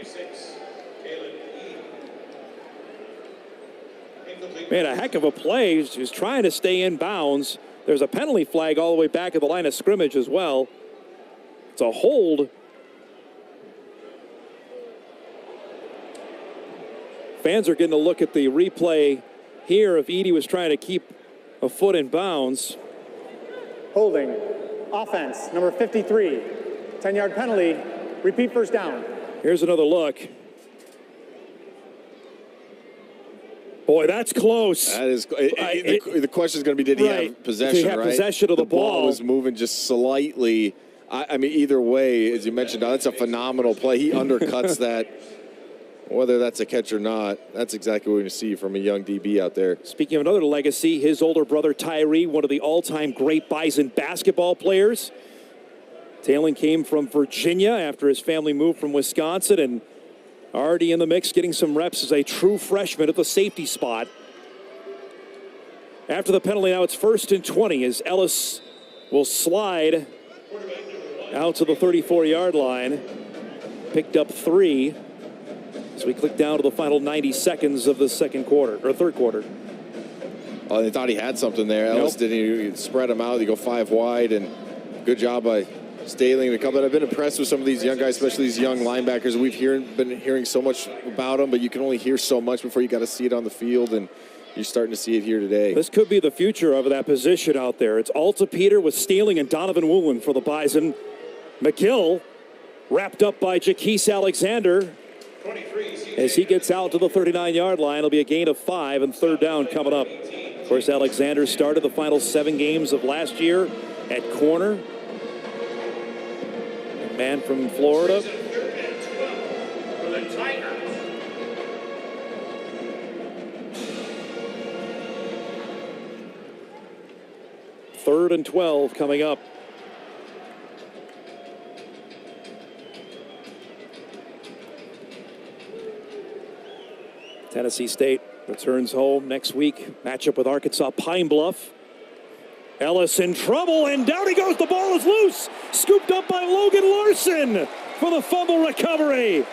Man, a heck of a play. He's trying to stay in bounds. There's a penalty flag all the way back at the line of scrimmage as well. It's a hold. Fans are getting a look at the replay here if Edie was trying to keep a foot in bounds. Holding. Offense, number 53. 10-yard penalty. Repeat first down. Here's another look. Boy, that's close. That is. The question is going to be, did he have possession? Did he have right? possession of the ball? Was moving just slightly. I mean, either way, as you mentioned, that's a phenomenal play. He undercuts that. Whether that's a catch or not, that's exactly what we're going to see from a young DB out there. Speaking of another legacy, his older brother Tyree, one of the all-time great Bison basketball players. Talon came from Virginia after his family moved from Wisconsin, and already in the mix, getting some reps as a true freshman at the safety spot. After the penalty, now it's 1st and 20 as Ellis will slide out to the 34-yard line. Picked up 3 as we click down to the final 90 seconds of the third quarter. Oh, they thought he had something there. Ellis didn't. He spread him out. They go 5 wide, and good job by Staling to come. But I've been impressed with some of these young guys, especially these young linebackers. We've been hearing so much about them, but you can only hear so much before you got to see it on the field, and you're starting to see it here today. This could be the future of that position out there. It's Alta Peter with Staling and Donovan Woolen for the Bison. McGill wrapped up by Jaquise Alexander. As he gets out to the 39-yard line, it'll be a gain of 5 and third down coming up. Of course, Alexander started the final 7 games of last year at corner. Man from Florida. Third and 12 coming up. Tennessee State returns home next week. Matchup with Arkansas Pine Bluff. Ellis in trouble, and down he goes. The ball is loose. Scooped up by Logan Larson for the fumble recovery.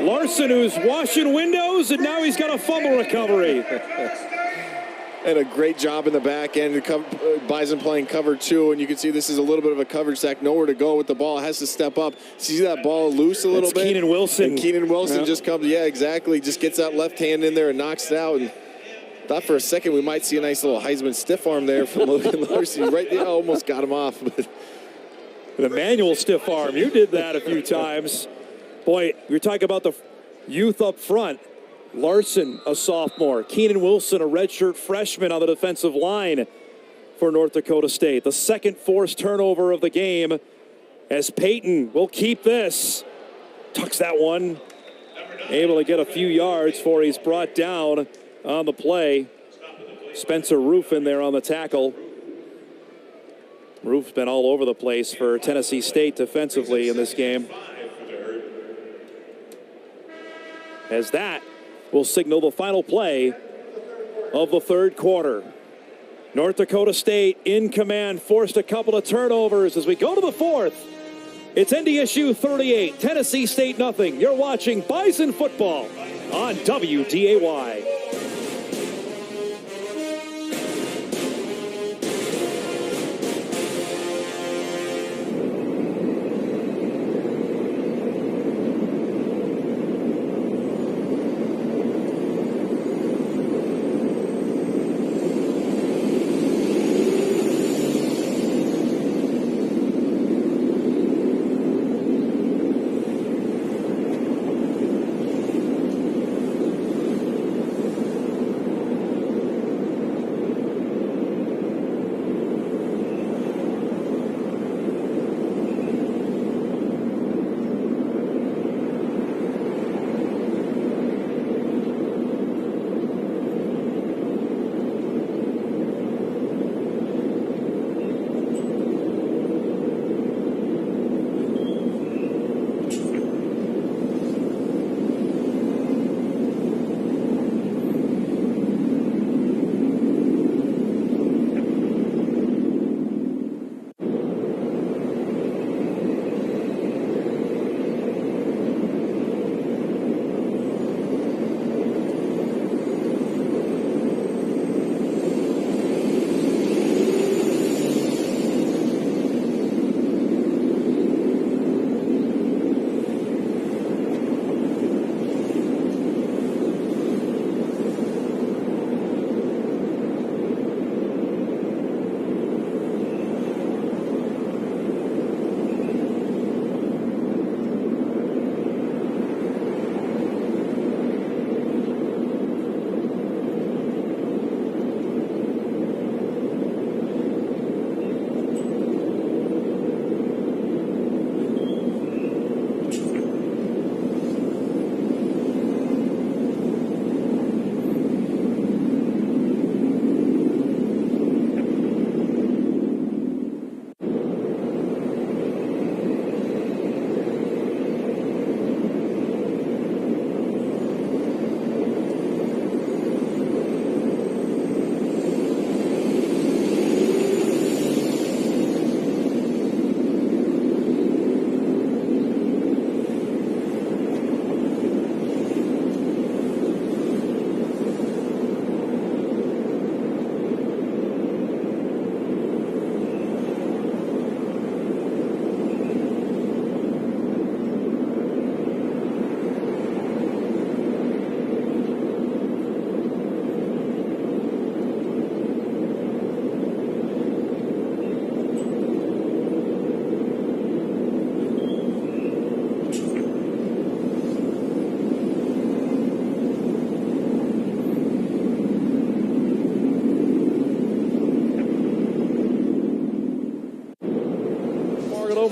Larson, who's washing windows, and now he's got a fumble recovery. And a great job in the back end. Bison playing cover 2, and you can see this is a little bit of a coverage sack. Nowhere to go with the ball. Has to step up. See that ball loose a little bit? Keenan Wilson. And Keenan Wilson just comes. Yeah, exactly. Just gets that left hand in there and knocks it out. And thought for a second we might see a nice little Heisman stiff arm there from Logan Larson. Right there, almost got him off. But the manual stiff arm. You did that a few times. Boy, you're talking about the youth up front. Larson, a sophomore. Keenan Wilson, a redshirt freshman on the defensive line for North Dakota State. The second forced turnover of the game as Peyton will keep this. Tucks that one. Able to get a few yards before he's brought down on the play. Spencer Roof in there on the tackle. Roof's been all over the place for Tennessee State defensively in this game. As that will signal the final play of the third quarter. North Dakota State in command, forced a couple of turnovers as we go to the fourth. It's NDSU 38, Tennessee State nothing. You're watching Bison football on WDAY.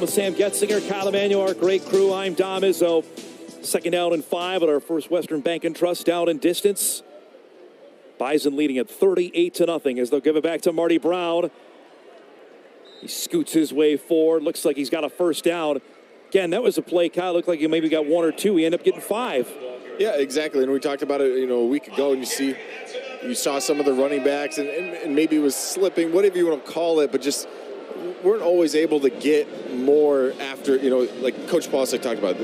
With Sam Getzinger, Kyle Emanuel, our great crew. I'm Dom Izzo. Second down and 5 at our First Western Bank and Trust down in distance. Bison leading at 38-0 as they'll give it back to Marty Brown. He scoots his way forward. Looks like he's got a first down. Again, that was a play. Kyle looked like he maybe got 1 or 2. He ended up getting 5. Yeah, exactly. And we talked about it, a week ago, and you saw some of the running backs, and maybe it was slipping, whatever you want to call it, but just weren't always able to get more after, like Coach Paulsek talked about.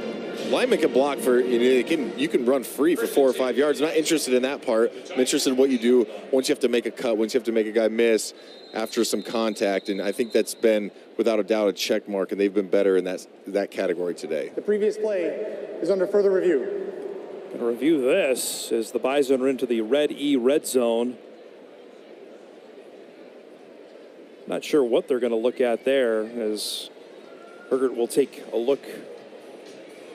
Linemen can block for, you can run free for 4 or 5 yards. I'm not interested in that part. I'm interested in what you do once you have to make a cut, once you have to make a guy miss after some contact. And I think that's been, without a doubt, a check mark, and they've been better in that category today. The previous play is under further review. Going to review this as the Bison are into the red zone. Not sure what they're going to look at there, as Hergert will take a look.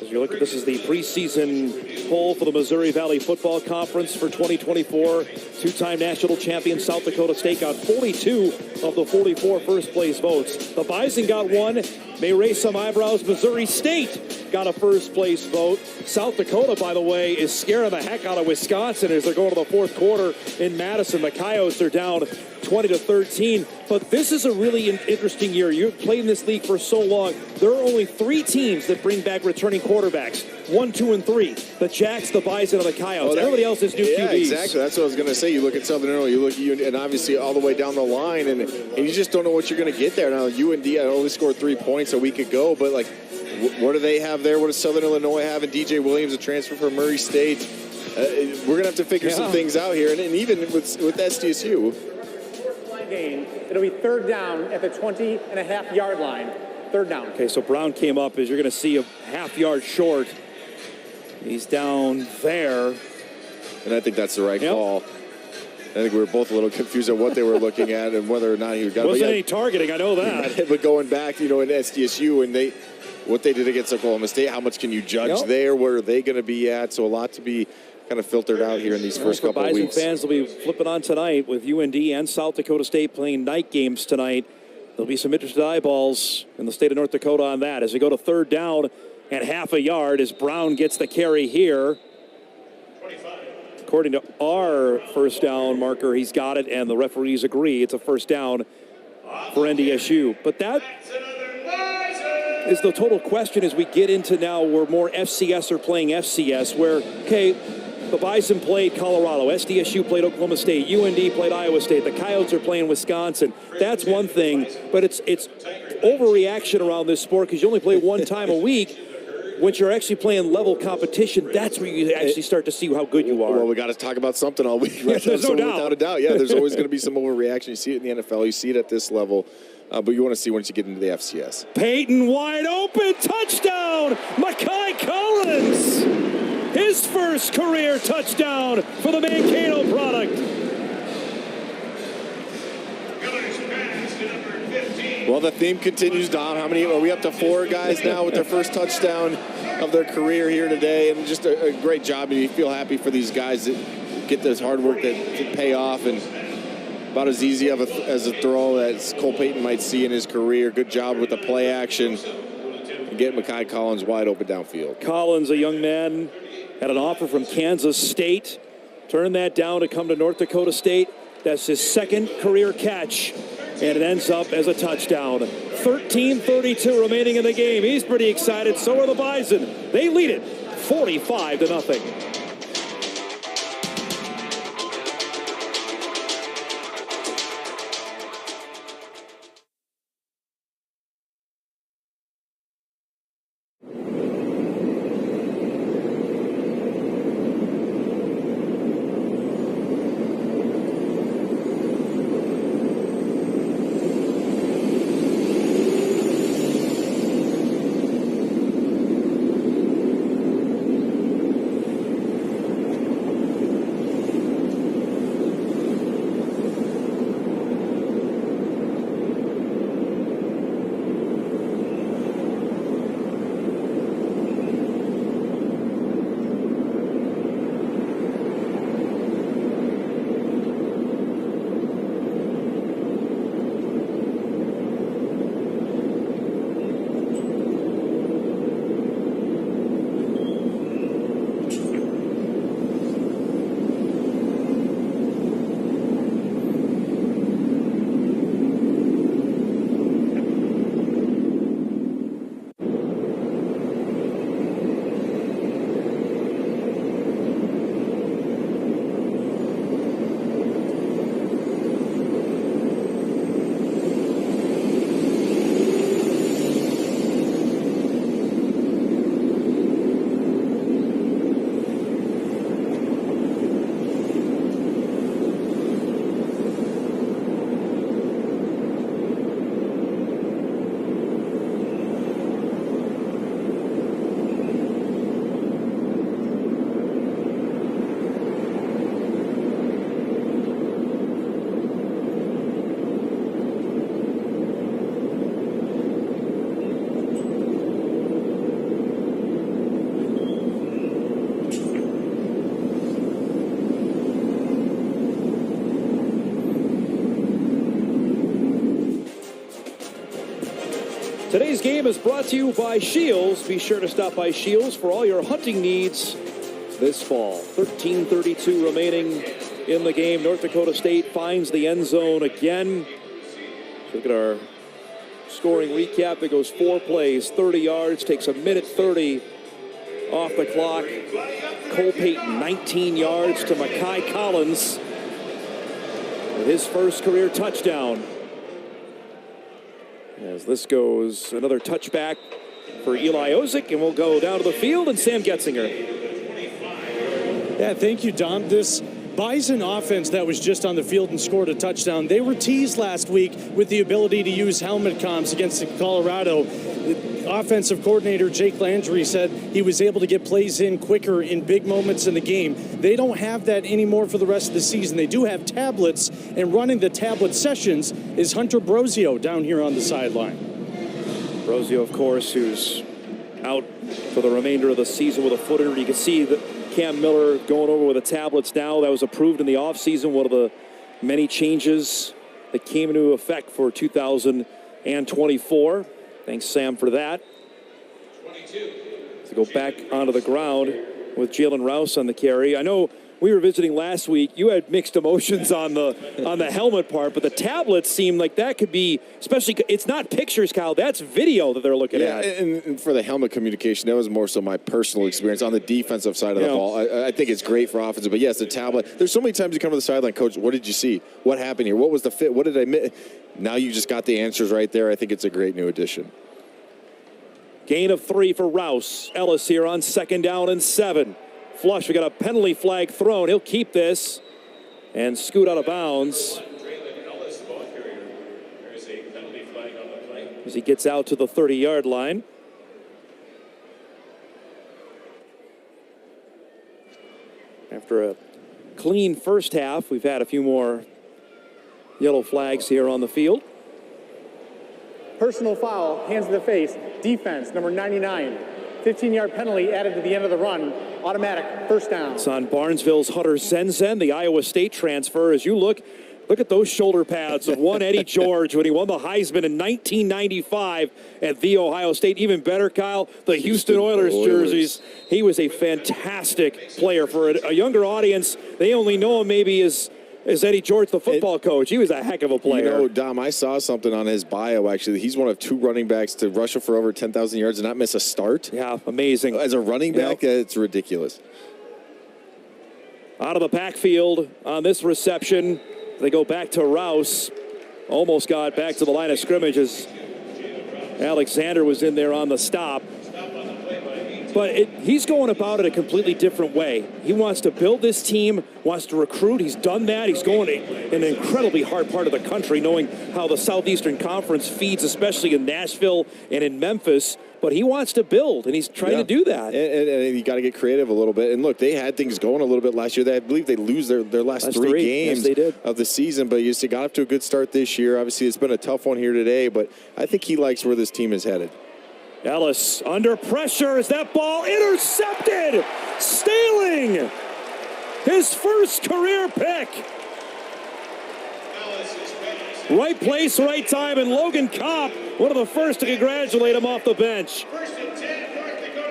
As you look at this, is the preseason poll for the Missouri Valley Football Conference for 2024. Two-time national champion South Dakota State got 42 of the 44 first-place votes. The Bison got 1. may raise some eyebrows. Missouri State got a first-place vote. South Dakota, by the way, is scaring the heck out of Wisconsin as they're going to the fourth quarter in Madison. The Coyotes are down 20-13. But this is a really interesting year. You've played in this league for so long. There are only 3 teams that bring back returning quarterbacks. 1, 2, and 3. The Jacks, the Bison, and the Coyotes. Everybody else is new QBs. Yeah, exactly. That's what I was going to say. You look at Southern Illinois, you look at and obviously all the way down the line, and you just don't know what you're going to get there. Now, UND only scored 3 points a week ago, but, like, what do they have there? What does Southern Illinois have? And DJ Williams, a transfer from Murray State. We're going to have to figure some things out here. And even with SDSU. Gain. It'll be third down at the 20.5-yard line. Third down. Okay, so Brown came up, as you're going to see, a half-yard short. He's down there. And I think that's the right call. I think we were both a little confused at what they were looking at and whether or not he was going to. Wasn't any targeting, I know that. But going back, in SDSU, and what they did against Oklahoma State, how much can you judge there? Where are they going to be at? So a lot to be kind of filtered out here in these first couple of weeks. Bison fans will be flipping on tonight with UND and South Dakota State playing night games tonight. There'll be some interested eyeballs in the state of North Dakota on that. As we go to third down at half a yard as Brown gets the carry here. 25. According to our first down marker, he's got it, and the referees agree it's a first down for NDSU. But that is the total question as we get into now where more FCS are playing FCS, where, okay, the Bison played Colorado, SDSU played Oklahoma State, UND played Iowa State, the Coyotes are playing Wisconsin. That's one thing, but it's overreaction around this sport because you only play one time a week. Once you're actually playing level competition, that's where you actually start to see how good you are. Well, we got to talk about something all week. Right? There's no doubt. Without a doubt. Yeah, there's always going to be some overreaction. You see it in the NFL. You see it at this level. But you want to see once you get into the FCS. Peyton wide open. Touchdown. Makai Collins. His first career touchdown for the Mankato product. Well, the theme continues, Dom. How many are we up to? 4 guys now with their first touchdown of their career here today, and just a great job. And you feel happy for these guys that get this hard work that pay off, and about as easy as a throw as Cole Payton might see in his career. Good job with the play action and get Makai Collins wide open downfield. Collins, a young man, had an offer from Kansas State, turned that down to come to North Dakota State. That's his second career catch, and it ends up as a touchdown. 13:32 remaining in the game. He's pretty excited. So are the Bison. They lead it 45-0. Today's game is brought to you by Shields. Be sure to stop by Shields for all your hunting needs this fall. 13:32 remaining in the game. North Dakota State finds the end zone again. Look at our scoring recap. It goes 4 plays, 30 yards, takes a minute 30 off the clock. Cole Payton, 19 yards to Makai Collins with his first career touchdown. As this goes, another touchback for Eli Ozick, and we'll go down to the field, and Sam Getzinger. Yeah, thank you, Dom. This Bison offense that was just on the field and scored a touchdown, they were teased last week with the ability to use helmet comms against Colorado. The offensive coordinator Jake Landry said he was able to get plays in quicker in big moments in the game. They don't have that anymore for the rest of the season. They do have tablets, and running the tablet sessions is Hunter Brosio down here on the sideline. Brosio, of course, who's out for the remainder of the season with a foot injury. You can see that Cam Miller going over with the tablets now. That was approved in the offseason, one of the many changes that came into effect for 2024. Thanks, Sam, for that. 22. To go back onto the ground with Jalen Rouse on the carry. I know we were visiting last week. You had mixed emotions on the helmet part, but the tablets seem like that could be, especially, it's not pictures, Kyle. That's video that they're looking at. And for the helmet communication, that was more so my personal experience on the defensive side of the ball. I think it's great for offensive, but yes, the tablet. There's so many times you come to the sideline, Coach, what did you see? What happened here? What was the fit? What did I miss? Now you just got the answers right there. I think it's a great new addition. Gain of 3 for Rouse. Ellis here on 2nd down and 7. Flush, we got a penalty flag thrown. He'll keep this and scoot out of bounds as he gets out to the 30-yard line. After a clean first half, we've had a few more yellow flags here on the field. Personal foul, hands to the face, defense, number 99. 15-yard penalty added to the end of the run. Automatic, first down. It's on Barnesville's Hunter Zenzen, the Iowa State transfer. As you look at those shoulder pads of one Eddie George when he won the Heisman in 1995 at The Ohio State. Even better, Kyle, the Houston Oilers jerseys. He was a fantastic player. For a younger audience, they only know him maybe as Eddie George, the football coach. He was a heck of a player. You know, Dom, I saw something on his bio, actually. He's one of 2 running backs to rush for over 10,000 yards and not miss a start. Yeah, amazing. As a running back, it's ridiculous. Out of the backfield on this reception, they go back to Rouse. Almost got back to the line of scrimmage as Alexander was in there on the stop. But he's going about it a completely different way. He wants to build this team, wants to recruit. He's done that. He's going in an incredibly hard part of the country, knowing how the Southeastern Conference feeds, especially in Nashville and in Memphis. But he wants to build, and he's trying to do that. And you got to get creative a little bit. And look, they had things going a little bit last year. I believe they lose their last 3 games of the season. But you got off to a good start this year. Obviously, it's been a tough one here today. But I think he likes where this team is headed. Ellis under pressure. Is that ball intercepted? Stealing his first career pick. Right place, right time, and Logan Kopp, one of the first to congratulate him off the bench.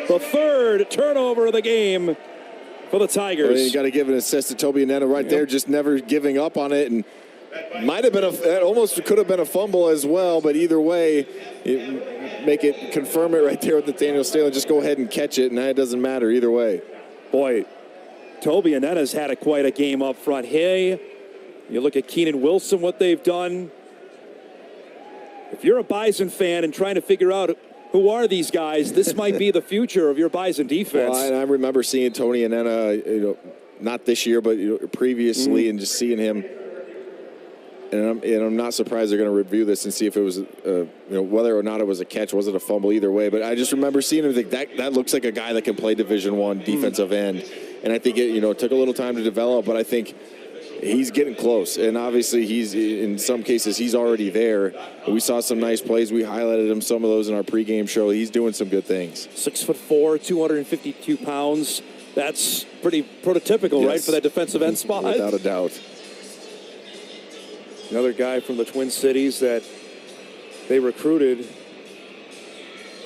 The 3rd turnover of the game for the Tigers. Well, you got to give an assist to Toby Anena right there, just never giving up on it, and might have been that almost could have been a fumble as well, but either way, confirm it right there with Nathaniel Staley. Just go ahead and catch it, and it doesn't matter either way. Boy, Toby Anena's had quite a game up front. Hey, you look at Keenan Wilson, what they've done. If you're a Bison fan and trying to figure out who are these guys, this might be the future of your Bison defense. Well, I remember seeing Tony Anena, not this year, but previously, and just seeing him. And I'm not surprised they're going to review this and see if it was, whether or not it was a catch, was it a fumble, either way. But I just remember seeing him think that looks like a guy that can play Division I defensive end. And I think it took a little time to develop, but I think he's getting close. And obviously in some cases, he's already there. We saw some nice plays. We highlighted him, some of those in our pregame show. He's doing some good things. 6'4", 252 pounds. That's pretty prototypical, right, for that defensive end spot? Without a doubt. Another guy from the Twin Cities that they recruited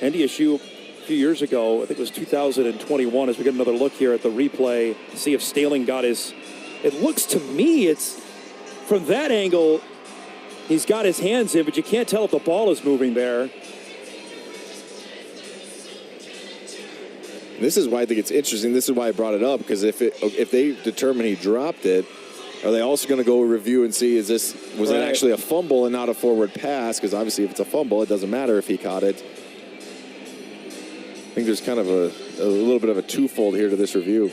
NDSU a few years ago, I think it was 2021, as we get another look here at the replay, see if Staling got his, it looks to me, it's from that angle, he's got his hands in, but you can't tell if the ball is moving there. This is why I think it's interesting. This is why I brought it up, because if they determine he dropped it, are they also going to go review and see, was it actually a fumble and not a forward pass? Because obviously if it's a fumble, it doesn't matter if he caught it. I think there's kind of a little bit of a twofold here to this review.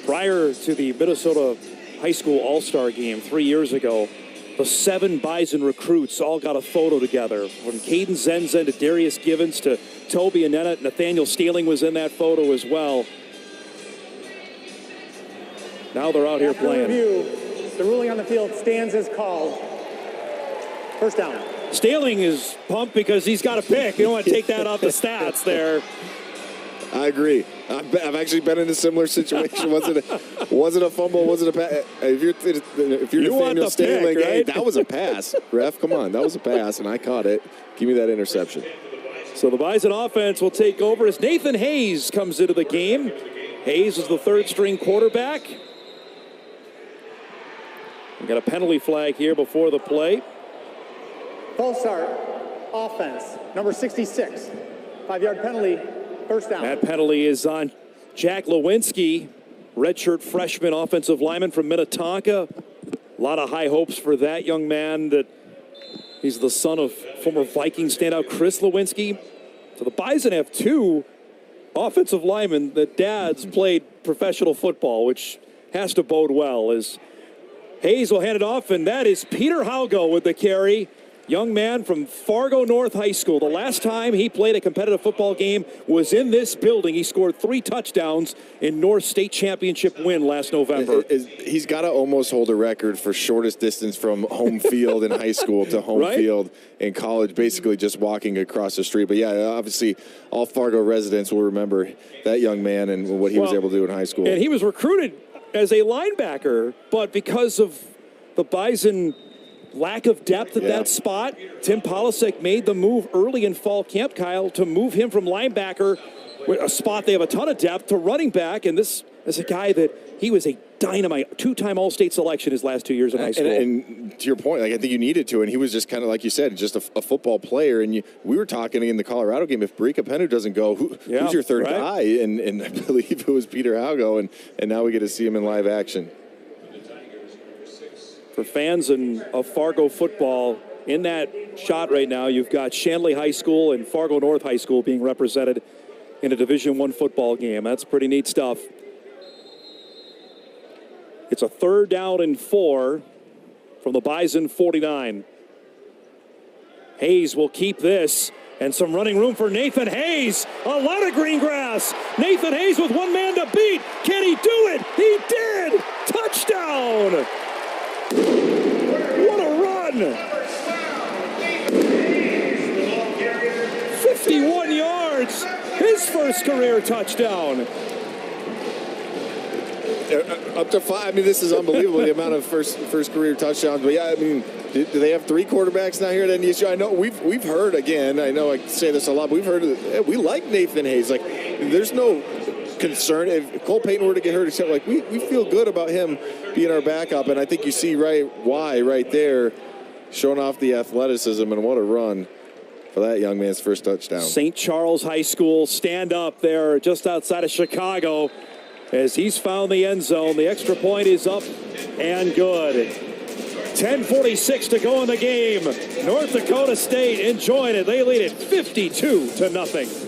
Prior to the Minnesota High School All-Star Game 3 years ago, the 7 Bison recruits all got a photo together. From Caden Zenzen to Darius Givens to Toby and Nathaniel Staling was in that photo as well. Now they're out here playing. Review, the ruling on the field stands as called. First down. Staling is pumped because he's got a pick. You don't want to take that off the stats there. I agree. I've actually been in a similar situation. wasn't a fumble? Wasn't a pass? If you're Nathaniel Staling, pick, right? Hey, that was a pass. Ref, come on, that was a pass, and I caught it. Give me that interception. So the Bison offense will take over as Nathan Hayes comes into the game. Hayes is the third-string quarterback. We got a penalty flag here before the play. False start. Offense. Number 66. 5-yard penalty. First down. That penalty is on Jack Lewinsky, redshirt freshman offensive lineman from Minnetonka. A lot of high hopes for that young man. That he's the son of former Viking standout Chris Lewinsky. So the Bison have 2 offensive linemen that dads played professional football, which has to bode well. As Hayes will hand it off, and that is Peter Haugo with the carry. Young man from Fargo North High School. The last time he played a competitive football game was in this building. He scored 3 touchdowns in North State Championship win last November. He's got to almost hold a record for shortest distance from home field in high school to home field in college, basically just walking across the street. But yeah, obviously all Fargo residents will remember that young man and what he was able to do in high school. And he was recruited as a linebacker, but because of the Bison lack of depth at that spot, Tim Polasek made the move early in fall camp, Kyle, to move him from linebacker, a spot they have a ton of depth, to running back. And this is a guy that he was a dynamite, 2-time All-State selection his last 2 years in high school. And to your point, like I think you needed to, and he was just kind of like you said, just a football player. And we were talking in the Colorado game, if Barika Penu doesn't go, who's your third guy? And I believe it was Peter Haugo, and now we get to see him in live action. For fans of Fargo football, in that shot right now, you've got Shanley High School and Fargo North High School being represented in a Division I football game. That's pretty neat stuff. It's a 3rd down and 4 from the Bison 49. Hayes will keep this, and some running room for Nathan Hayes. A lot of green grass. Nathan Hayes with one man to beat. Can he do it? He did! Touchdown! What a run! 51 yards, his first career touchdown. Up to 5. I mean, this is unbelievable, the amount of first career touchdowns. But yeah, I mean, do they have 3 quarterbacks now here at NDSU? I know we've heard, again, I know I say this a lot, but we've heard, we like Nathan Hayes. Like, there's no concern if Cole Payton were to get hurt, except like we feel good about him being our backup, and I think you see why right there, showing off the athleticism, and what a run for that young man's first touchdown. St. Charles High School stand up there just outside of Chicago as he's found the end zone. The extra point is up and good. 10:46 to go in the game. North Dakota State enjoying it. They lead it 52-0.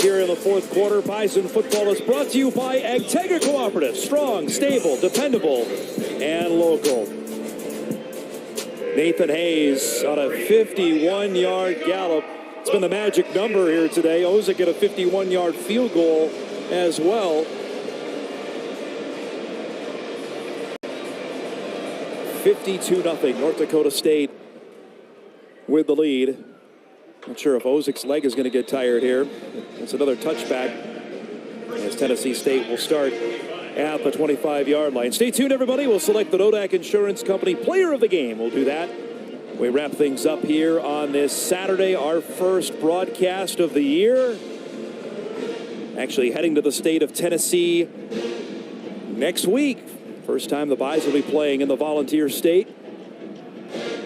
here in the fourth quarter. Bison football is brought to you by Agtega Cooperative. Strong, stable, dependable, and local. Nathan Hayes on a 51-yard gallop. It's been the magic number here today. Ozick get a 51-yard field goal as well. 52-0. North Dakota State with the lead. Not sure if Ozick's leg is going to get tired here. It's another touchback as Tennessee State will start at the 25-yard line. Stay tuned, everybody. We'll select the Nodak Insurance Company Player of the Game. We'll do that. We wrap things up here on this Saturday, our first broadcast of the year. Actually heading to the state of Tennessee next week. First time the Bison will be playing in the Volunteer State.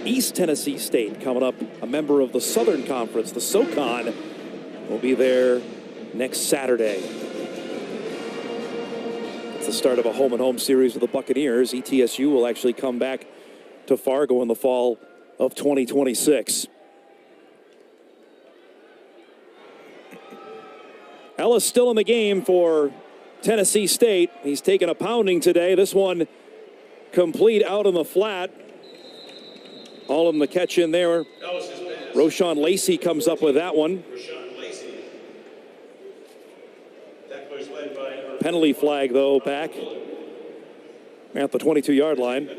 East Tennessee State coming up, a member of the Southern Conference, the SoCon, will be there next Saturday. It's the start of a home-and-home series with the Buccaneers. ETSU will actually come back to Fargo in the fall of 2026. Ellis still in the game for Tennessee State. He's taken a pounding today. This one complete out on the flat. All of them the catch in there. Roshawn Lacey comes up with that one. Penalty flag, though, back at the 22-yard line.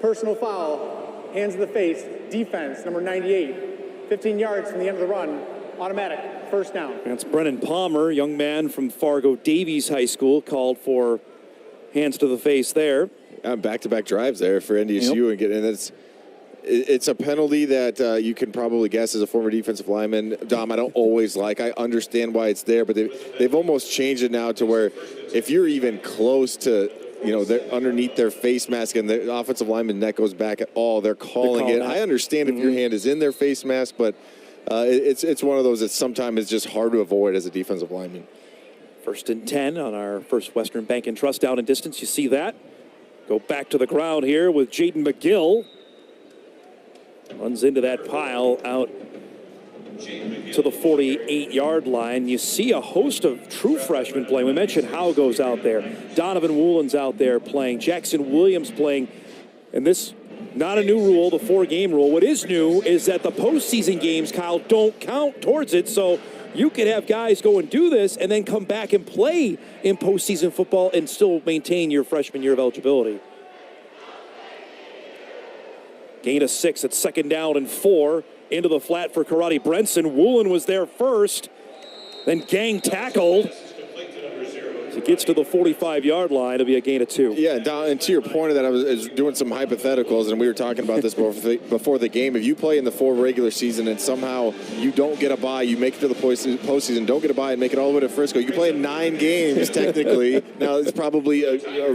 Personal foul, hands in the face, defense, number 98. 15 yards from the end of the run, automatic, first down. That's Brennan Palmer, young man from Fargo Davies High School, called for hands to the face there. Back-to-back drives there for NDSU, and it's a penalty that you can probably guess as a former defensive lineman. Dom, I don't always like. I understand why it's there, but they've almost changed it now to where if you're even close to, they're underneath their face mask and the offensive lineman neck goes back at all, they're calling it. I understand if your hand is in their face mask, but it's one of those that sometimes is just hard to avoid as a defensive lineman. 1st and 10 on our First Western Bank and Trust down and distance. You see that? Go back to the ground here with Jaden McGill. Runs into that pile out to the 48-yard line. You see a host of true freshmen playing. We mentioned Howe goes out there. Donovan Woolen's out there playing. Jackson Williams playing. And this, not a new rule, the 4-game rule. What is new is that the postseason games, Kyle, don't count towards it. So you could have guys go and do this and then come back and play in postseason football and still maintain your freshman year of eligibility. Gain of 6 at 2nd down and 4. Into the flat for Karate Brenson. Woolen was there first. Then gang tackled. As he gets to the 45-yard line, it'll be a gain of 2. Yeah, and to your point of that, I was doing some hypotheticals, and we were talking about this before the game. If you play in the 4 regular season and somehow you don't get a bye, you make it to the postseason, don't get a bye, and make it all the way to Frisco, you play 9 games technically. Now, it's probably a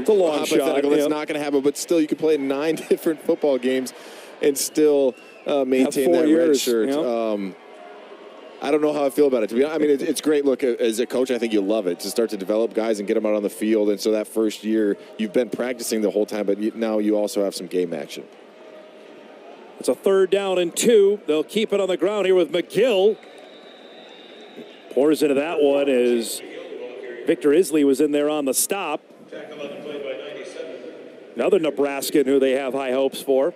long hypothetical shot, that's not going to happen, but still you could play 9 different football games and still maintain that red shirt. Yep. I don't know how I feel about it. To be honest, I mean, it's great. Look, as a coach, I think you love it to start to develop guys and get them out on the field. And so that first year, you've been practicing the whole time, but now you also have some game action. It's a 3rd down and 2. They'll keep it on the ground here with McGill. Pours into that one as Victor Isley was in there on the stop. Another Nebraskan who they have high hopes for.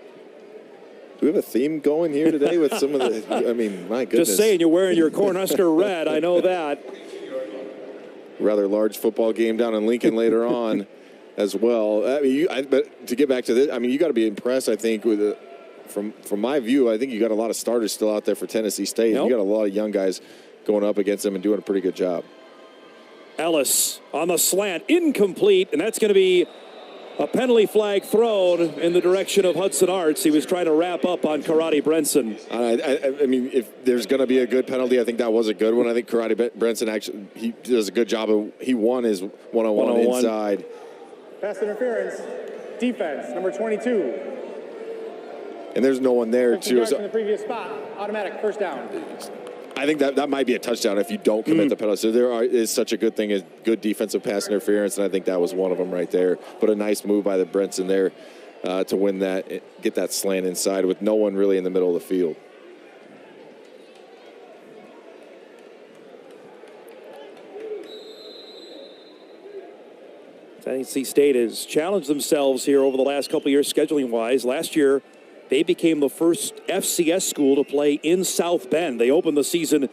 Do we have a theme going here today with some of the, I mean, my goodness. Just saying, you're wearing your Cornhusker red. I know that. Rather large football game down in Lincoln later on as well. I mean, but to get back to this, I mean, you got to be impressed, I think, with from my view, I think you got a lot of starters still out there for Tennessee State. Nope. You got a lot of young guys going up against them and doing a pretty good job. Ellis on the slant, incomplete, and that's going to be a penalty flag thrown in the direction of Hudson Arts. He was trying to wrap up on Karate Brenson. I mean, if there's going to be a good penalty, I think that was a good one. I think Karate Brenson actually, he does a good job. He won his one-on-one inside. Pass interference, defense, number 22. And there's no one there, too. In the previous spot, automatic, first down. I think that might be a touchdown if you don't commit the penalty. So there is such a good thing as good defensive pass interference, and I think that was one of them right there. But a nice move by the Brenson there to win that, get that slant inside with no one really in the middle of the field. Tennessee State has challenged themselves here over the last couple of years scheduling-wise. Last year, they became the first FCS school to play in South Bend. They opened the season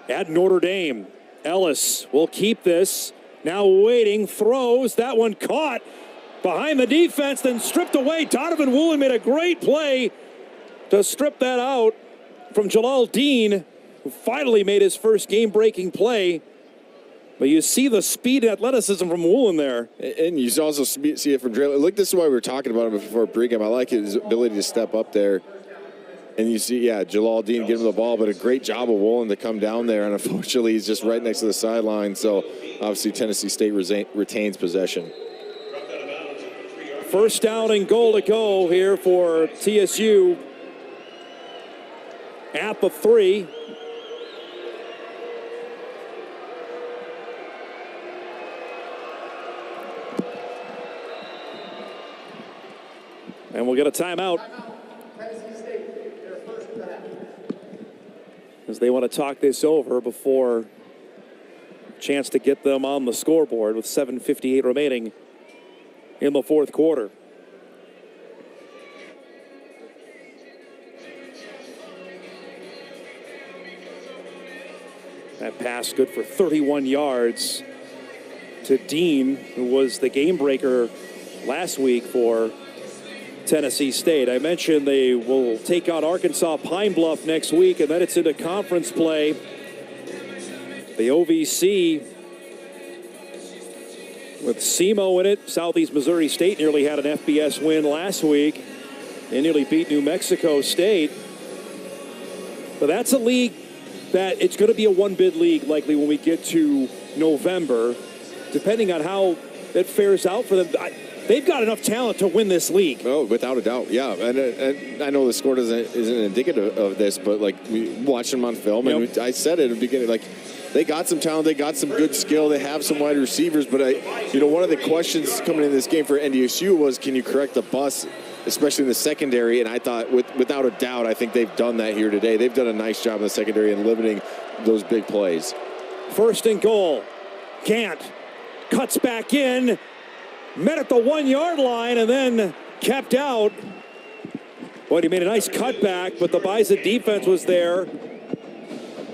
at Notre Dame. Ellis will keep this. Now waiting, throws. That one caught behind the defense, then stripped away. Donovan Woolen made a great play to strip that out from Jalal Dean, who finally made his first game-breaking play. But you see the speed and athleticism from Woolen there. And you also see it from Draylen. Look, this is why we were talking about him before pregame. I like his ability to step up there. And you see, Jalal Dean give him the ball, but a great job of Woolen to come down there. And unfortunately, he's just right next to the sideline. So obviously, Tennessee State retains possession. First down and goal to go here for TSU. At the 3. And we'll get a timeout. As they want to talk this over before a chance to get them on the scoreboard with 7:58 remaining in the fourth quarter. That pass good for 31 yards to Dean, who was the game breaker last week for Tennessee State. I mentioned they will take on Arkansas Pine Bluff next week, and then it's into conference play. The OVC with SEMO in it. Southeast Missouri State nearly had an FBS win last week. They nearly beat New Mexico State. But that's a league that it's going to be a one-bid league likely when we get to November, depending on how it fares out for them. They've got enough talent to win this league. Oh, without a doubt, yeah. And I know the score isn't indicative of this, but like we watched them on film, and I said it at the beginning, like they got some talent, they got some good skill, they have some wide receivers. But one of the questions coming in this game for NDSU was, can you correct the bus, especially in the secondary? And I thought, without a doubt, I think they've done that here today. They've done a nice job in the secondary in limiting those big plays. First and goal. Gant cuts back in. Met at the 1-yard line and then kept out. Boy, he made a nice cutback, but the Bison defense was there.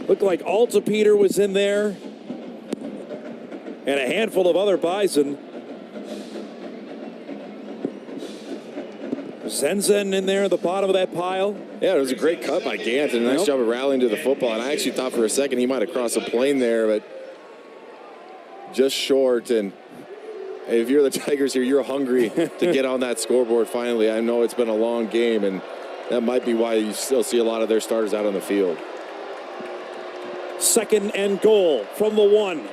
Looked like Altapeter was in there. And a handful of other Bison. Zenzen in there at the bottom of that pile. Yeah, it was a great cut by Gant and a nice job of rallying to the football. And I actually thought for a second he might have crossed a plane there, but just short. And if you're the Tigers here, you're hungry to get on that scoreboard finally. I know it's been a long game, and that might be why you still see a lot of their starters out on the field. Second and goal from the 1.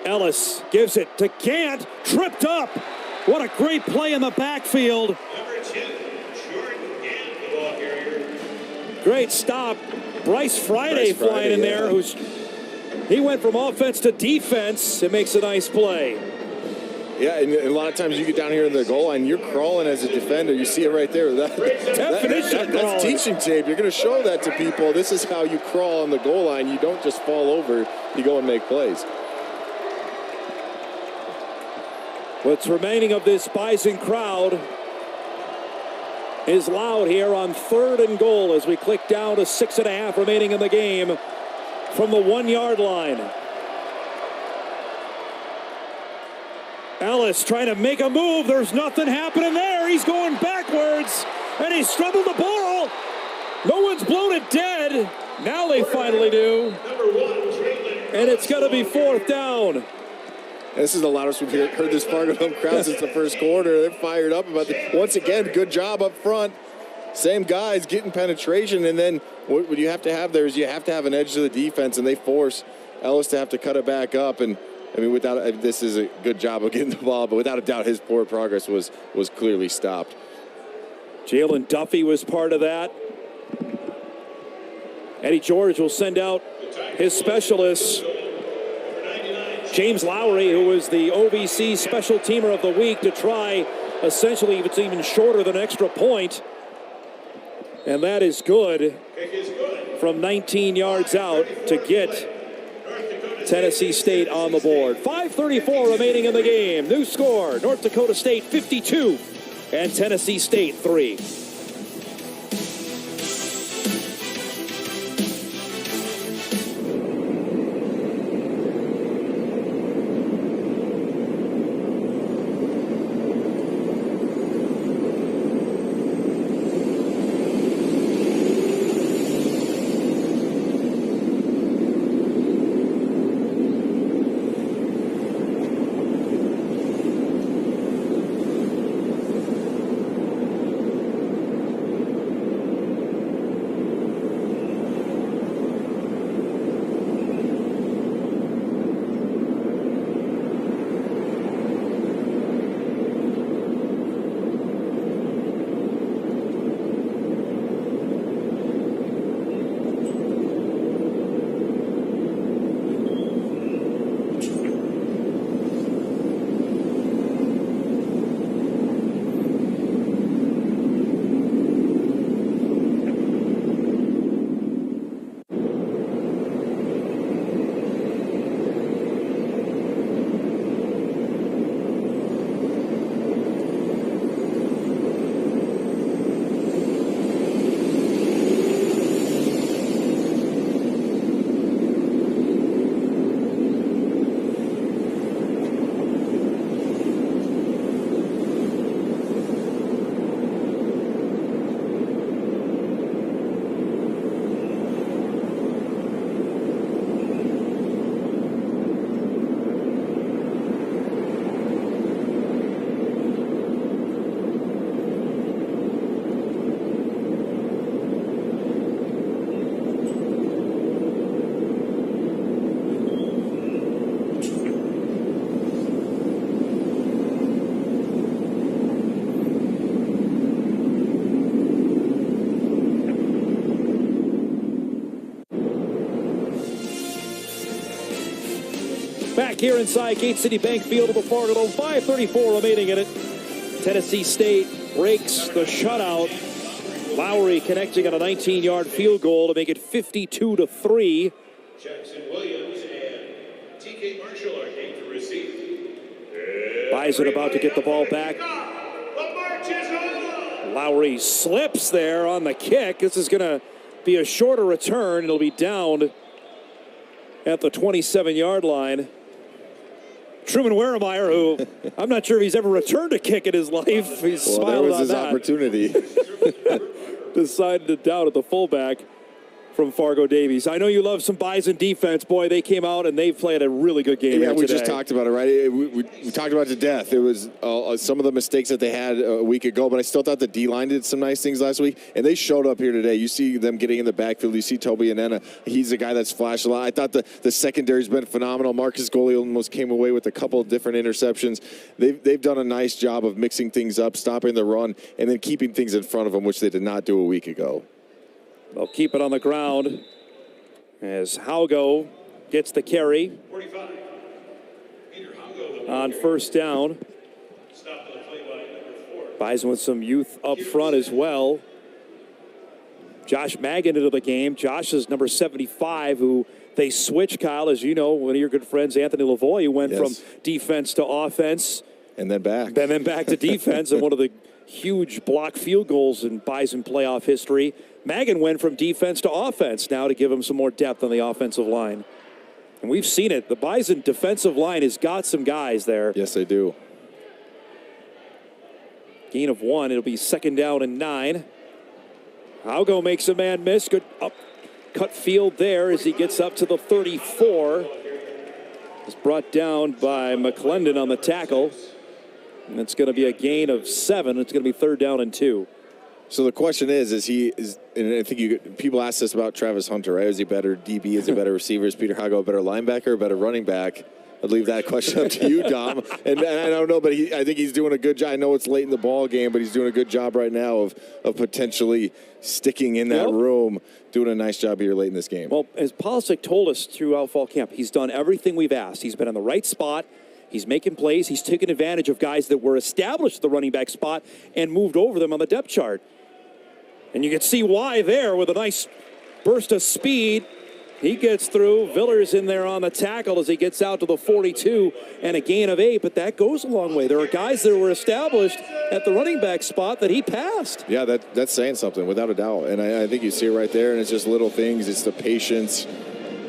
Ellis gives it to Gant, tripped up. What a great play in the backfield. Number 2, Jordan Gant, the ball carrier. Great stop. Bryce Friday flying in there. He went from offense to defense. It makes a nice play. Yeah, and a lot of times you get down here in the goal line, you're crawling as a defender. You see it right there. That's teaching tape. You're going to show that to people. This is how you crawl on the goal line. You don't just fall over. You go and make plays. What's remaining of this Bison crowd is loud here on 3rd and goal as we click down to 6.5 remaining in the game from the 1-yard line. Ellis trying to make a move. There's nothing happening there. He's going backwards, and he stumbled the ball. No one's blown it dead. Now they finally do. And it's going to be 4th down. This is the loudest we've heard this Fargo home crowd since the first quarter. They're fired up about it. Once again, good job up front. Same guys getting penetration, and then what you have to have there is you have to have an edge to the defense, and they force Ellis to have to cut it back up. And I mean, this is a good job of getting the ball, but without a doubt, his forward progress was clearly stopped. Jalen Duffy was part of that. Eddie George will send out his specialists. James Lowry, who was the OVC Special Teamer of the Week, to try, essentially, if it's even shorter than an extra point. And that is good from 19 yards out to get Tennessee State on the board. 5:34 remaining in the game. New score, North Dakota State 52 and Tennessee State 3. Back here inside Gate City Bank Field of the Florida Dome, 5:34 remaining in it. Tennessee State breaks the shutout. Lowry connecting on a 19-yard field goal to make it 52-3. Jackson Williams and T.K. Marshall are game to receive. Bison about to get the ball back. The march is on! Lowry slips there on the kick. This is going to be a shorter return. It'll be down at the 27-yard line. Truman Weremeyer, who I'm not sure if he's ever returned a kick in his life. He's smiled that was on his that. opportunity. Decided to doubt at the fullback from Fargo Davies. I know you love some Bison defense. Boy, they came out and they played a really good game. Yeah, we today. just talked about it, right? We talked about it to death. It was some of the mistakes that they had a week ago, but I still thought the D-line did some nice things last week, and they showed up here today. You see them getting in the backfield. You see Toby Anena. He's a guy that's flashed a lot. I thought the secondary's been phenomenal. Marcus Goli almost came away with a couple of different interceptions. They've done a nice job of mixing things up, stopping the run, and then keeping things in front of them, which they did not do a week ago. They'll keep it on the ground as Haugo gets the carry 45. Peter Haugo, on first down. stopped on the play by number 4. Bison with some youth up front as well. Josh Maggin into the game. Josh is number 75, who they switched, Kyle, as you know, one of your good friends, Anthony Lavoie, who went from defense to offense. And then back. And then back to defense, and one of the huge block field goals in Bison playoff history. Maggin went from defense to offense now to give him some more depth on the offensive line. And we've seen it. The Bison defensive line has got some guys there. Yes, they do. Gain of 1. It'll be 2nd down and 9. Haugo makes a man miss. Good up cut field there as he gets up to the 34. It's brought down by McClendon on the tackle. And it's going to be a gain of 7. It's going to be 3rd down and 2. So the question is and I think people ask this about Travis Hunter, right? Is he better DB? Is he better receiver? Is Peter Haugo a better linebacker or a better running back? I'd leave that question up to you, Dom. And I don't know, but I think he's doing a good job. I know it's late in the ball game, but he's doing a good job right now of potentially sticking in that room, doing a nice job here late in this game. Well, as Polisic told us throughout fall camp, he's done everything we've asked. He's been in the right spot. He's making plays. He's taken advantage of guys that were established at the running back spot and moved over them on the depth chart. And you can see why there with a nice burst of speed. He gets through. Villar's in there on the tackle as he gets out to the 42 and a gain of 8, but that goes a long way. There are guys that were established at the running back spot that he passed. Yeah, that's saying something, without a doubt. And I think you see it right there, and it's just little things. It's the patience.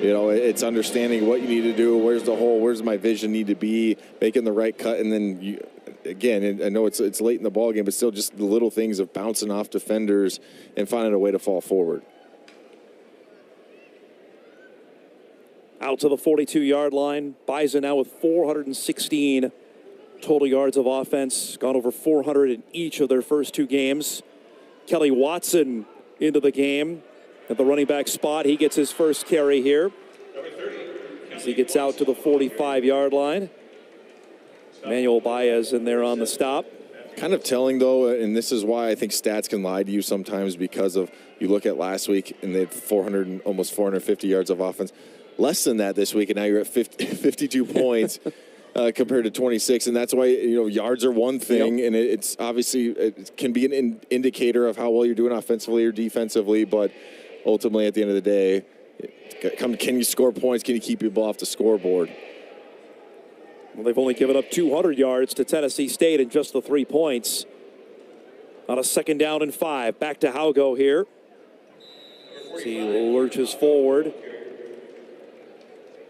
It's understanding what you need to do. Where's the hole? Where's my vision need to be? Making the right cut, and then again, I know it's late in the ball game, but still just the little things of bouncing off defenders and finding a way to fall forward. Out to the 42-yard line. Bison now with 416 total yards of offense. Gone over 400 in each of their first 2 games. Kelly Watson into the game at the running back spot. He gets his first carry here as he gets out to the 45-yard line. Emmanuel Baez in there on the stop. Kind of telling, though, and this is why I think stats can lie to you sometimes, because of, you look at last week and they had almost 450 yards of offense. Less than that this week, and now you're at 52 points compared to 26, and that's why yards are one thing, and it's obviously it can be an indicator of how well you're doing offensively or defensively, but ultimately at the end of the day, can you score points? Can you keep people off the scoreboard? Well, they've only given up 200 yards to Tennessee State in just the 3 points. On a 2nd down and 5, back to Haugo here. As he lurches forward.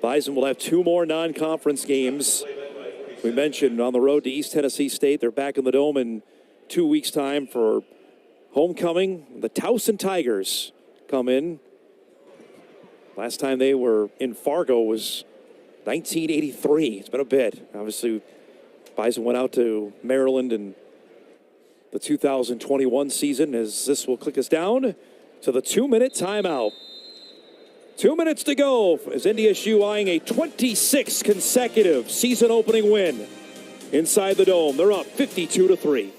Bison will have 2 more non-conference games. We mentioned on the road to East Tennessee State. They're back in the Dome in 2 weeks' time for homecoming. The Towson Tigers come in. Last time they were in Fargo was 1983. It's been a bit. Obviously, Bison went out to Maryland in the 2021 season, as this will click us down to the 2-minute timeout. 2 minutes to go as NDSU eyeing a 26th consecutive season opening win inside the Dome. They're up 52-3.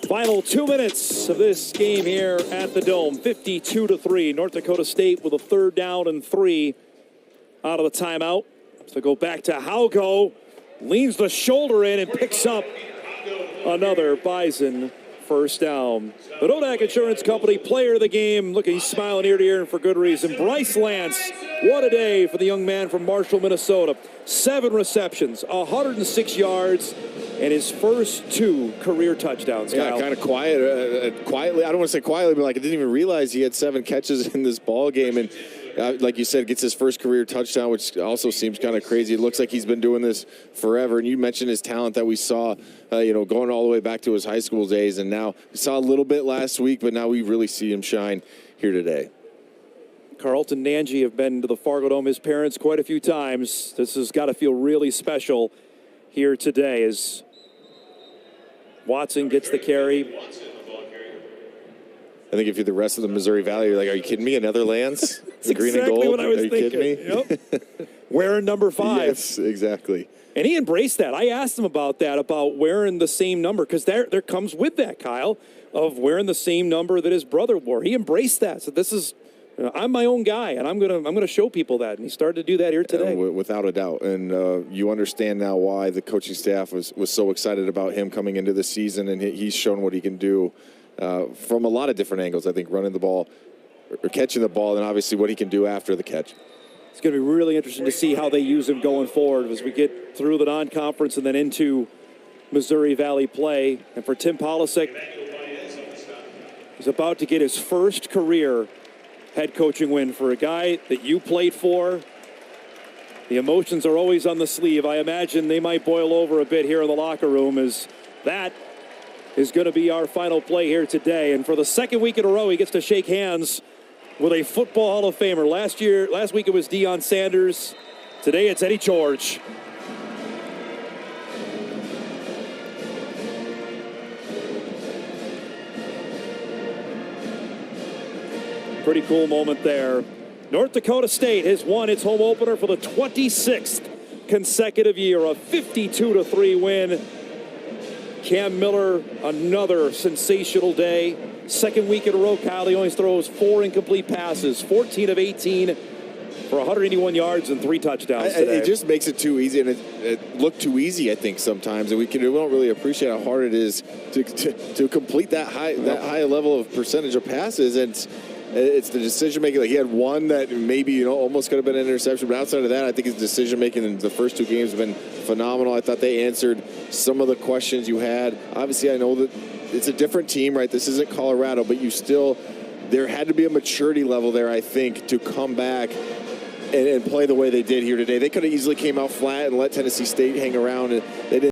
Final 2 minutes of this game here at the Dome. 52-3. North Dakota State with a 3rd down and 3 out of the timeout. So go back to Haugo. Leans the shoulder in and picks up another Bison first down. The Nodak Insurance Company player of the game. Look, he's smiling ear to ear and for good reason. Bryce Lance, what a day for the young man from Marshall, Minnesota. 7 receptions, 106 yards, and his first 2 career touchdowns. Yeah, Kyle. kind of quietly. I don't want to say quietly, but like I didn't even realize he had 7 catches in this ball game, and like you said, gets his first career touchdown, which also seems kind of crazy. It looks like he's been doing this forever. And you mentioned his talent that we saw, going all the way back to his high school days, and now we saw a little bit last week, but now we really see him shine here today. Carlton Nanji have been to the Fargo Dome, his parents, quite a few times. This has got to feel really special here today as Watson gets the carry. I think if you're the rest of the Missouri Valley, you're like, are you kidding me? Another Lance? That's green exactly and gold? what I was are you thinking. kidding me? Yep. Wearing number 5. Yes, exactly. And he embraced that. I asked him about that, about wearing the same number, because there comes with that, Kyle, of wearing the same number that his brother wore. He embraced that. So this is, I'm my own guy, and I'm gonna show people that. And he started to do that here today. Without a doubt. And you understand now why the coaching staff was so excited about him coming into the season, and he's shown what he can do from a lot of different angles. I think running the ball or catching the ball, and obviously what he can do after the catch. It's going to be really interesting to see how they use him going forward as we get through the non-conference and then into Missouri Valley play. And for Tim Polasek, he's about to get his first career head coaching win for a guy that you played for. The emotions are always on the sleeve. I imagine they might boil over a bit here in the locker room, as that is going to be our final play here today. And for the second week in a row, he gets to shake hands with a Football Hall of Famer. Last week it was Deion Sanders. Today it's Eddie George. Pretty cool moment there. North Dakota State has won its home opener for the 26th consecutive year, a 52-3 win. Cam Miller, another sensational day. Second week in a row, Kyle, he only throws 4 incomplete passes, 14 of 18 for 181 yards and 3 touchdowns today. It just makes it too easy, and it looked too easy, I think, sometimes. And we don't really appreciate how hard it is to complete that high level of percentage of passes. And it's the decision-making. Like, he had one that maybe, almost could have been an interception. But outside of that, I think his decision-making in the first 2 games have been phenomenal. I thought they answered some of the questions you had. Obviously, I know that it's a different team, right? This isn't Colorado, but there had to be a maturity level there, I think, to come back and play the way they did here today. They could have easily came out flat and let Tennessee State hang around, and they didn't.